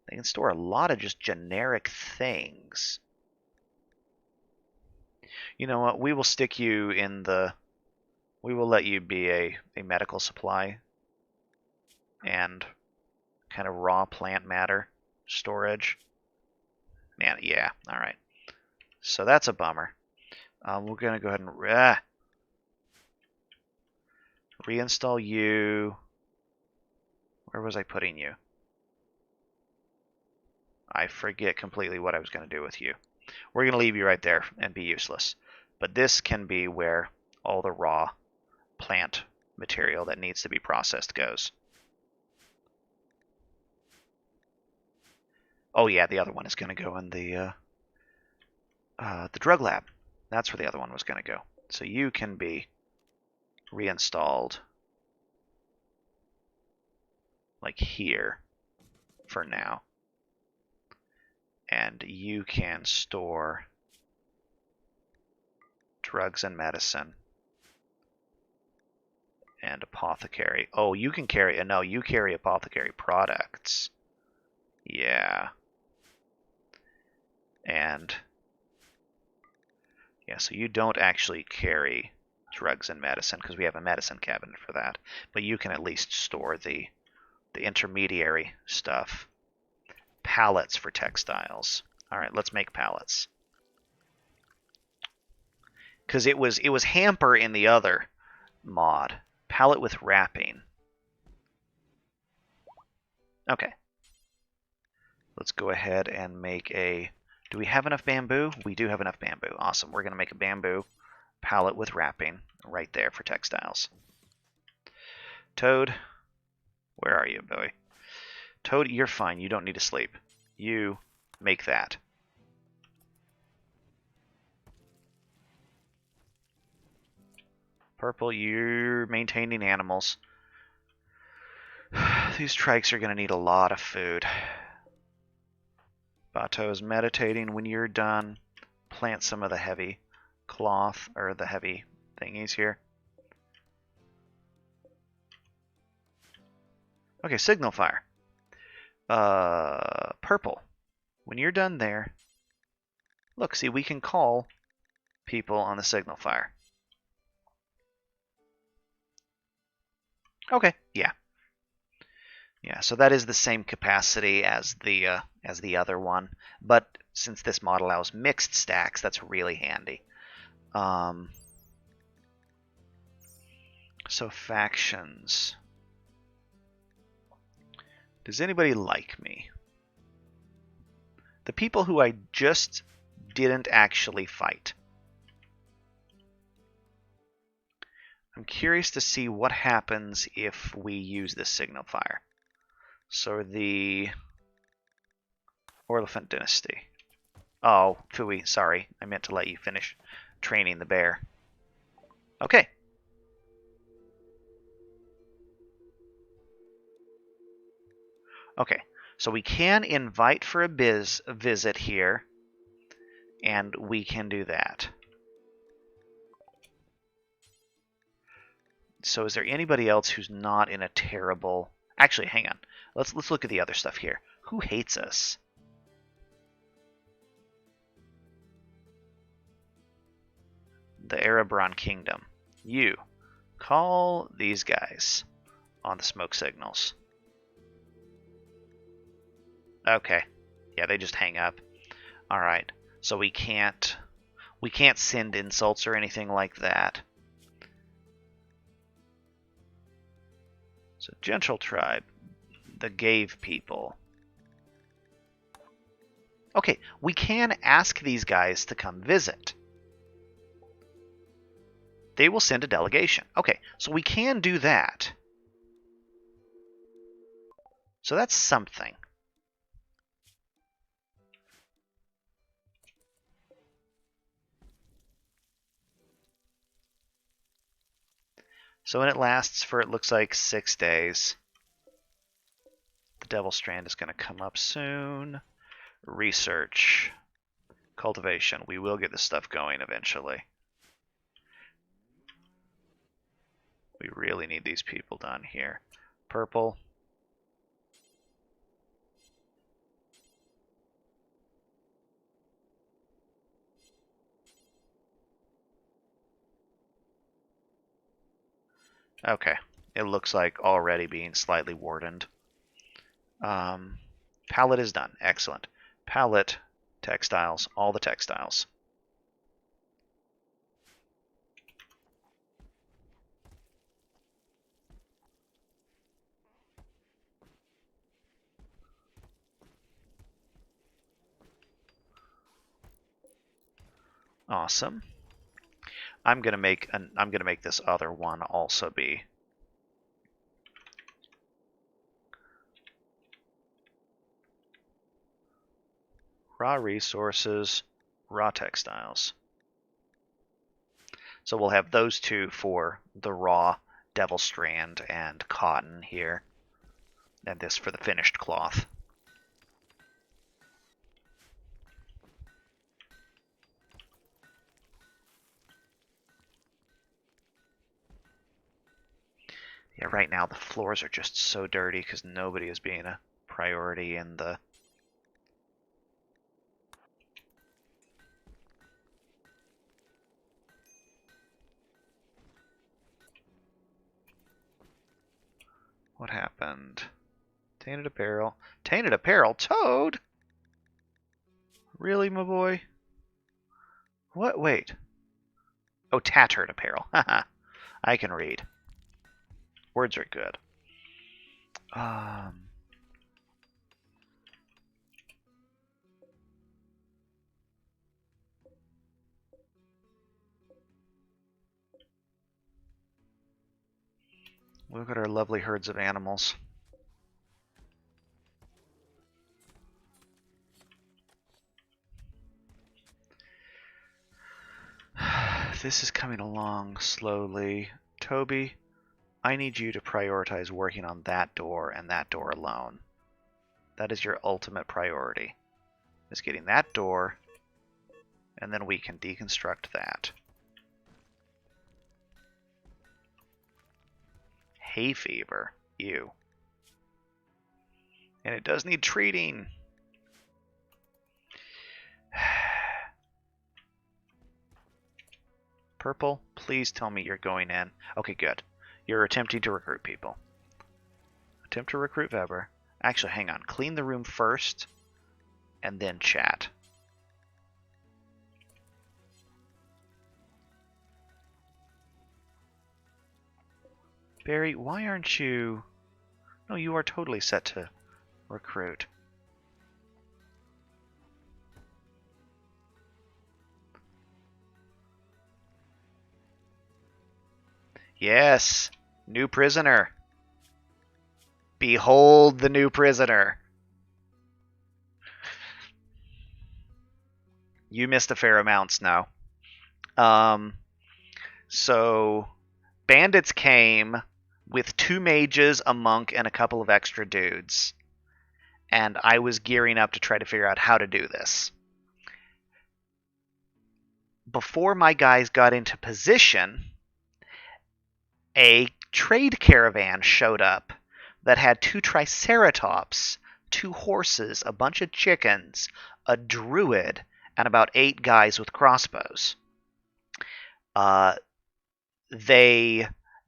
They can store a lot of just generic things. You know what? We will stick you in the... We will let you be a medical supply and kind of raw plant matter storage. Man, yeah, all right. So that's a bummer. We're going to go ahead and reinstall you. Where was I putting you? I forget completely what I was going to do with you. We're going to leave you right there and be useless. But this can be where all the raw plant material that needs to be processed goes. Oh yeah, the other one is going to go in the drug lab. That's where the other one was going to go. So you can be reinstalled like here for now. And you can store drugs and medicine and apothecary. Oh, you can carry, no, you carry apothecary products. Yeah. And yeah, so you don't actually carry drugs and medicine because we have a medicine cabinet for that. But you can at least store the intermediary stuff. Pallets for textiles. All right, let's make pallets. Because it was hamper in the other mod. Pallet with wrapping. Okay. Let's go ahead and make a... Do we have enough bamboo? We do have enough bamboo. Awesome. We're going to make a bamboo pallet with wrapping right there for textiles. Toad, where are you, boy? Toad, you're fine. You don't need to sleep. You make that. Purple, you're maintaining animals. These trikes are going to need a lot of food. Bato is meditating. When you're done, plant some of the heavy cloth, or the heavy thingies here. Okay, signal fire. Purple. When you're done there, look, see, we can call people on the signal fire. Okay, yeah. Yeah, so that is the same capacity as the other one, but since this mod allows mixed stacks, that's really handy. So factions. Does anybody like me? The people who I just didn't actually fight. I'm curious to see what happens if we use this signal fire. So the Orlephant Dynasty. Oh, phooey, sorry. I meant to let you finish training the bear. Okay. Okay, so we can invite for a visit here, and we can do that. So is there anybody else who's not in a terrible... Actually, hang on. Let's look at the other stuff here. Who hates us? The Erebron Kingdom. You. Call these guys on the smoke signals. Okay. Yeah, they just hang up. Alright. So we can't send insults or anything like that. So Gentle Tribe, the Gave people. Okay, we can ask these guys to come visit. They will send a delegation. Okay, so we can do that. So that's something. So when it lasts for, it looks like 6 days. The Devil Strand is going to come up soon. Research. Cultivation. We will get this stuff going eventually. We really need these people done here. Purple. Okay. it looks like already being slightly wardened. Pallet is done. Excellent. Pallet, textiles, all the textiles. Awesome. I'm gonna make this other one also be raw resources, raw textiles. So we'll have those two for the raw devil strand and cotton here, and this for the finished cloth. Yeah, right now the floors are just so dirty because nobody is being a priority in the... What happened? Tainted apparel. Tainted apparel? Toad? Really, my boy? What? Wait. Oh, tattered apparel. Haha. I can read. Words are good. Look at our lovely herds of animals. This is coming along slowly. Toby, I need you to prioritize working on that door and that door alone. That is your ultimate priority. Is getting that door, and then we can deconstruct that. Hay fever. Ew. And it does need treating. Purple, please tell me you're going in. Okay, good. You're attempting to recruit people. Attempt to recruit Weber. Actually, hang on. Clean the room first, and then chat. Barry, why aren't you... No, you are totally set to recruit. Yes! New prisoner. Behold the new prisoner. You missed a fair amount, Snow. So, bandits came with 2 mages, a monk, and a couple of extra dudes. And I was gearing up to try to figure out how to do this. Before my guys got into position, a trade caravan showed up that had 2 triceratops, 2 horses, a bunch of chickens, a druid, and about 8 guys with crossbows.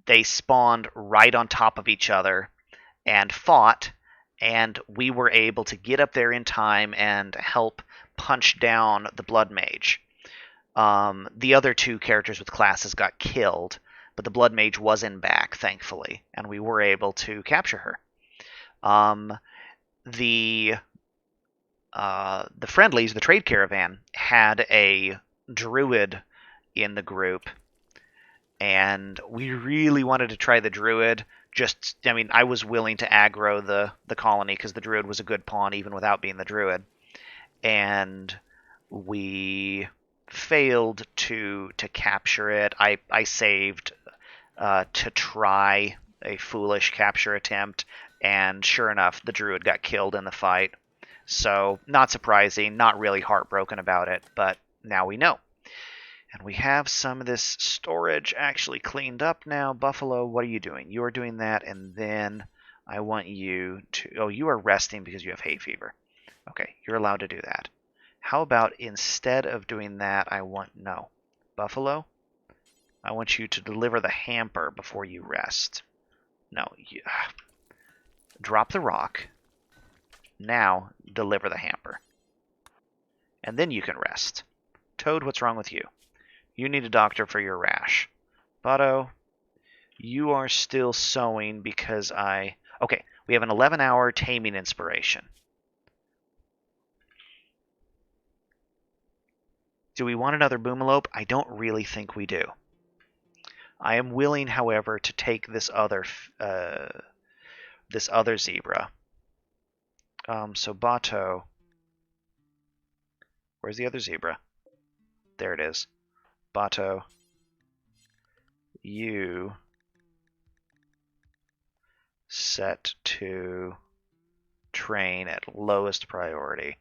They spawned right on top of each other and fought, and we were able to get up there in time and help punch down the blood mage. The other 2 characters with classes got killed, but the blood mage was in back, thankfully, and we were able to capture her. The friendlies, the trade caravan, had a druid in the group, and we really wanted to try the druid. I was willing to aggro the colony because the druid was a good pawn even without being the druid, and we failed to capture it. I saved to try a foolish capture attempt, and sure enough, the druid got killed in the fight. So, not surprising, not really heartbroken about it, but now we know. And we have some of this storage actually cleaned up now. Buffalo, what are you doing? You are doing that, and then I want you to... Oh, you are resting because you have hay fever. Okay, you're allowed to do that. How about instead of doing that, No. Buffalo, I want you to deliver the hamper before you rest. No. Drop the rock. Now, deliver the hamper. And then you can rest. Toad, what's wrong with you? You need a doctor for your rash. Bato, you are still sewing because Okay, we have an 11-hour taming inspiration. Do we want another boomalope? I don't really think we do. I am willing, however, to take this other zebra. So Bato, where's the other zebra? There it is. Bato, you set to train at lowest priority.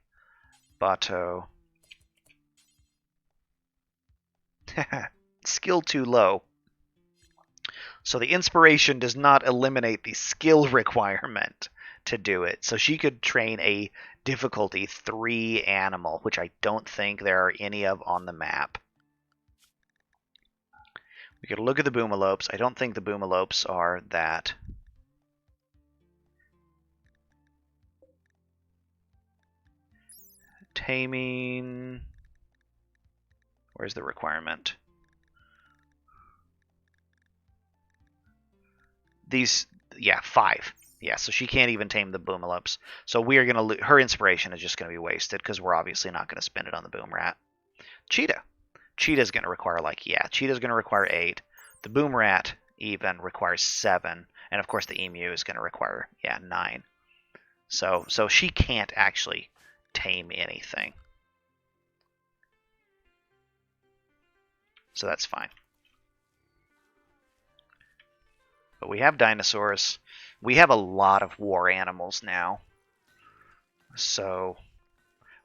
Bato, skill too low. So the inspiration does not eliminate the skill requirement to do it. So she could train a difficulty 3 animal, which I don't think there are any of on the map. We could look at the boomalopes. I don't think the boomalopes are that. Taming. Where's the requirement? These, yeah, 5. Yeah, so she can't even tame the boomalopes. So we are going to her inspiration is just going to be wasted because we're obviously not going to spend it on the boom rat. Cheetah. Cheetah's going to require Cheetah's going to require 8. The boom rat even requires 7, and of course the emu is going to require 9. So she can't actually tame anything. So that's fine. But we have dinosaurs. We have a lot of war animals now. So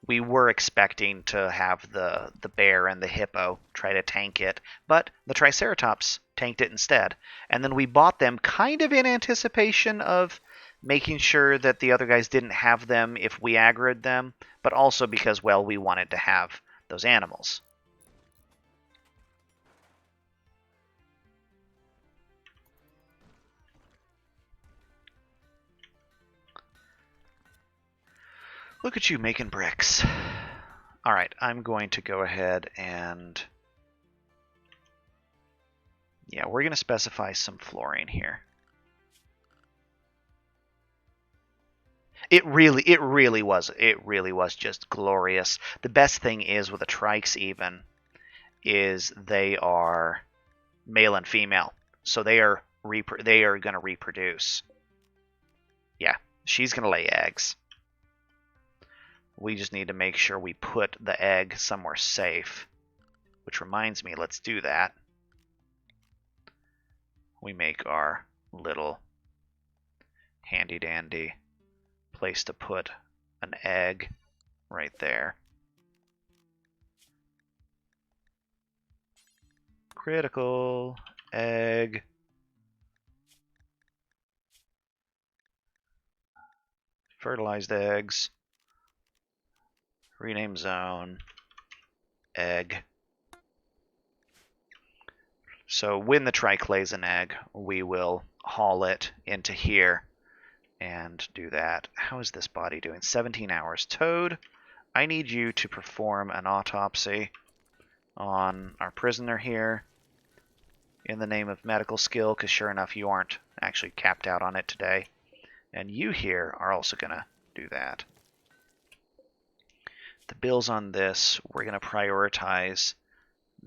we were expecting to have the bear and the hippo try to tank it, but the Triceratops tanked it instead. And then we bought them kind of in anticipation of making sure that the other guys didn't have them if we aggroed them, but also because, well, we wanted to have those animals. Look at you making bricks. Alright, I'm going to go ahead and... yeah, we're going to specify some flooring here. It really was just glorious. The best thing is with the trikes even is they are male and female. So they are going to reproduce. Yeah, she's going to lay eggs. We just need to make sure we put the egg somewhere safe. Which reminds me, let's do that. We make our little handy-dandy place to put an egg right there. Critical egg. Fertilized eggs. Rename zone. Egg. So when the trike lays an egg, we will haul it into here and do that. How is this body doing? 17 hours. Toad, I need you to perform an autopsy on our prisoner here in the name of medical skill, because sure enough, you aren't actually capped out on it today. And you here are also going to do that. The bills on this, we're going to prioritize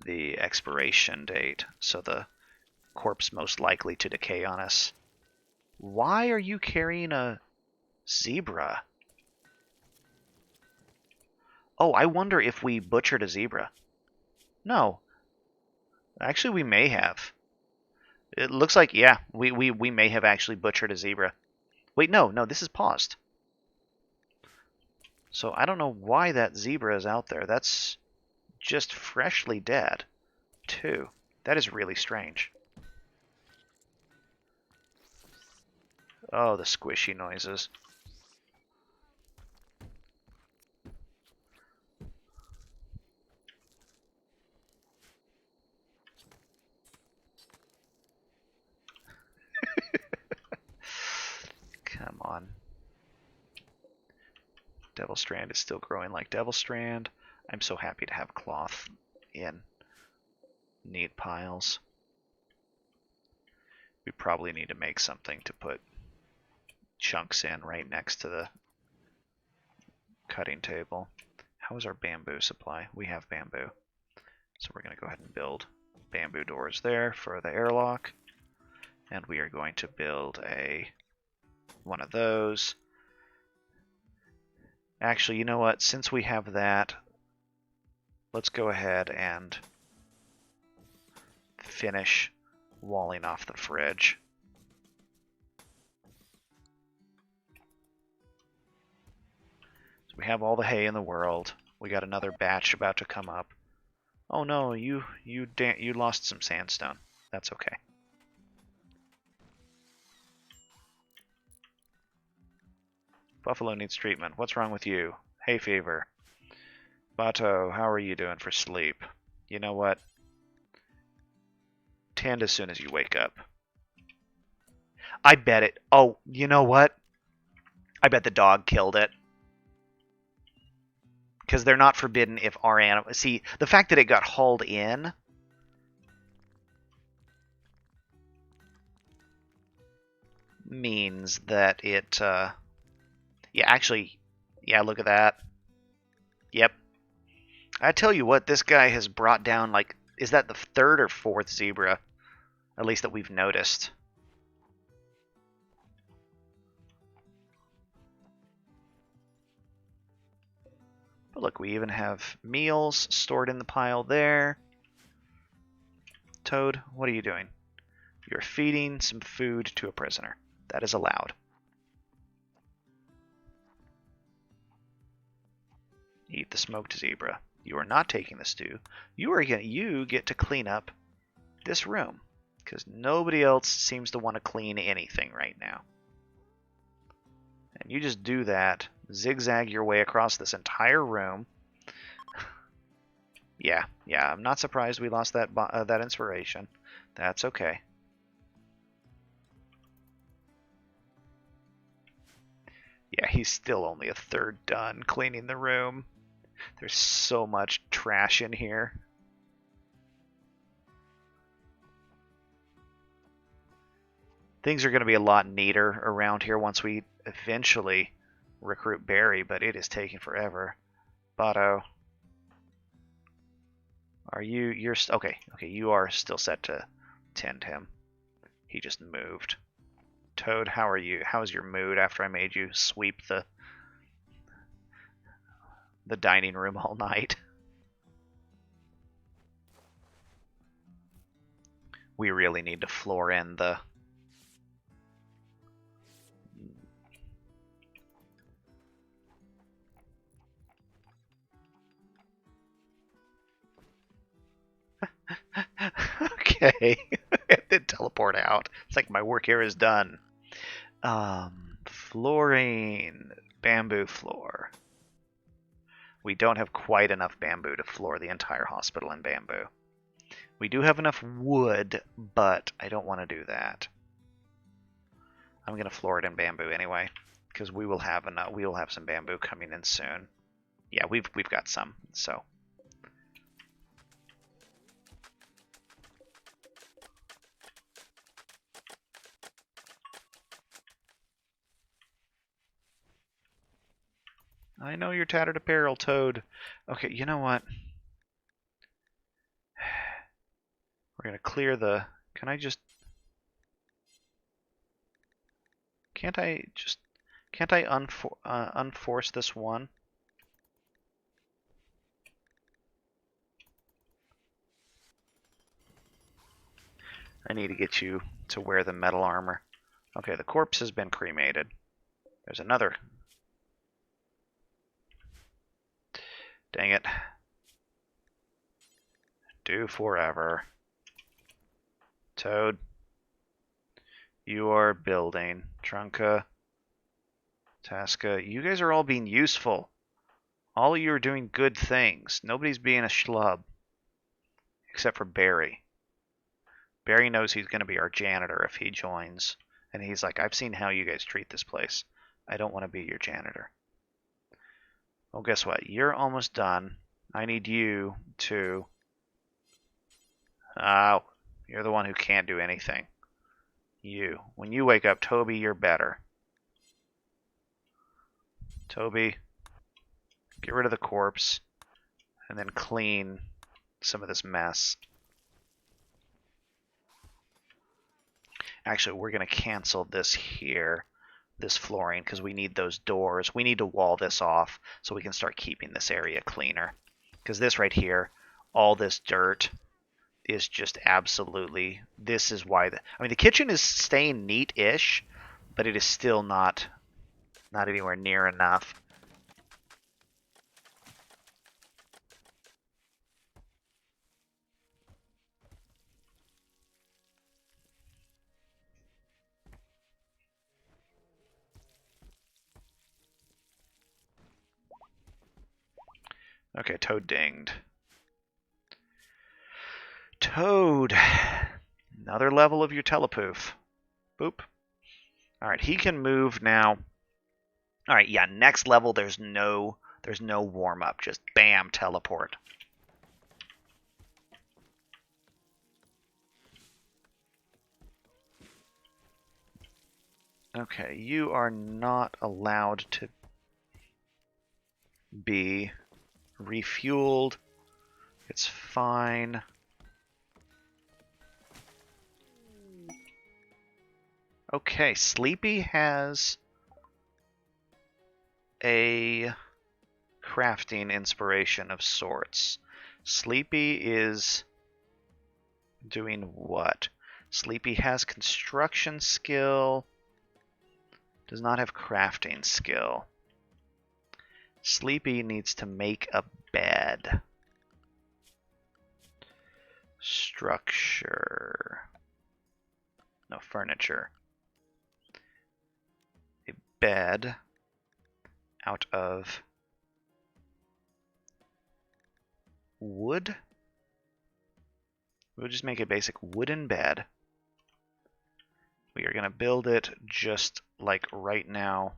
the expiration date, so the corpse most likely to decay on us. Why are you carrying a zebra? Oh, I wonder if we butchered a zebra. No. Actually, we may have. It looks like, yeah, we may have actually butchered a zebra. Wait, no, this is paused. So I don't know why that zebra is out there. That's just freshly dead, too. That is really strange. Oh, the squishy noises. on. Devil Strand is still growing like Devil Strand. I'm so happy to have cloth in neat piles. We probably need to make something to put chunks in right next to the cutting table. How is our bamboo supply? We have bamboo. So we're going to go ahead and build bamboo doors there for the airlock. And we are going to build one of those. Actually, you know what? Since we have that, let's go ahead and finish walling off the fridge. So we have all the hay in the world. We got another batch about to come up. Oh no, you lost some sandstone. That's okay. Buffalo needs treatment. What's wrong with you? Hay fever. Bato, how are you doing for sleep? You know what? Tend as soon as you wake up. I bet it. Oh, you know what? I bet the dog killed it. Because they're not forbidden if our animal... See, the fact that it got hauled in... means that it... Yeah, actually... Yeah, look at that. Yep. I tell you what, this guy has brought down, like... Is that the third or fourth zebra? At least that we've noticed. But look, we even have meals stored in the pile there. Toad, what are you doing? You're feeding some food to a prisoner. That is allowed. Eat the smoked zebra. You are not taking the stew. You get to clean up this room. Because nobody else seems to want to clean anything right now. And you just do that. Zigzag your way across this entire room. Yeah, I'm not surprised we lost that inspiration. That's okay. Yeah, he's still only a third done cleaning the room. There's so much trash in here. Things are going to be a lot neater around here once we eventually recruit Barry, but it is taking forever. Bato, are you're okay, you are still set to tend him. He just moved. Toad, how are you? How's your mood after I made you sweep the dining room all night? We really need to floor in the okay. Then teleport out. It's like my work here is done. Flooring. Bamboo floor. We don't have quite enough bamboo to floor the entire hospital in bamboo. We do have enough wood, but I don't want to do that. I'm going to floor it in bamboo anyway, because we will have some bamboo coming in soon. Yeah, we've got some, so. I know you're tattered apparel, Toad. Okay, you know what? We're going to clear the... Can't I unforce this one? I need to get you to wear the metal armor. Okay, the corpse has been cremated. There's another. Dang it. Do forever. Toad. You are building. Trunka. Tasca. You guys are all being useful. All of you are doing good things. Nobody's being a schlub. Except for Barry. Barry knows he's going to be our janitor if he joins. And he's like, I've seen how you guys treat this place. I don't want to be your janitor. Well, guess what? You're almost done. I need you to... Oh, you're the one who can't do anything. You. When you wake up, Toby, you're better. Toby, get rid of the corpse, and then clean some of this mess. Actually, we're going to cancel this here, this flooring, because we need those doors. We need to wall this off so we can start keeping this area cleaner. Because this right here, all this dirt is just absolutely... This is why... I mean, the kitchen is staying neat-ish, but it is still not anywhere near enough. Okay, Toad dinged. Toad! Another level of your telepoof. Boop. Alright, he can move now. Alright, yeah, next level there's no warm-up. Just bam, teleport. Okay, you are not allowed to be refueled. It's fine. Okay, Sleepy has a crafting inspiration of sorts. Sleepy is doing what? Sleepy has construction skill, does not have crafting skill. Sleepy needs to make a bed. Structure. No, furniture. A bed out of wood. We'll just make a basic wooden bed. We are going to build it just like right now.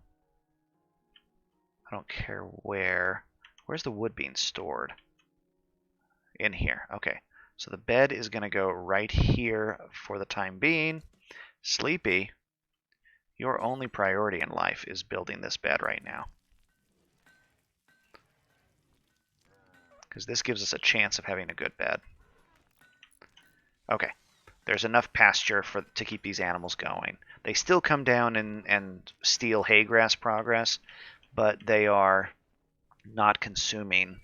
I don't care where. Where's the wood being stored? In here. Okay. So the bed is going to go right here for the time being. Sleepy, your only priority in life is building this bed right now. Because this gives us a chance of having a good bed. Okay. There's enough pasture to keep these animals going. They still come down and steal haygrass progress, but they are not consuming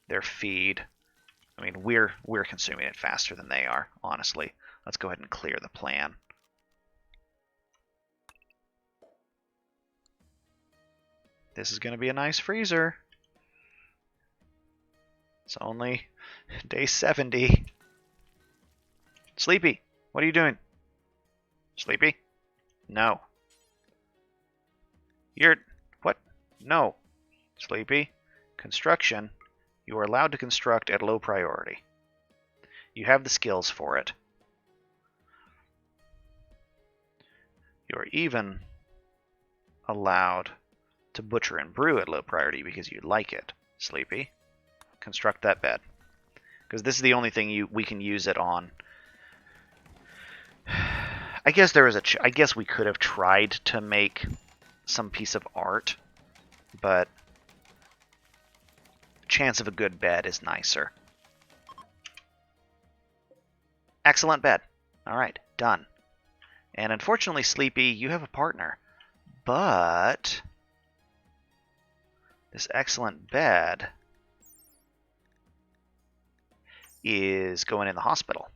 their feed. I mean, we're consuming it faster than they are, honestly. Let's go ahead and clear the plan. This is going to be a nice freezer. It's only day 70. Sleepy, what are you doing? Sleepy? No. You're... What? No. Sleepy? Construction. You are allowed to construct at low priority. You have the skills for it. You are even allowed to butcher and brew at low priority because you like it. Sleepy? Construct that bed. Because this is the only thing we can use it on. I guess I guess we could have tried to make some piece of art, but chance of a good bed is nicer. Excellent bed. All right, done. And unfortunately, Sleepy, you have a partner, but this excellent bed is going in the hospital.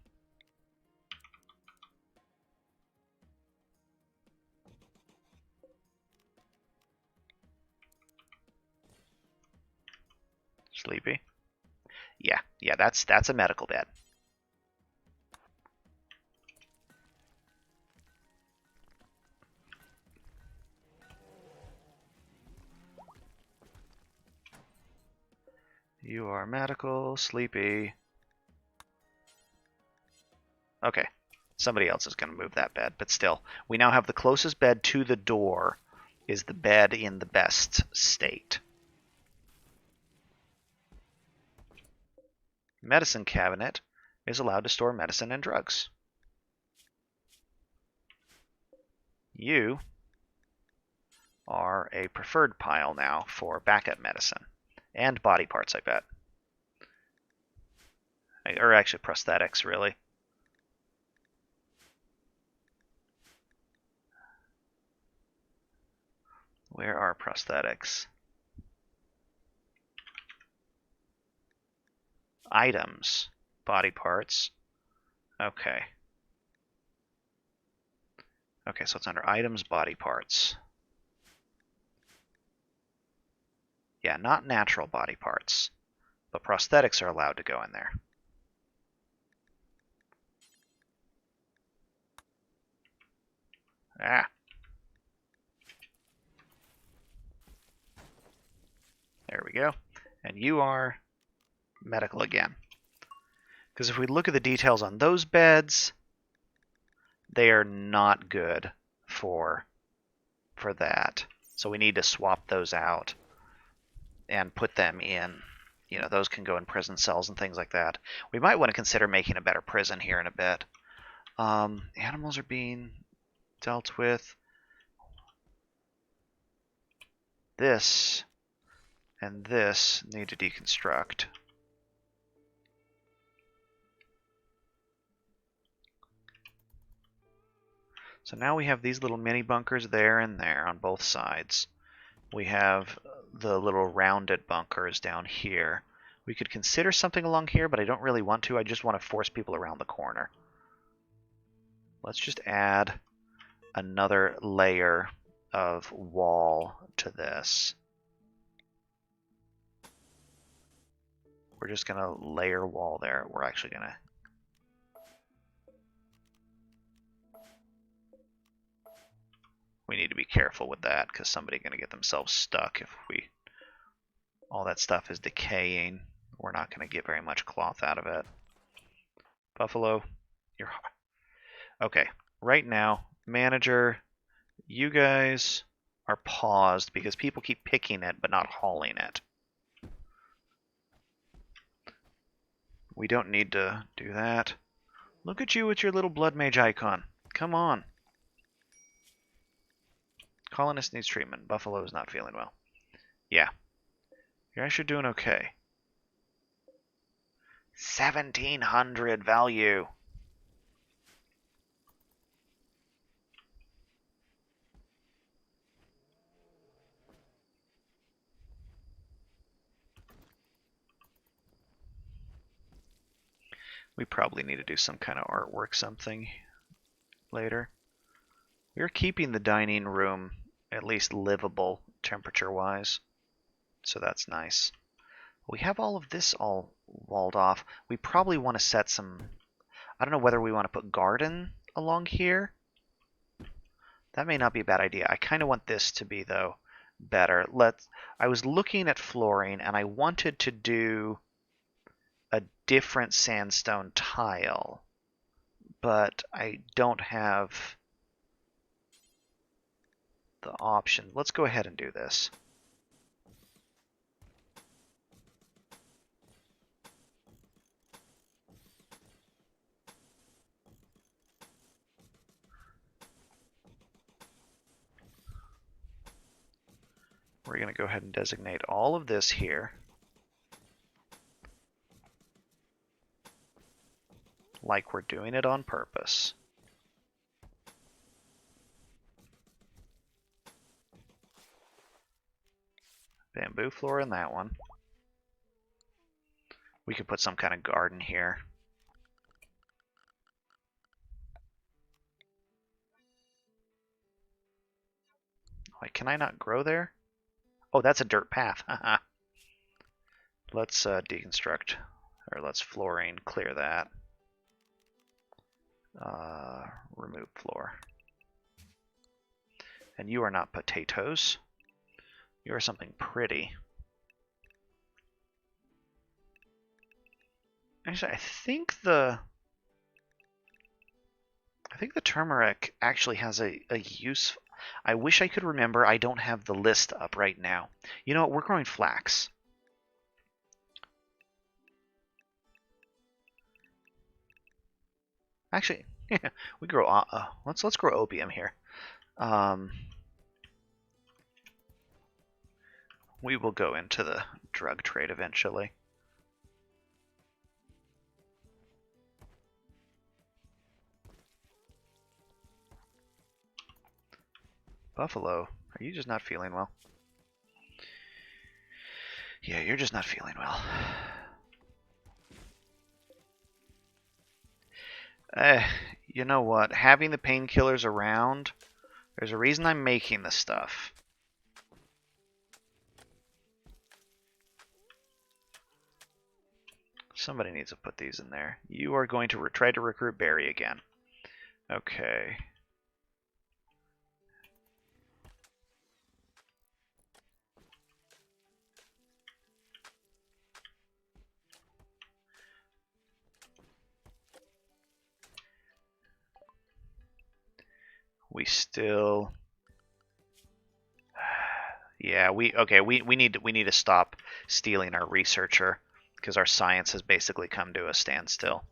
Sleepy? Yeah, that's a medical bed. You are medical, Sleepy. Okay, somebody else is going to move that bed, but still, we now have the closest bed to the door Is the bed in the best state? Medicine cabinet is allowed to store medicine and drugs. You are a preferred pile now for backup medicine. And body parts, I bet. Or actually prosthetics, really. Where are prosthetics? Items. Body parts. Okay. Okay, so it's under items, body parts. Yeah, not natural body parts, but prosthetics are allowed to go in there. Ah. There we go. And you are medical again. Because if we look at the details on those beds, they are not good for that. So we need to swap those out and put them in. You know, those can go in prison cells and things like that. We might want to consider making a better prison here in a bit. Animals are being dealt with. This and this need to deconstruct. So now we have these little mini bunkers there and there on both sides. We have the little rounded bunkers down here. We could consider something along here, but I don't really want to. I just want to force people around the corner. Let's just add another layer of wall to this. We're just going to layer wall there. We're actually going to... We need to be careful with that because somebody's going to get themselves stuck if we... All that stuff is decaying. We're not going to get very much cloth out of it. Buffalo, you're... Okay, right now, manager, you guys are paused because people keep picking it but not hauling it. We don't need to do that. Look at you with your little blood mage icon. Come on. Colonist needs treatment. Buffalo is not feeling well. Yeah. You're actually doing okay. 1,700 value. We probably need to do some kind of artwork something later. We're keeping the dining room at least livable temperature-wise, so that's nice. We have all of this all walled off. We probably want to set some... I don't know whether we want to put garden along here. That may not be a bad idea. I kind of want this to be, though, better. I was looking at flooring, and I wanted to do a different sandstone tile, but I don't have the option. Let's go ahead and do this. We're going to go ahead and designate all of this here. Like we're doing it on purpose. Bamboo floor in that one. We could put some kind of garden here. Wait, can I not grow there? Oh, that's a dirt path. Let's deconstruct, or let's flooring, clear that. Remove floor. And you are not potatoes. You are something pretty. Actually, I think the turmeric actually has a use. I wish I could remember. I don't have the list up right now. You know what? We're growing flax. Actually, we grow. Let's grow opium here. We will go into the drug trade eventually. Buffalo, are you just not feeling well? Yeah, you're just not feeling well. You know what? Having the painkillers around, there's a reason I'm making this stuff. Somebody needs to put these in there. You are going to try to recruit Barry again. Okay. We still... Yeah, we need to stop stealing our researcher because our science has basically come to a standstill.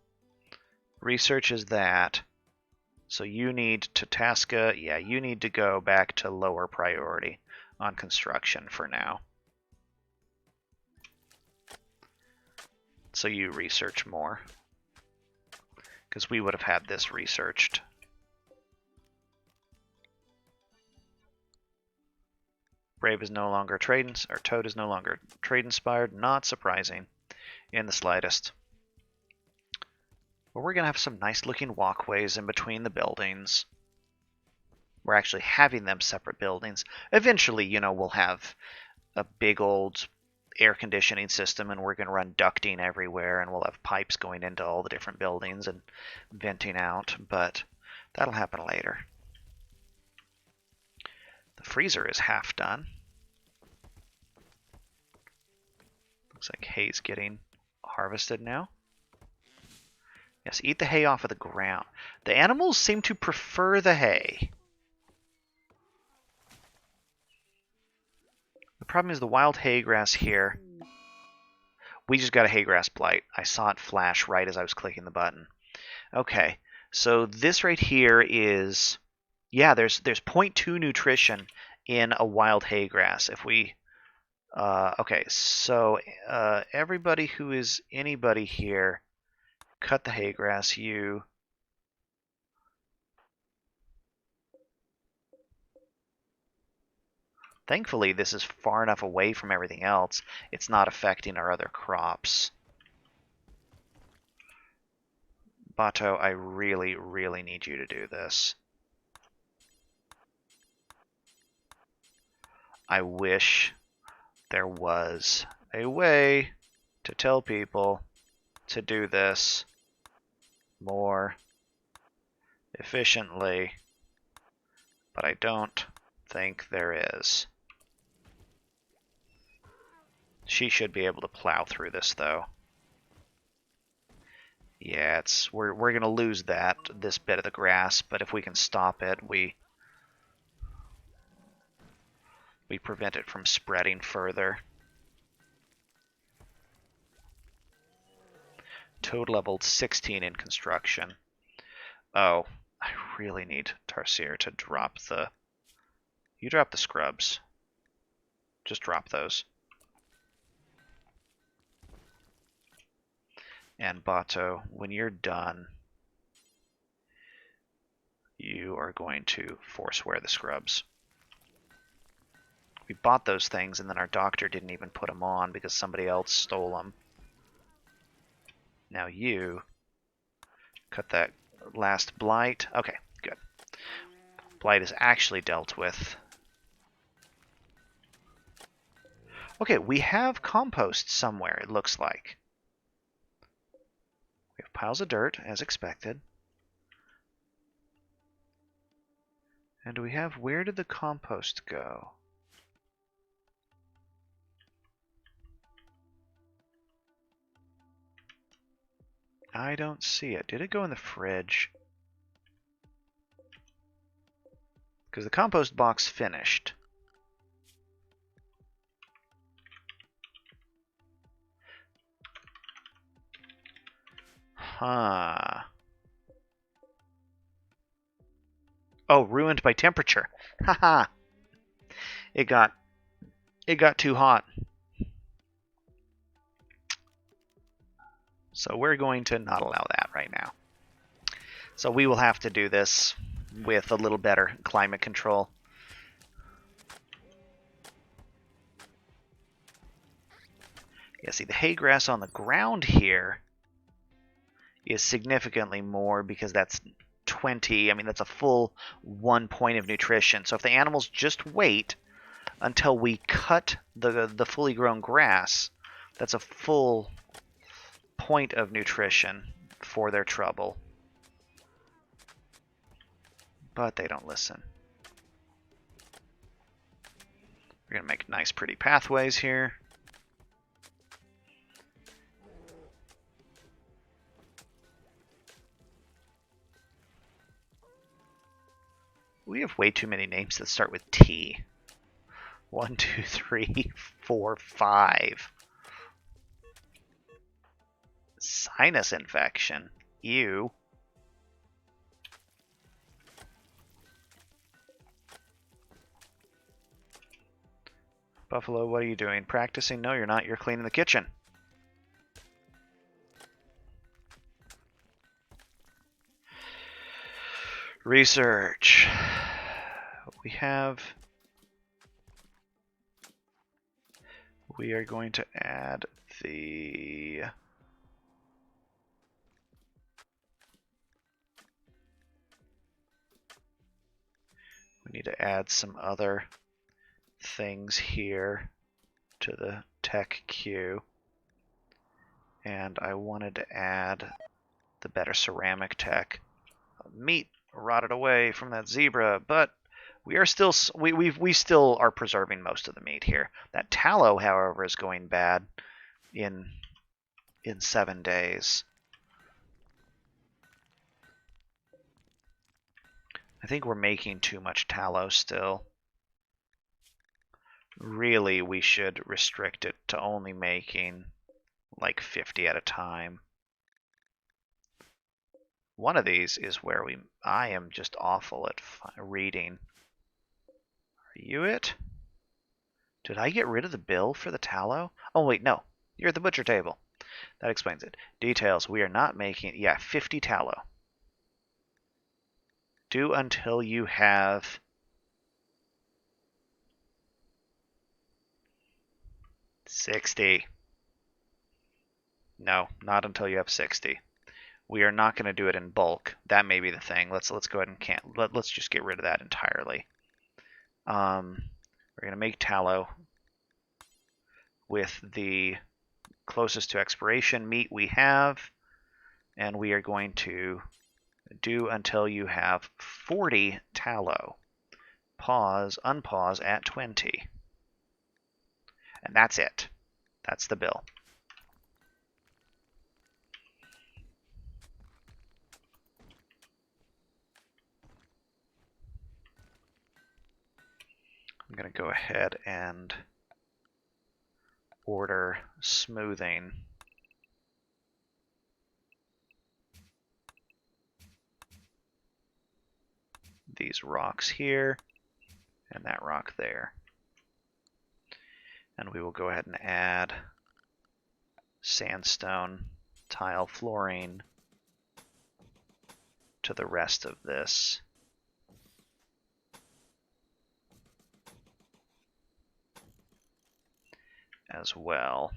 Research is that. So you need to Tasca, yeah, you need to go back to lower priority on construction for now. So you research more. Because we would have had this researched. Brave is no longer trade, or Toad is no longer trade inspired. Not surprising in the slightest. But we're going to have some nice looking walkways in between the buildings. We're actually having them separate buildings. Eventually, you know, we'll have a big old air conditioning system and we're going to run ducting everywhere and we'll have pipes going into all the different buildings and venting out, but that'll happen later. The freezer is half done. Looks like hay's getting harvested now. Yes, eat the hay off of the ground. The animals seem to prefer the hay. The problem is the wild hay grass here. We just got a hay grass blight. I saw it flash right as I was clicking the button. Okay, so this right here is... Yeah, there's 0.2 nutrition in a wild hay grass. If we... okay, so everybody who is anybody here, cut the hay grass, you... Thankfully, this is far enough away from everything else. It's not affecting our other crops. Bato, I really, really need you to do this. I wish there was a way to tell people to do this more efficiently, but I don't think there is. She should be able to plow through this, though. Yeah, we're gonna lose this bit of the grass, but if we can stop it, we prevent it from spreading further. Toad leveled 16 in construction. Oh, I really need Tarsier to drop the... You drop the scrubs. Just drop those. And Bato, when you're done, you are going to force wear the scrubs. We bought those things and then our doctor didn't even put them on because somebody else stole them. Now you cut that last blight. Okay, good. Blight is actually dealt with. Okay, we have compost somewhere, it looks like. We have piles of dirt, as expected. And we have... Where did the compost go? I don't see it. Did it go in the fridge? Because the compost box finished. Huh. Oh, ruined by temperature. Haha. It got too hot. So we're going to not allow that right now. So we will have to do this with a little better climate control. Yeah, see, the hay grass on the ground here is significantly more because that's 20. I mean, that's a full 1 point of nutrition. So if the animals just wait until we cut the fully grown grass, that's a full point of nutrition for their trouble. But they don't listen. We're going to make nice, pretty pathways here. We have way too many names that start with T. 1, 2, 3, 4, 5. Sinus infection. Ew. Buffalo, what are you doing? Practicing? No, you're not. You're cleaning the kitchen. Research. We are going to add the... We need to add some other things here to the tech queue. And I wanted to add the better ceramic tech. Meat rotted away from that zebra, but we are still we still are preserving most of the meat here. That tallow, however, is going bad in 7 days. I think we're making too much tallow still. Really, we should restrict it to only making like 50 at a time. One of these is where I am just awful at reading. Are you it? Did I get rid of the bill for the tallow? Oh, wait, no. You're at the butcher table. That explains it. Details. We are not making... Yeah, 50 tallow. Do until you have... 60. No, not until you have 60. We are not going to do it in bulk. That may be the thing. Let's go ahead and let's just get rid of that entirely. We're going to make tallow with the closest to expiration meat we have, and we are going to do until you have 40 tallow. Pause, unpause at 20. And that's it. That's the bill. I'm going to go ahead and order smoothing. These rocks here and that rock there. And we will go ahead and add sandstone tile flooring to the rest of this. As well.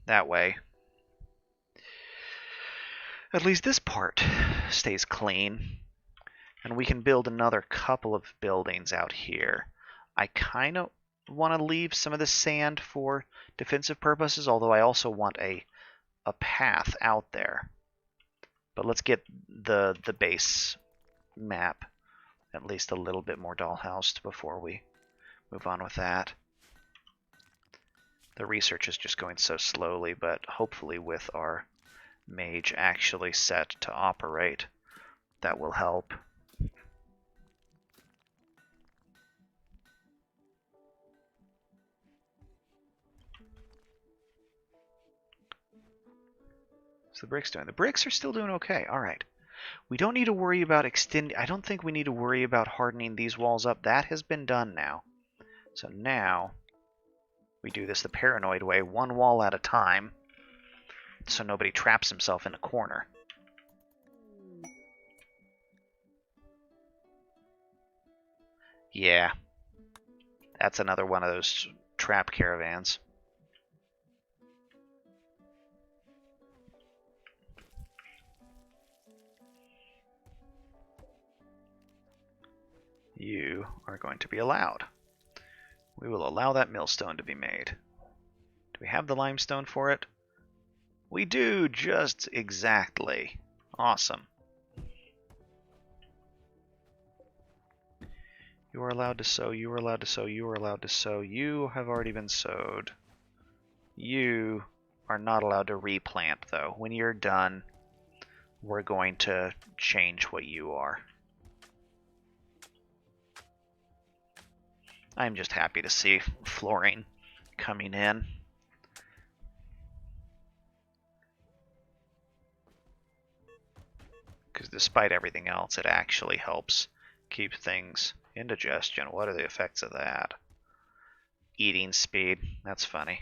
That way, at least this part stays clean, and we can build another couple of buildings out here. I kind of want to leave some of the sand for defensive purposes, although I also want a path out there. But let's get the base map at least a little bit more dollhoused before we move on with that. The research is just going so slowly, but hopefully with our mage actually set to operate, That will help. So the bricks doing? The bricks are still doing okay. All right. We don't need to worry about I don't think we need to worry about hardening these walls up. That has been done now. So now we do this the paranoid way, one wall at a time, so nobody traps himself in a corner. Yeah. That's another one of those trap caravans. You are going to be allowed. We will allow that millstone to be made. Do we have the limestone for it? We do, just exactly. Awesome. You are allowed to sow, you are allowed to sow, you are allowed to sow. You have already been sowed. You are not allowed to replant, though. When you're done, we're going to change what you are. I'm just happy to see flooring coming in. Because despite everything else, it actually helps keep things indigestion. What are the effects of that? Eating speed. That's funny.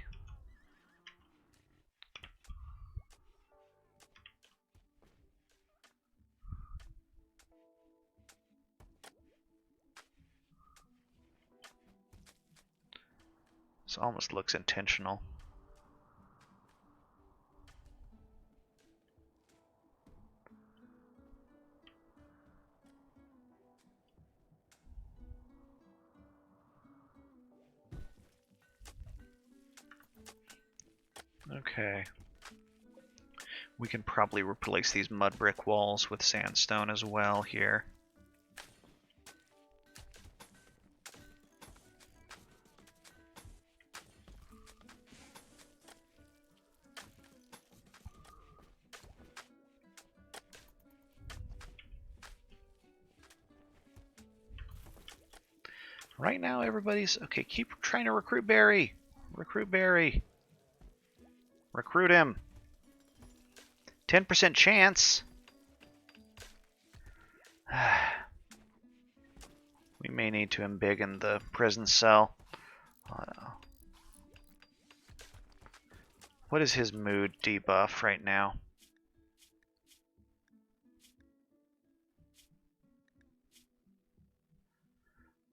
This almost looks intentional. Okay. We can probably replace these mud brick walls with sandstone as well here. Right now, everybody's... Okay, keep trying to recruit Barry. Recruit Barry. Recruit him. 10% chance. We may need to embiggen the prison cell. What is his mood debuff right now?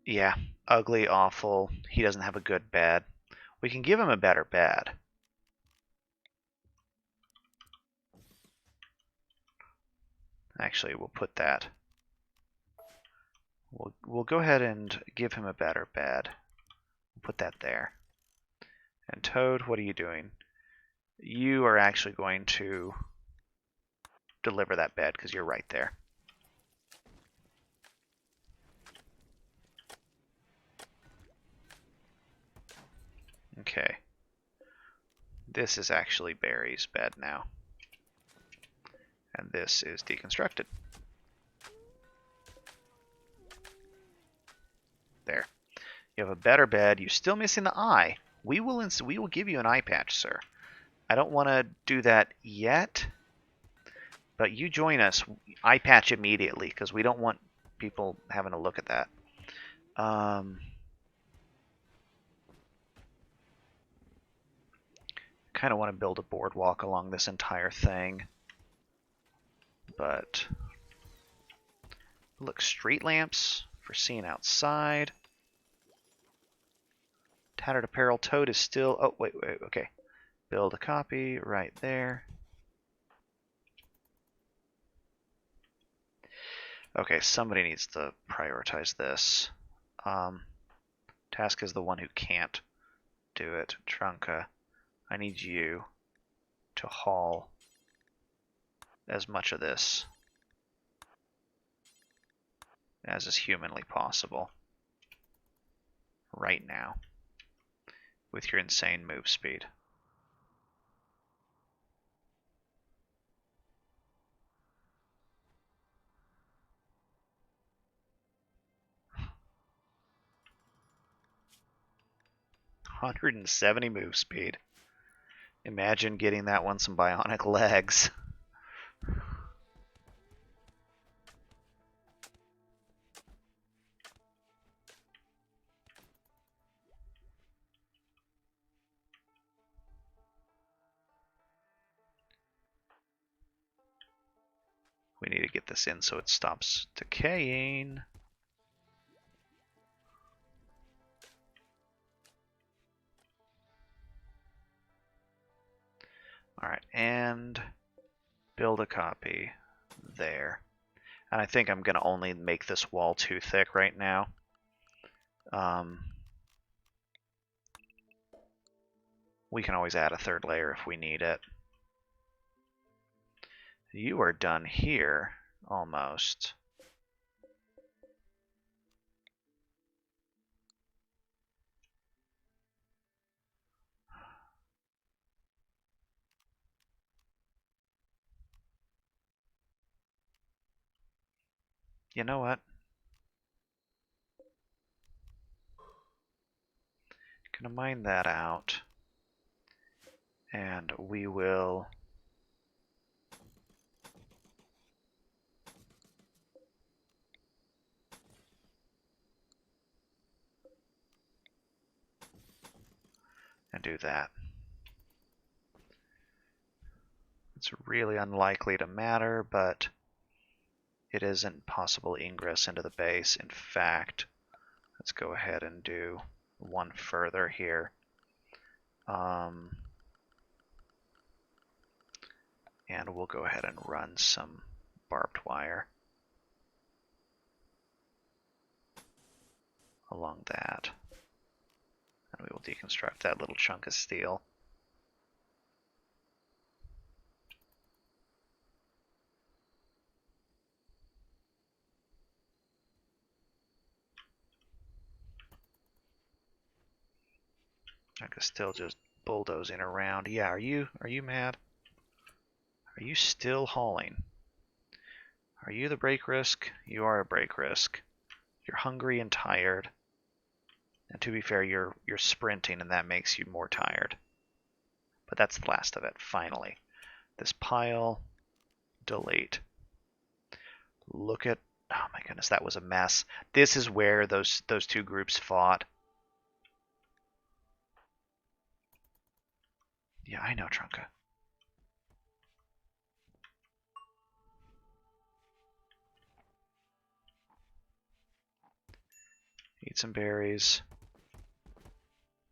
Yeah, ugly, awful. He doesn't have a good bed. We can give him a better bed. Actually, we'll put that. We'll go ahead and give him a better bed. We'll put that there. And Toad, what are you doing? You are actually going to deliver that bed because you're right there. Okay. This is actually Barry's bed now. And this is deconstructed. There. You have a better bed. You're still missing the eye. We will give you an eye patch, sir. I don't want to do that yet, but you join us. Eye patch immediately, because we don't want people having to look at that. Kind of want to build a boardwalk along this entire thing, but look, street lamps for seeing outside. Tattered apparel. Toad is still... Oh, wait, okay. Build a copy right there. Okay, somebody needs to prioritize this. Task is the one who can't do it. Trunka, I need you to haul as much of this as is humanly possible right now with your insane move speed. 170 move speed. Imagine getting that one some bionic legs. We need to get this in so it stops decaying. Alright, and build a copy there. And I think I'm going to only make this wall too thick right now. We can always add a third layer if we need it. You are done here, almost. You know what? Gonna mine that out. And we will and do that. It's really unlikely to matter, but it isn't possible ingress into the base. In fact, let's go ahead and do one further here. And we'll go ahead and run some barbed wire along that. And we will deconstruct that little chunk of steel. I could still just bulldozing around. Yeah, are you mad? Are you still hauling? Are you the break risk? You are a break risk. You're hungry and tired. And to be fair, you're sprinting and that makes you more tired. But that's the last of it, finally. This pile, delete. Look at, oh my goodness, that was a mess. This is where those two groups fought. Yeah, I know, Trunka. Eat some berries.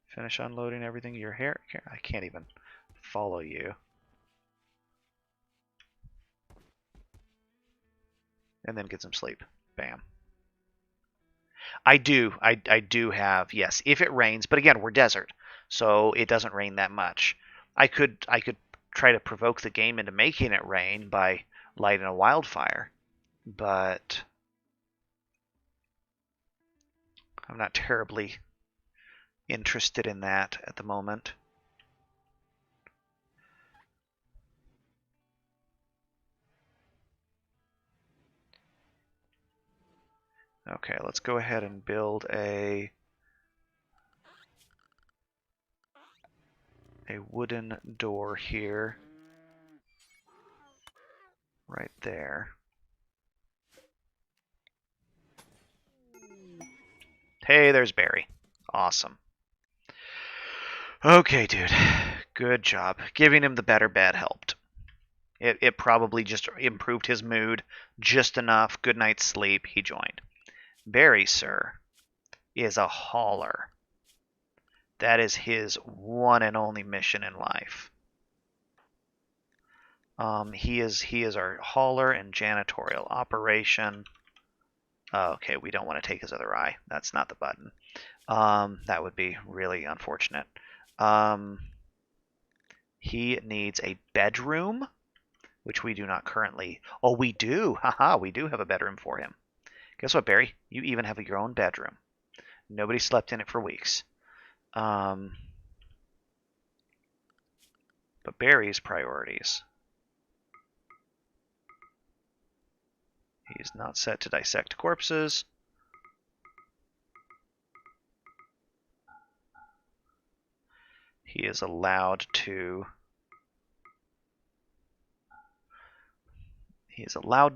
Finish unloading everything. Your hair, I can't even follow you. And then get some sleep. Bam. I do have, yes, if it rains, but again, we're desert, so it doesn't rain that much. I could try to provoke the game into making it rain by lighting a wildfire, but I'm not terribly interested in that at the moment. Okay, let's go ahead and build a wooden door here. Right there. Hey, there's Barry. Awesome. Okay, dude. Good job. Giving him the better bed helped. It probably just improved his mood just enough. Good night's sleep. He joined. Barry, sir, is a hauler. That is his one and only mission in life. He is our hauler and janitorial operation. Okay, we don't want to take his other eye. That's not the button. That would be really unfortunate. He needs a bedroom, which we do not currently. Oh, we do. Haha, we do have a bedroom for him. Guess what, Barry? You even have your own bedroom. Nobody slept in it for weeks. But Barry's priorities. He's not set to dissect corpses. He is allowed to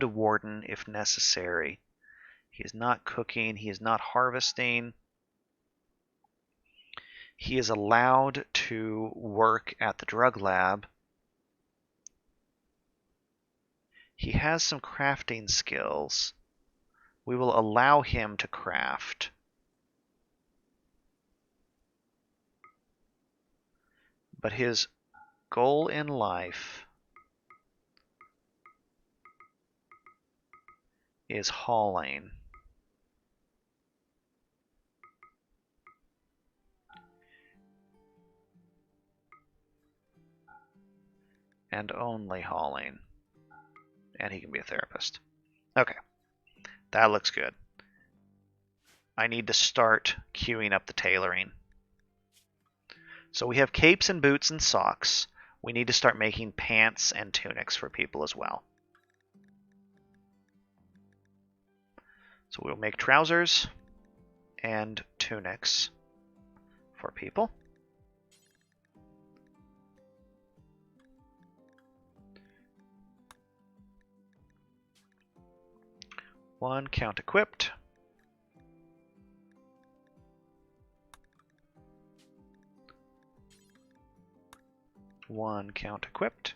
warden if necessary. He is not cooking. He is not harvesting. He is allowed to work at the drug lab. He has some crafting skills. We will allow him to craft. But his goal in life is hauling. And only hauling. And he can be a therapist. Okay. That looks good. I need to start queuing up the tailoring. So we have capes and boots and socks. We need to start making pants and tunics for people as well. So we'll make trousers and tunics for people. One count equipped. One count equipped.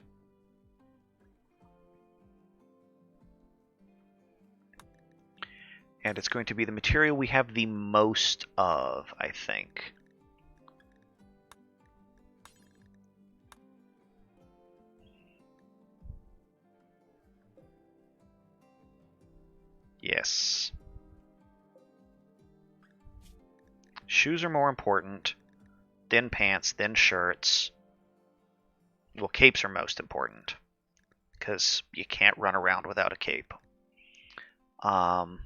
And it's going to be the material we have the most of, I think. Yes. Shoes are more important. Then pants, then shirts. Well, capes are most important, because you can't run around without a cape. And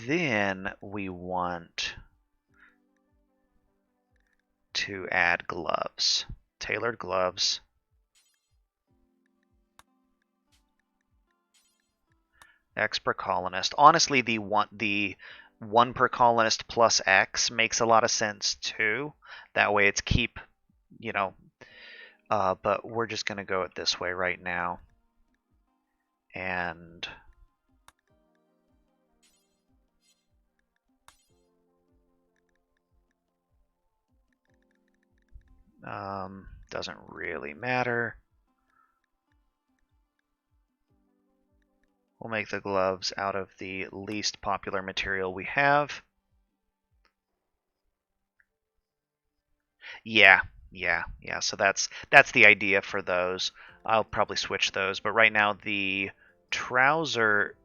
then we want to add gloves. Tailored gloves. X per colonist. Honestly, the one per colonist plus X makes a lot of sense too. That way it's keep, you know, but we're just going to go it this way right now. And doesn't really matter. We'll make the gloves out of the least popular material we have. Yeah. So that's the idea for those. I'll probably switch those, but right now the trouser.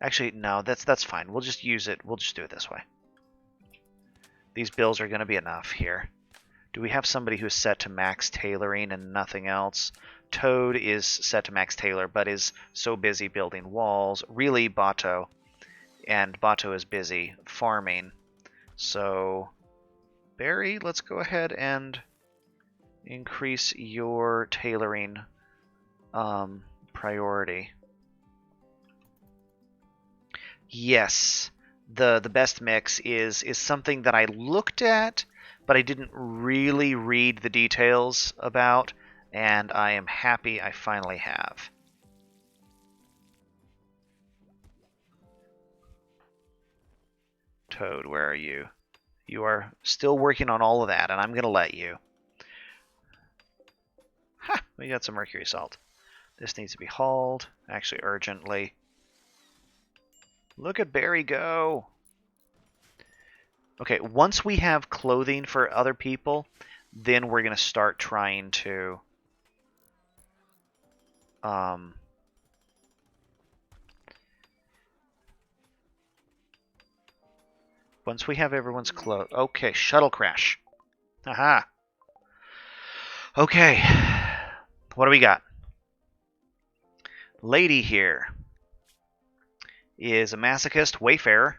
Actually, no, that's fine. We'll just use it. We'll just do it this way. These bills are going to be enough here. Do we have somebody who's set to max tailoring and nothing else? Toad is set to max tailor, but is so busy building walls. Really, Bato. And Bato is busy farming. So, Barry, let's go ahead and increase your tailoring priority. Yes, the best mix is something that I looked at, but I didn't really read the details about, and I am happy I finally have. Toad, where are you? You are still working on all of that, and I'm going to let you. Ha! We got some mercury salt. This needs to be hauled, actually urgently. Look at Barry go! Okay, once we have clothing for other people, then we're going to start trying to once we have everyone's clothes. Okay, shuttle crash. Aha. Okay. What do we got? Lady here is a masochist wayfarer.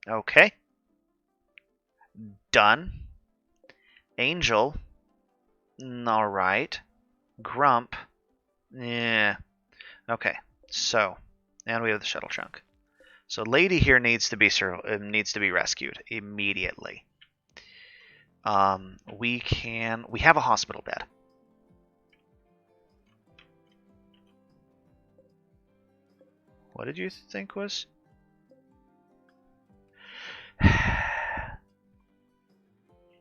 Okay. Done. Angel. Alright. Grump. Yeah. Okay. So, and we have the shuttle trunk. So, lady here needs to be rescued immediately. We have a hospital bed. What did you think was?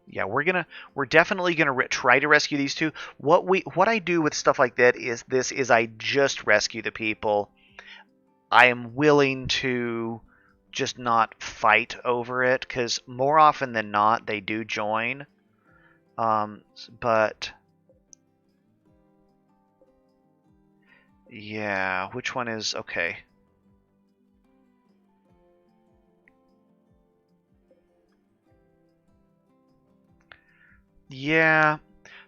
Yeah, we're definitely gonna try to rescue these two. What I do with stuff like that is I just rescue the people. I am willing to just not fight over it because more often than not they do join. But yeah, which one is okay? Yeah.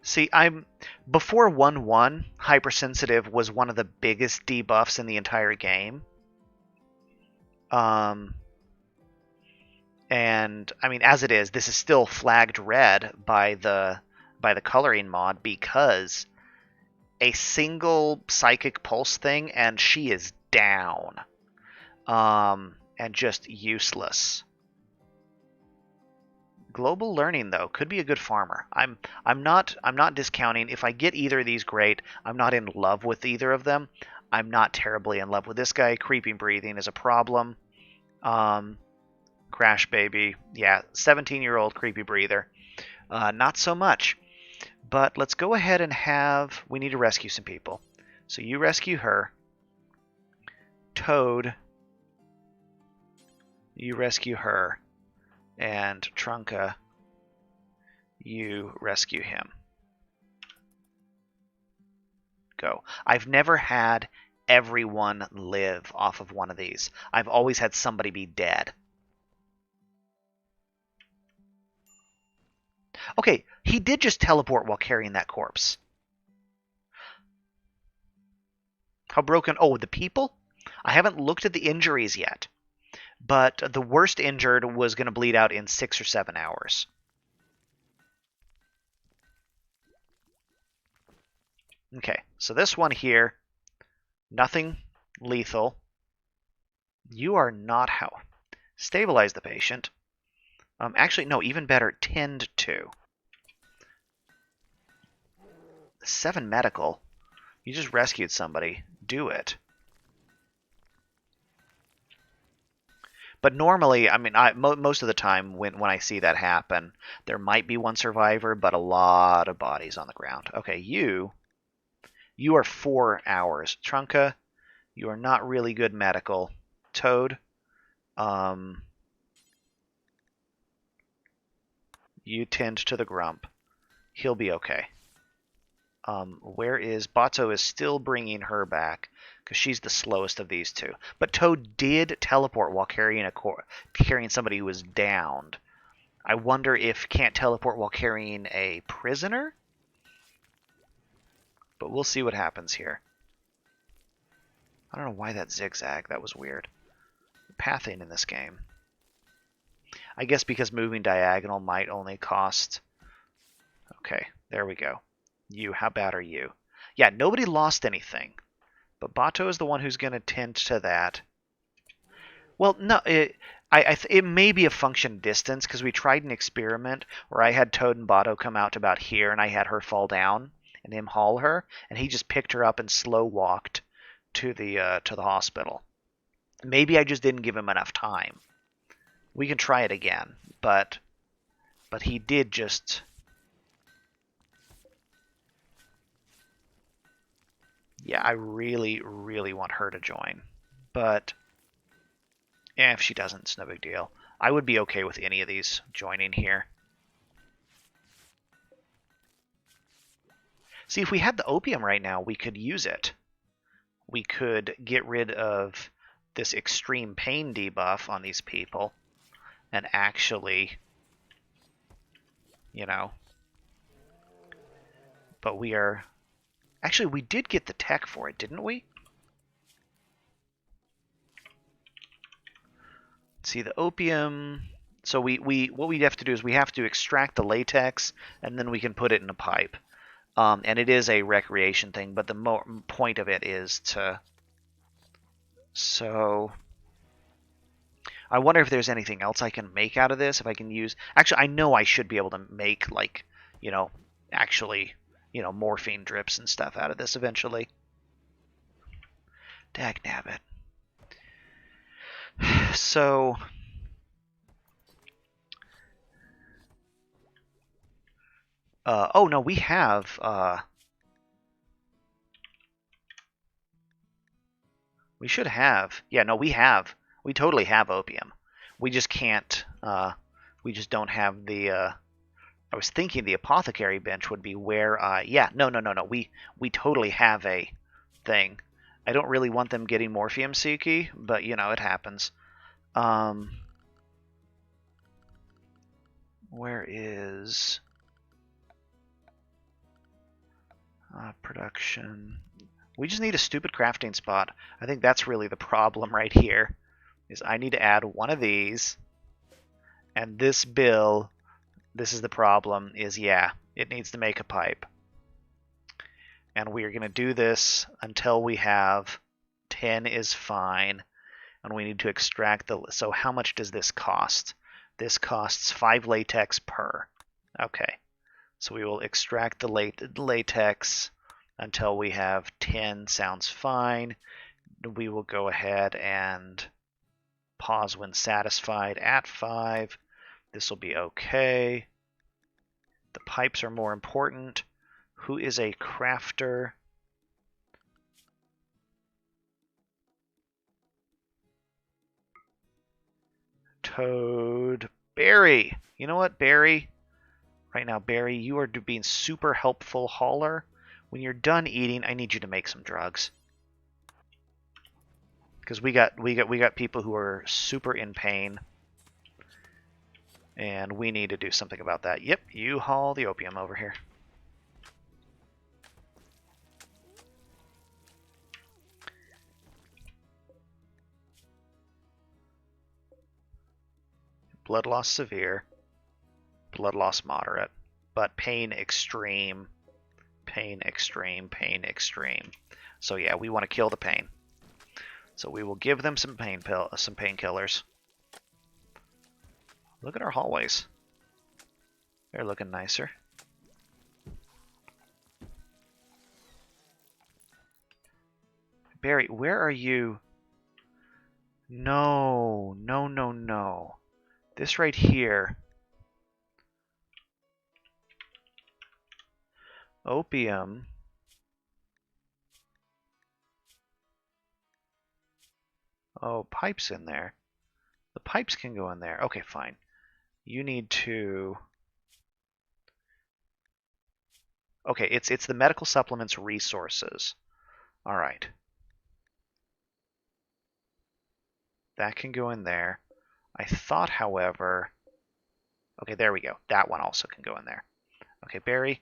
See, I'm before 1-1, hypersensitive was one of the biggest debuffs in the entire game. And I mean, as it is, this is still flagged red by the coloring mod because a single psychic pulse thing and she is down. And just useless. Global learning though could be a good farmer. I'm not discounting. If I get either of these, great. I'm not in love with either of them. I'm not terribly in love with this guy. Creeping breathing is a problem. Crash baby, yeah, 17-year-old creepy breather. Not so much. But let's go ahead and have. We need to rescue some people. So you rescue her. Toad. You rescue her. And Trunka, you rescue him. Go. I've never had everyone live off of one of these. I've always had somebody be dead. Okay, he did just teleport while carrying that corpse. How broken? Oh, the people? I haven't looked at the injuries yet. But the worst injured was going to bleed out in 6 or 7 hours. Okay, so this one here, nothing lethal. You are not how. Stabilize the patient. Actually, no, even better, tend to. 7 medical. You just rescued somebody. Do it. But normally, I mean, most of the time when I see that happen, there might be one survivor, but a lot of bodies on the ground. Okay, you are 4 hours. Trunka, you are not really good medical. Toad, you tend to the grump. He'll be okay. Where is Bato is still bringing her back because she's the slowest of these two. But Toad did teleport while carrying somebody who was downed. I wonder if can't teleport while carrying a prisoner? But we'll see what happens here. I don't know why that zigzag. That was weird. Pathing in this game. I guess because moving diagonal might only cost... Okay, there we go. You, how bad are you? Yeah, nobody lost anything. But Bato is the one who's going to tend to that. Well, no, it may be a function distance because we tried an experiment where I had Toad and Bato come out to about here and I had her fall down and him haul her and he just picked her up and slow walked to the hospital. Maybe I just didn't give him enough time. We can try it again, but he did just... Yeah, I really, really want her to join. But if she doesn't, it's no big deal. I would be okay with any of these joining here. See, if we had the opium right now, we could use it. We could get rid of this extreme pain debuff on these people and actually, you know... But we are... Actually, we did get the tech for it, didn't we? See, the opium... So what we have to do is we have to extract the latex, and then we can put it in a pipe. And it is a recreation thing, but the point of it is to... So... I wonder if there's anything else I can make out of this. If I can use... Actually, I know I should be able to make, like, you know, actually, you know, morphine drips and stuff out of this eventually. Dagnabbit. So... oh, no, we have... we should have... Yeah, no, we have. We totally have opium. We just can't... we just don't have the... I was thinking the apothecary bench would be where... yeah, no. We totally have a thing. I don't really want them getting Morphium Suki, but, you know, it happens. Where is... production... We just need a stupid crafting spot. I think that's really the problem right here. Is I need to add one of these. And this bill, this is the problem, is yeah, it needs to make a pipe. And we are going to do this until we have 10 is fine. And we need to extract the... So how much does this cost? This costs 5 latex per. Okay. So we will extract the latex until we have 10. Sounds fine. We will go ahead and pause when satisfied at 5. This will be okay. The pipes are more important. Who is a crafter? Toad. Barry. You know what, Barry? Right now, Barry, you are being super helpful hauler. When you're done eating, I need you to make some drugs. Because we got people who are super in pain. And we need to do something about that. Yep, you haul the opium over here. Blood loss severe. Blood loss moderate. But pain extreme. Pain extreme. Pain extreme. So yeah, we want to kill the pain. So we will give them some painkillers. Look at our hallways. They're looking nicer. Barry, where are you? No. This right here. Opium. Oh, pipes in there. The pipes can go in there. Okay, fine. You need to... Okay, it's the medical supplements resources. All right. That can go in there. I thought, however... Okay, there we go. That one also can go in there. Okay, Barry.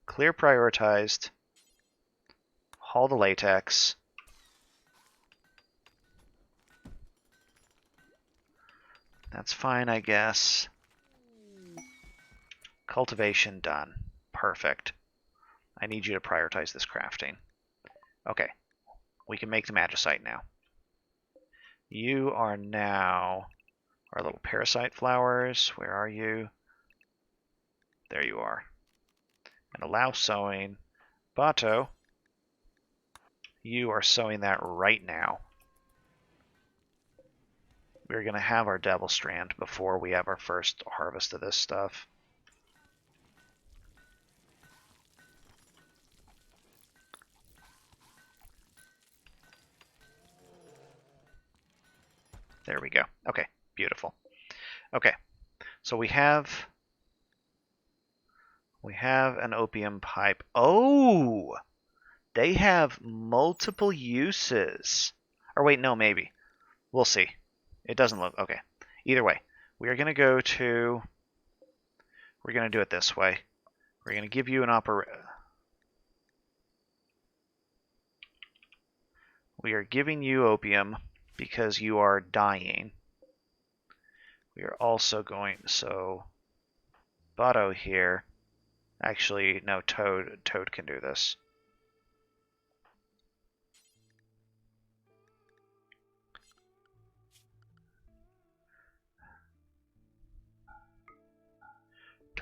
Clear prioritized. Haul the latex. That's fine, I guess. Cultivation done. Perfect. I need you to prioritize this crafting. Okay. We can make the magicite now. You are now our little parasite flowers. Where are you? There you are. And allow sowing. Bato, you are sowing that right now. We're going to have our devil strand before we have our first harvest of this stuff. There we go. Okay, beautiful. Okay, so we have an opium pipe. Oh, they have multiple uses. Or wait, no, maybe. We'll see. It doesn't look okay. Either way, we are going to go to. We're going to do it this way. We're going to give you an We are giving you opium because you are dying. We are also going, so Bato here. Actually, no, Toad can do this.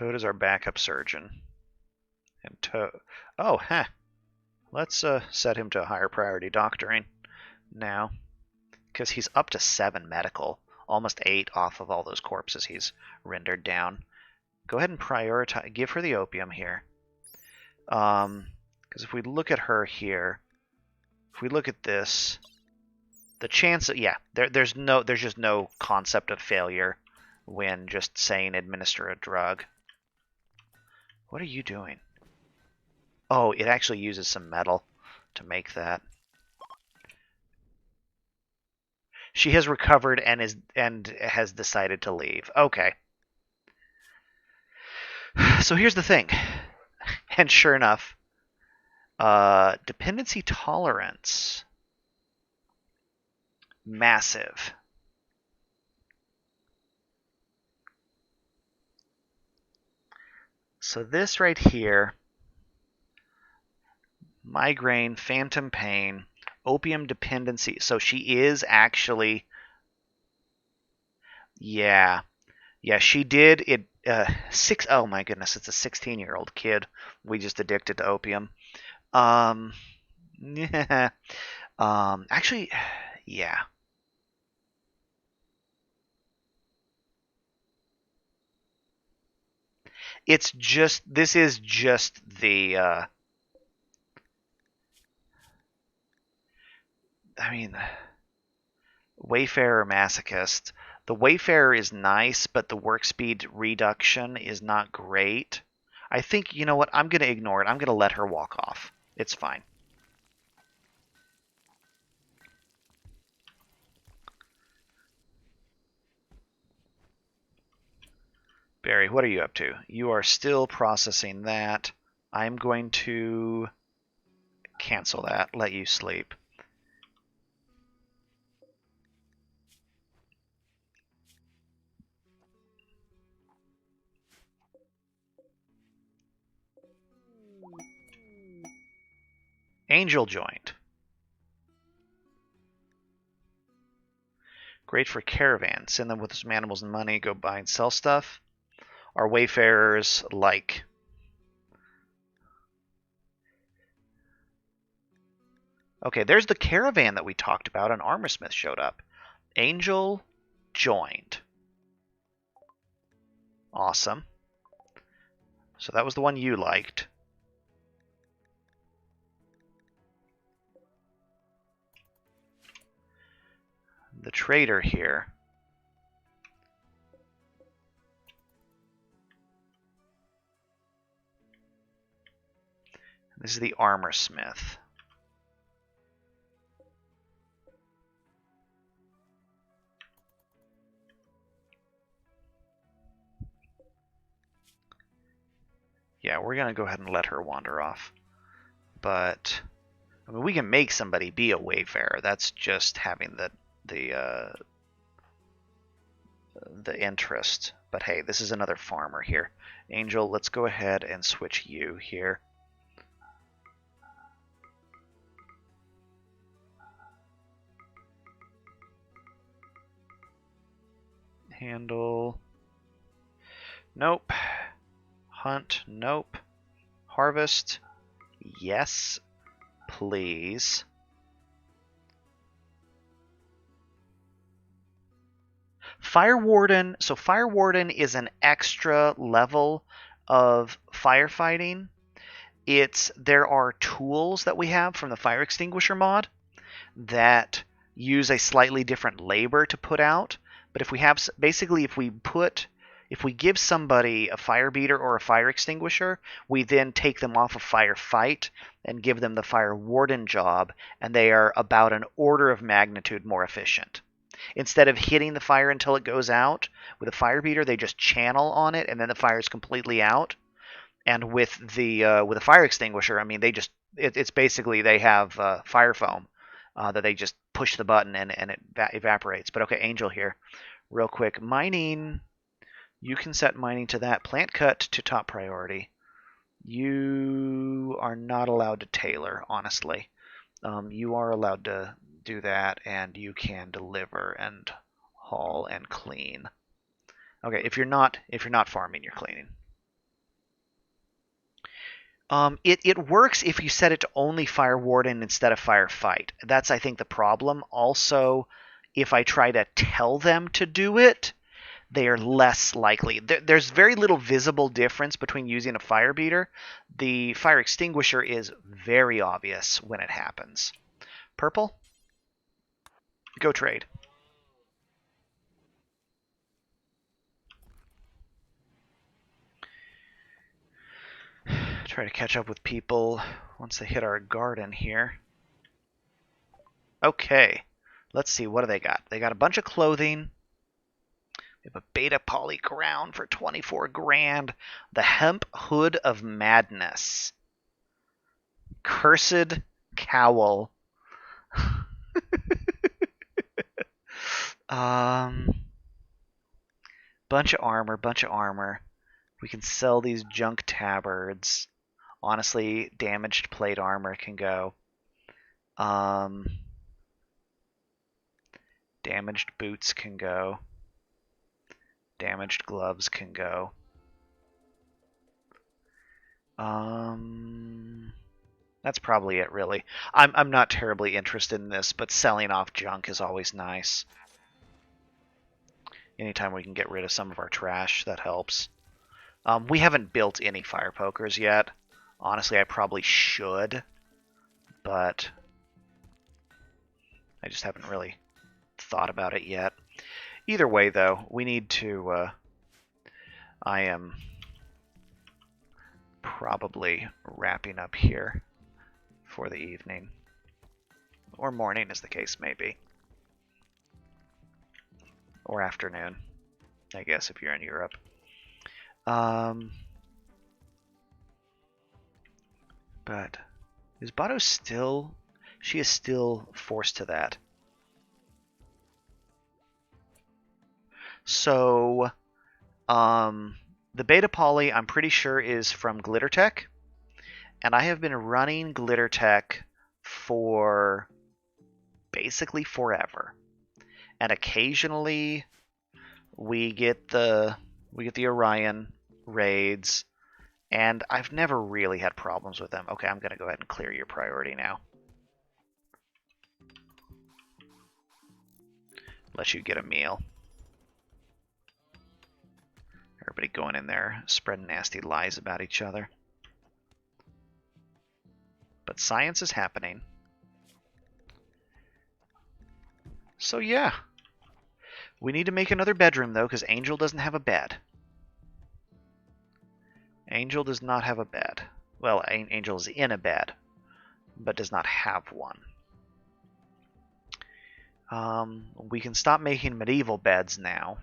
Toad is our backup surgeon. And Toad... Oh, huh. Let's set him to a higher priority doctoring now. Because he's up to 7 medical. Almost 8 off of all those corpses he's rendered down. Go ahead and prioritize. Give her the opium here. Because if we look at her here, if we look at this, the chance that, yeah, there's just no concept of failure when just saying administer a drug. What are you doing? Oh, it actually uses some metal to make that. She has recovered and has decided to leave. Okay. So here's the thing. And sure enough, dependency tolerance. Massive. So this right here, migraine, phantom pain, opium dependency. So she is actually, yeah, she did it. Oh my goodness, it's a 16-year-old kid we just addicted to opium. Yeah, actually, yeah. This is just the, I mean, Wayfarer Masochist. The Wayfarer is nice, but the work speed reduction is not great. I think, you know what, I'm going to ignore it. I'm going to let her walk off. It's fine. Barry, what are you up to? You are still processing that. I'm going to cancel that, let you sleep. Angel joined. Great for caravan. Send them with some animals and money. Go buy and sell stuff. Our wayfarers like. Okay, there's the caravan that we talked about, and Armorsmith showed up. Angel joined. Awesome. So that was the one you liked. The trader here. This is the Armorsmith. Yeah, we're going to go ahead and let her wander off. But, I mean, we can make somebody be a wayfarer. That's just having the interest. But hey, this is another farmer here. Angel, let's go ahead and switch you here. Handle. Nope. Hunt. Nope. Harvest. Yes, please. Fire Warden. So Fire Warden is an extra level of firefighting. There are tools that we have from the fire extinguisher mod that use a slightly different labor to put out. But if we have, basically, if we give somebody a fire beater or a fire extinguisher, we then take them off of firefight and give them the fire warden job, and they are about an order of magnitude more efficient. Instead of hitting the fire until it goes out, with a fire beater, they just channel on it, and then the fire is completely out. And with a fire extinguisher, I mean, it's basically they have fire foam that they just push the button and it evaporates. But okay, Angel here, real quick. Mining, you can set mining to that. Plant cut to top priority. You are not allowed to tailor, honestly. You are allowed to do that, and you can deliver and haul and clean. Okay, if you're not farming, you're cleaning. It works if you set it to only Fire Warden instead of Firefight. That's, I think, the problem. Also, if I try to tell them to do it, they are less likely. There's very little visible difference between using a fire beater. The fire extinguisher is very obvious when it happens. Purple, go trade. Try to catch up with people once they hit our garden here. Okay, let's see, what do they got? They got a bunch of clothing. We have a beta poly crown for 24 grand. The hemp hood of madness. Cursed cowl. Bunch of armor. We can sell these junk tabards. Honestly, damaged plate armor can go. Damaged boots can go. Damaged gloves can go. That's probably it, really. I'm not terribly interested in this, but selling off junk is always nice. Anytime we can get rid of some of our trash, that helps. We haven't built any fire pokers yet. Honestly, I probably should, but I just haven't really thought about it yet. Either way, though, we need to... I am probably wrapping up here for the evening. Or morning, as the case may be. Or afternoon, I guess, if you're in Europe. But is Bato still... She is still forced to that. So, the beta poly, I'm pretty sure, is from Glittertech. And I have been running Glittertech for basically forever. And occasionally we get the Orion raids, and I've never really had problems with them. Okay, I'm going to go ahead and clear your priority now. Let you get a meal. Everybody going in there spreading nasty lies about each other. But science is happening. So yeah. We need to make another bedroom, though, because Angel doesn't have a bed. Angel does not have a bed. Well, Angel's in a bed, but does not have one. We can stop making medieval beds now.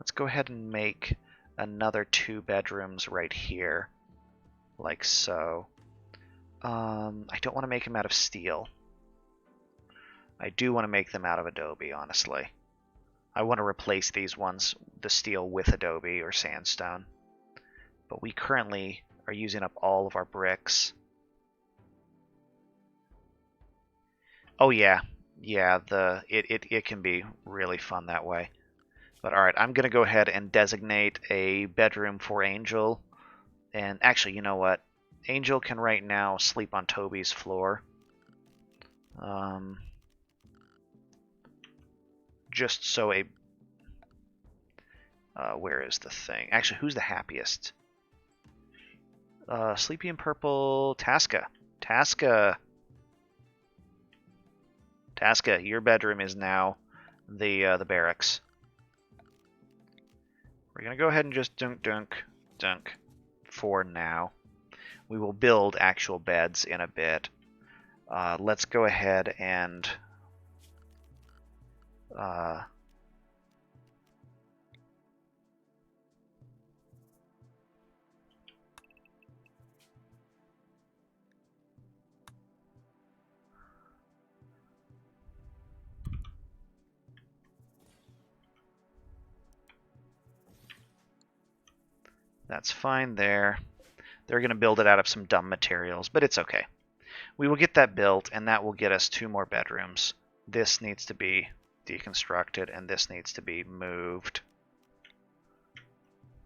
Let's go ahead and make another 2 bedrooms right here, like so. I don't want to make them out of steel. I do want to make them out of adobe, honestly. I want to replace these ones, the steel, with adobe or sandstone. But we currently are using up all of our bricks. Oh yeah, it can be really fun that way. But alright, I'm going to go ahead and designate a bedroom for Angel. And actually, you know what? Angel can right now sleep on Toby's floor. Just so a... where is the thing? Actually, who's the happiest? Sleepy in Purple... Tasca. Tasca, your bedroom is now the barracks. We're going to go ahead and just dunk for now. We will build actual beds in a bit. Let's go ahead and... That's fine there. They're going to build it out of some dumb materials, but it's okay. We will get that built, and that will get us 2 more bedrooms. This needs to be deconstructed, and this needs to be moved.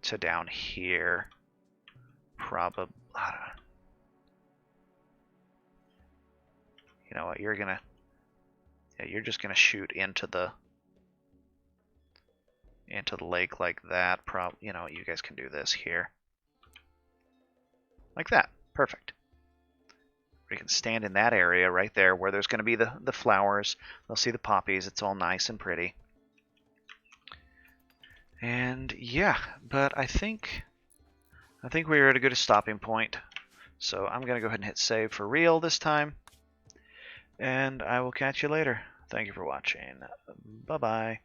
to down here. Probably. You know what? You're just gonna shoot into the lake like that. You know, you guys can do this here, like that. Perfect. We can stand in that area right there where there's going to be the flowers. They'll see the poppies. It's all nice and pretty. And yeah, but I think we were at a good stopping point. So I'm going to go ahead and hit save for real this time. And I will catch you later. Thank you for watching. Bye-bye.